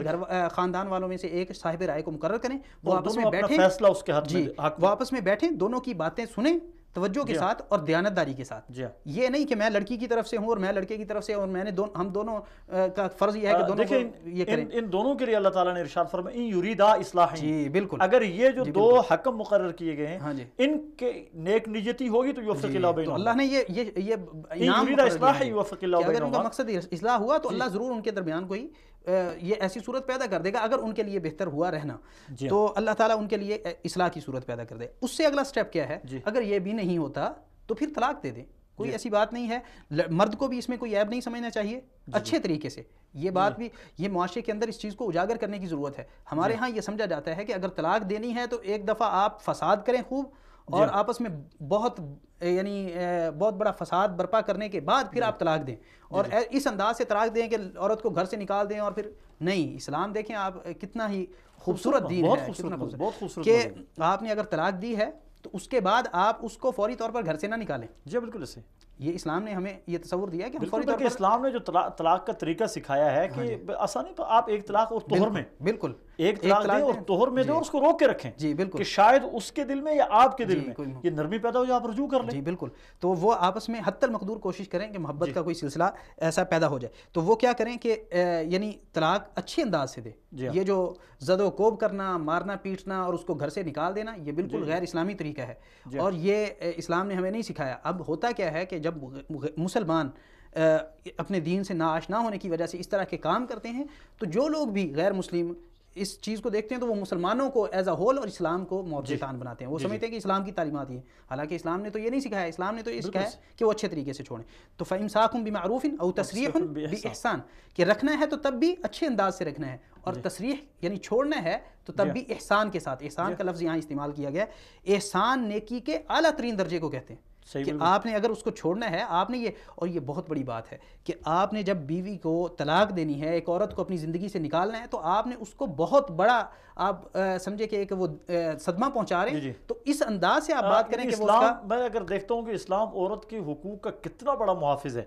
خاندان والوں میں سے ایک صاحب رائے کو مقرر کریں. وہ آپس میں بیٹھیں, فیصلہ اس کے ہاتھ میں, وہ آپس میں بیٹھیں, دونوں کی باتیں سنیں توجہ کے ساتھ اور دیانتداری کے ساتھ. یہ نہیں کہ میں لڑکی کی طرف سے ہوں اور میں لڑکے کی طرف سے, اور میں نے ہم دونوں کا فرض یہ ہے کہ دونوں یہ کریں. ان دونوں کے لیے اللہ تعالیٰ نے ارشاد فرمایا ان یریدا اصلاحا. جی بالکل. اگر یہ جو دو حکم مقرر کیے گئے ہیں ان کے نیک نیتی ہوگی تو یوفق اللہ بینہم. اللہ نے یہ انعام اصلاح یوفق اللہ بینہم. اگر ان کا مقصد اصلاح ہوا تو اللہ ضرور ان کے درمیان کوئی یہ ایسی صورت پیدا کر دے گا, اگر ان کے لیے بہتر ہوا رہنا تو اللہ تعالیٰ ان کے لیے اصلاح کی صورت پیدا کر دے. اس سے اگلا سٹیپ کیا ہے, اگر یہ بھی نہیں ہوتا تو پھر طلاق دے دیں. کوئی ایسی بات نہیں ہے, مرد کو بھی اس میں کوئی عیب نہیں سمجھنا چاہیے, اچھے طریقے سے. یہ بات بھی, یہ معاشرے کے اندر اس چیز کو اجاگر کرنے کی ضرورت ہے. ہمارے ہاں یہ سمجھا جاتا ہے کہ اگر طلاق دینی ہے تو ایک دفعہ آپ فساد کریں خوب, اور آپس میں بہت بڑا فساد برپا کرنے کے بعد پھر آپ طلاق دیں, اور اس انداز سے طلاق دیں کہ عورت کو گھر سے نکال دیں. اور پھر نہیں, اسلام دیکھیں آپ کتنا ہی خوبصورت دین ہے, بہت خوبصورت کہ آپ نے اگر طلاق دی ہے تو اس کے بعد آپ اس کو فوری طور پر گھر سے نہ نکالیں. جی بالکل ایسے. یہ اسلام نے ہمیں یہ تصور دیا ہے کہ فوری طور پر اسلام نے جو طلاق کا طریقہ سکھایا ہے کہ آسانی پر آپ ایک طلاق اور طہر میں, بالکل ایک طلاق دیں اور طہر میں دیں, اور اس کو روک کے رکھیں. جی بالکل. کہ شاید اس کے دل میں یا آپ کے دل میں یہ نرمی پیدا ہو جائے, آپ رجوع کر لیں. جی بالکل. تو وہ آپس میں حتی المقدور کوشش کریں کہ محبت کا کوئی سلسلہ ایسا پیدا ہو جائے. تو وہ کیا کریں کہ یعنی طلاق اچھے انداز سے دے. یہ جو زد و کوب کرنا, مارنا پیٹنا اور اس کو گھر سے نکال دینا, یہ بالکل غیر اسلامی طریقہ ہے, اور یہ اسلام نے ہمیں نہیں سکھایا. اب ہوتا کیا ہے کہ جب مسلمان اپنے دین سے ناآشنا ہونے کی وجہ سے اس طرح کے کام کرتے ہیں, تو جو لوگ بھی غیر مسلم اس چیز کو دیکھتے ہیں تو وہ مسلمانوں کو ایز اے ہول اور اسلام کو معتدان بناتے ہیں. وہ سمجھتے ہیں کہ اسلام کی تعلیمات یہ, حالانکہ اسلام نے تو یہ نہیں سکھایا. اسلام نے تو یہ سکھایا کہ وہ اچھے طریقے سے چھوڑیں. تو فَإِمْسَاكٌ بِمَعْرُوفٍ أَوْ تَسْرِيحٌ بِإِحْسَان, کہ رکھنا ہے تو تب بھی اچھے انداز سے رکھنا ہے, اور تسریح یعنی چھوڑنا ہے تو تب بھی احسان کے ساتھ. احسان کا لفظ یہاں استعمال کیا گیا ہے. احسان نیکی کے اعلیٰ ترین درجے کو کہتے ہیں, کہ آپ نے اگر اس کو چھوڑنا ہے, آپ نے یہ, اور یہ بہت بڑی بات ہے کہ آپ نے جب بیوی کو طلاق دینی ہے, ایک عورت کو اپنی زندگی سے نکالنا ہے, تو آپ نے اس کو بہت بڑا, آپ سمجھے کہ ایک وہ صدمہ پہنچا رہے ہیں. تو اس انداز سے آپ بات کریں کہ اسلام, میں اگر دیکھتا ہوں کہ اسلام عورت کے حقوق کا کتنا بڑا محافظ ہے.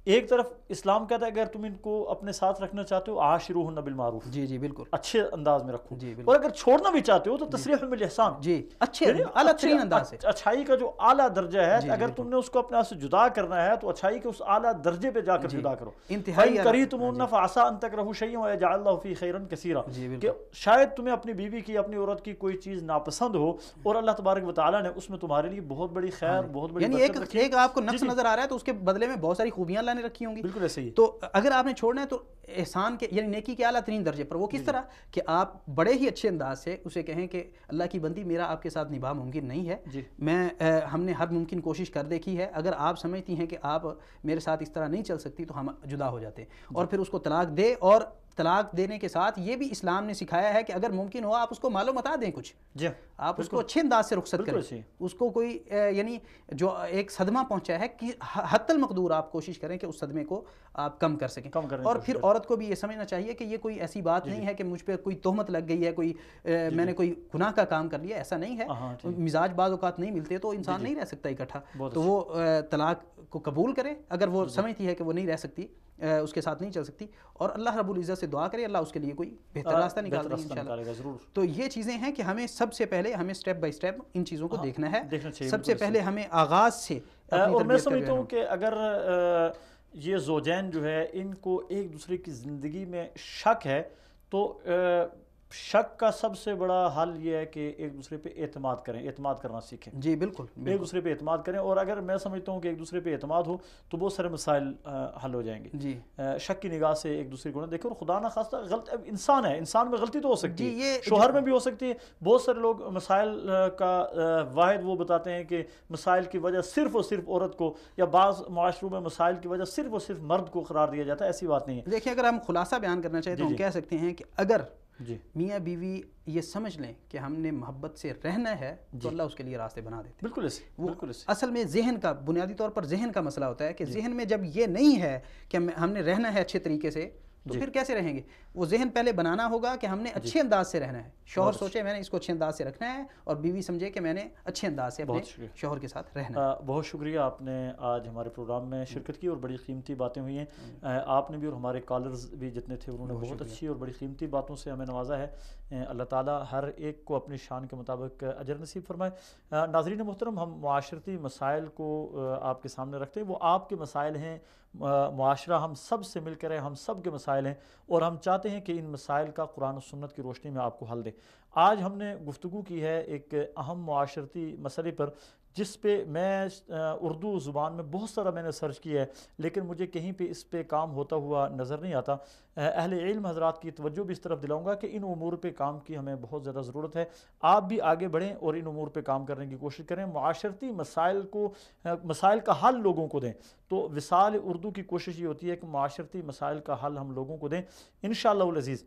ایک طرف اسلام کہتا ہے اگر تم ان کو اپنے ساتھ رکھنا چاہتے ہو عاشروہن بالمعروف, جی جی بالکل, اچھے انداز میں رکھو. اور اگر چھوڑنا بھی چاہتے ہو تو تسریح بالاحسان, جی اچھے اعلیٰ ترین انداز سے. اچھائی کا جو اعلیٰ درجہ ہے, اگر تم نے اس کو اپنے آپ سے جدا کرنا ہے تو اچھائی کے اس اعلیٰ درجے پہ جا کر جدا کرو. انتہائی کریتموہن فعسیٰ ان تکرہوا شیئا ویجعل اللہ فیہ خیرا کثیرا, کہ شاید تمہیں اپنی بیوی کی, اپنی عورت کی کوئی چیز ناپسند ہو, اور اللہ تبارک و تعالیٰ نے اس میں تمہارے لیے بہت بڑی خیر, بہت بڑی یعنی ایک آپ کو نقص نظر آ رہا ہے تو اس کے بدلے میں بہت ساری خوبیاں اللہ نے رکھی ہوں گی. بالکل ایسے ہی. تو اگر آپ نے چھوڑنا ہے تو احسان کے یعنی نیکی کے اعلیٰ ترین درجے پر، وہ کس طرح کہ آپ بڑے ہی اچھے انداز سے اسے کہیں کہ اللہ کی بندی میرا آپ کے ساتھ نبھا ممکن نہیں ہے، ہم نے ہر ممکن کوشش کر دیکھی ہے، اگر آپ سمجھتی ہیں کہ آپ میرے ساتھ اس طرح نہیں چل سکتی تو ہم جدا ہو جاتے ہیں. اور پھر اس کو طلاق دے، اور طلاق دینے کے ساتھ یہ بھی اسلام نے سکھایا ہے کہ اگر ممکن ہو آپ اس کو مال و متاع دیں، کچھ آپ اس کو اچھے انداز سے رخصت کریں، اس کو کوئی یعنی جو ایک صدمہ پہنچا ہے کہ حتی المقدور آپ کوشش کریں کہ اس صدمے کو آپ کم کر سکیں. اور پھر عورت کو بھی یہ سمجھنا چاہیے کہ یہ کوئی ایسی بات نہیں ہے کہ مجھ پہ کوئی تہمت لگ گئی ہے، کوئی میں نے کوئی گناہ کا کام کر لیا، ایسا نہیں ہے. مزاج بعض اوقات نہیں ملتے تو انسان نہیں رہ سکتا اکٹھا، تو وہ طلاق کو قبول کرے اگر وہ سمجھتی ہے کہ وہ نہیں رہ سکتی، اس کے ساتھ نہیں چل سکتی، اور اللہ رب العزت سے دعا کرے، اللہ اس کے لیے کوئی بہتر راستہ نکال دے انشاءاللہ. تو یہ چیزیں ہیں کہ ہمیں سب سے پہلے ہمیں سٹیپ بائی سٹیپ ان چیزوں کو دیکھنا ہے. سب سے پہلے ہمیں آغاز سے، اور میں سمجھتا ہوں کہ اگر یہ زوجین جو ہے ان کو ایک دوسرے کی زندگی میں شک ہے تو شک کا سب سے بڑا حل یہ ہے کہ ایک دوسرے پہ اعتماد کریں، اعتماد کرنا سیکھیں. جی بالکل، ایک دوسرے پہ اعتماد کریں. اور اگر میں سمجھتا ہوں کہ ایک دوسرے پہ اعتماد ہو تو بہت سارے مسائل حل ہو جائیں گے. جی شک کی نگاہ سے ایک دوسرے کو نہ دیکھیں. اور خدا نہ خواستہ غلط انسان ہے، انسان میں غلطی تو ہو سکتی ہے، یہ شوہر میں بھی ہو سکتی ہے. بہت سارے لوگ مسائل کا واحد وہ بتاتے ہیں کہ مسائل کی وجہ صرف اور صرف عورت کو، یا بعض معاشروں میں مسائل کی وجہ صرف اور صرف مرد کو قرار دیا جاتا ہے. ایسی بات نہیں ہے. دیکھیں اگر ہم خلاصہ بیان کرنا چاہیں تو ہم کہہ سکتے ہیں کہ اگر میاں بیوی یہ سمجھ لیں کہ ہم نے محبت سے رہنا ہے تو اللہ اس کے لیے راستے بنا دیتے. بالکل ایسے. بالکل ایسے. اصل میں ذہن کا بنیادی طور پر ذہن کا مسئلہ ہوتا ہے کہ ذہن میں جب یہ نہیں ہے کہ ہم نے رہنا ہے اچھے طریقے سے تو پھر کیسے رہیں گے. وہ ذہن پہلے بنانا ہوگا کہ ہم نے اچھے انداز سے رہنا ہے. شوہر سوچے میں نے اس کو اچھے انداز سے رکھنا ہے، اور بیوی سمجھے کہ میں نے اچھے انداز سے اپنے شوہر کے ساتھ رہنا ہے. بہت شکریہ، آپ نے آج ہمارے پروگرام میں شرکت کی اور بڑی قیمتی باتیں ہوئی ہیں. آپ نے بھی اور ہمارے کالرز بھی جتنے تھے انہوں نے بہت اچھی اور بڑی قیمتی باتوں سے ہمیں نوازا ہے. اللہ تعالیٰ ہر ایک کو اپنی شان کے مطابق اجر نصیب فرمائے. ناظرین محترم، ہم معاشرتی مسائل کو آپ کے سامنے رکھتے ہیں. وہ آپ کے مسائل ہیں، معاشرہ ہم سب سے مل کر ہے، ہم سب کے مسائل ہیں، اور ہم چاہتے ہیں کہ ان مسائل کا قرآن و سنت کی روشنی میں آپ کو حل دیں. آج ہم نے گفتگو کی ہے ایک اہم معاشرتی مسئلے پر، جس پہ میں اردو زبان میں بہت سارا میں نے سرچ کیا ہے، لیکن مجھے کہیں پہ اس پہ کام ہوتا ہوا نظر نہیں آتا. اہل علم حضرات کی توجہ بھی اس طرف دلاؤں گا کہ ان امور پہ کام کی ہمیں بہت زیادہ ضرورت ہے. آپ بھی آگے بڑھیں اور ان امور پہ کام کرنے کی کوشش کریں. معاشرتی مسائل کا حل لوگوں کو دیں. تو وصال اردو کی کوشش یہ ہوتی ہے کہ معاشرتی مسائل کا حل ہم لوگوں کو دیں. انشاءاللہ العزیز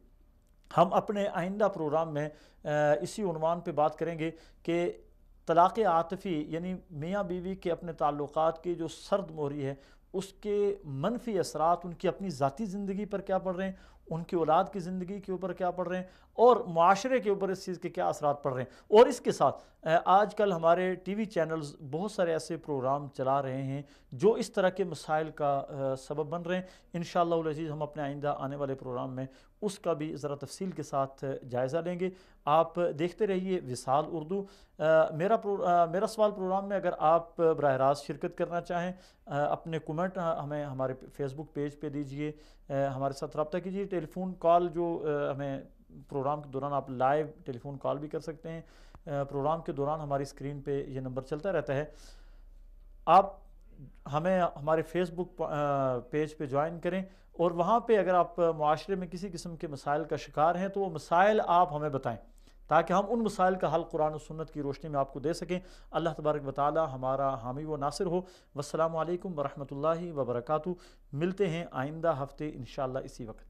ہم اپنے آئندہ پروگرام میں اسی عنوان پہ بات کریں گے کہ طلاق عاطفی یعنی میاں بیوی کے اپنے تعلقات کی جو سرد مہری ہے، اس کے منفی اثرات ان کی اپنی ذاتی زندگی پر کیا پڑ رہے ہیں، ان کی اولاد کی زندگی کے اوپر کیا پڑ رہے ہیں، اور معاشرے کے اوپر اس چیز کے کیا اثرات پڑ رہے ہیں. اور اس کے ساتھ آج کل ہمارے ٹی وی چینلز بہت سارے ایسے پروگرام چلا رہے ہیں جو اس طرح کے مسائل کا سبب بن رہے ہیں. انشاءاللہ العزیز ہم اپنے آئندہ آنے والے پروگرام میں اس کا بھی ذرا تفصیل کے ساتھ جائزہ لیں گے. آپ دیکھتے رہیے وصال اردو. میرا سوال پروگرام میں اگر آپ براہ راست شرکت کرنا چاہیں، اپنے کومنٹ ہمیں ہمارے فیس بک پیج پہ دیجئے، ہمارے ساتھ رابطہ کیجئے. ٹیلی فون کال جو ہمیں پروگرام کے دوران آپ لائیو ٹیلی فون کال بھی کر سکتے ہیں. پروگرام کے دوران ہماری اسکرین پہ یہ نمبر چلتا رہتا ہے. آپ ہمیں ہمارے فیس بک پیج پہ جوائن کریں، اور وہاں پہ اگر آپ معاشرے میں کسی قسم کے مسائل کا شکار ہیں تو وہ مسائل آپ ہمیں بتائیں تاکہ ہم ان مسائل کا حل قرآن و سنت کی روشنی میں آپ کو دے سکیں. اللہ تبارک و تعالی ہمارا حامی و ناصر ہو. والسلام علیکم ورحمۃ اللہ وبرکاتہ. ملتے ہیں آئندہ ہفتے انشاءاللہ اسی وقت.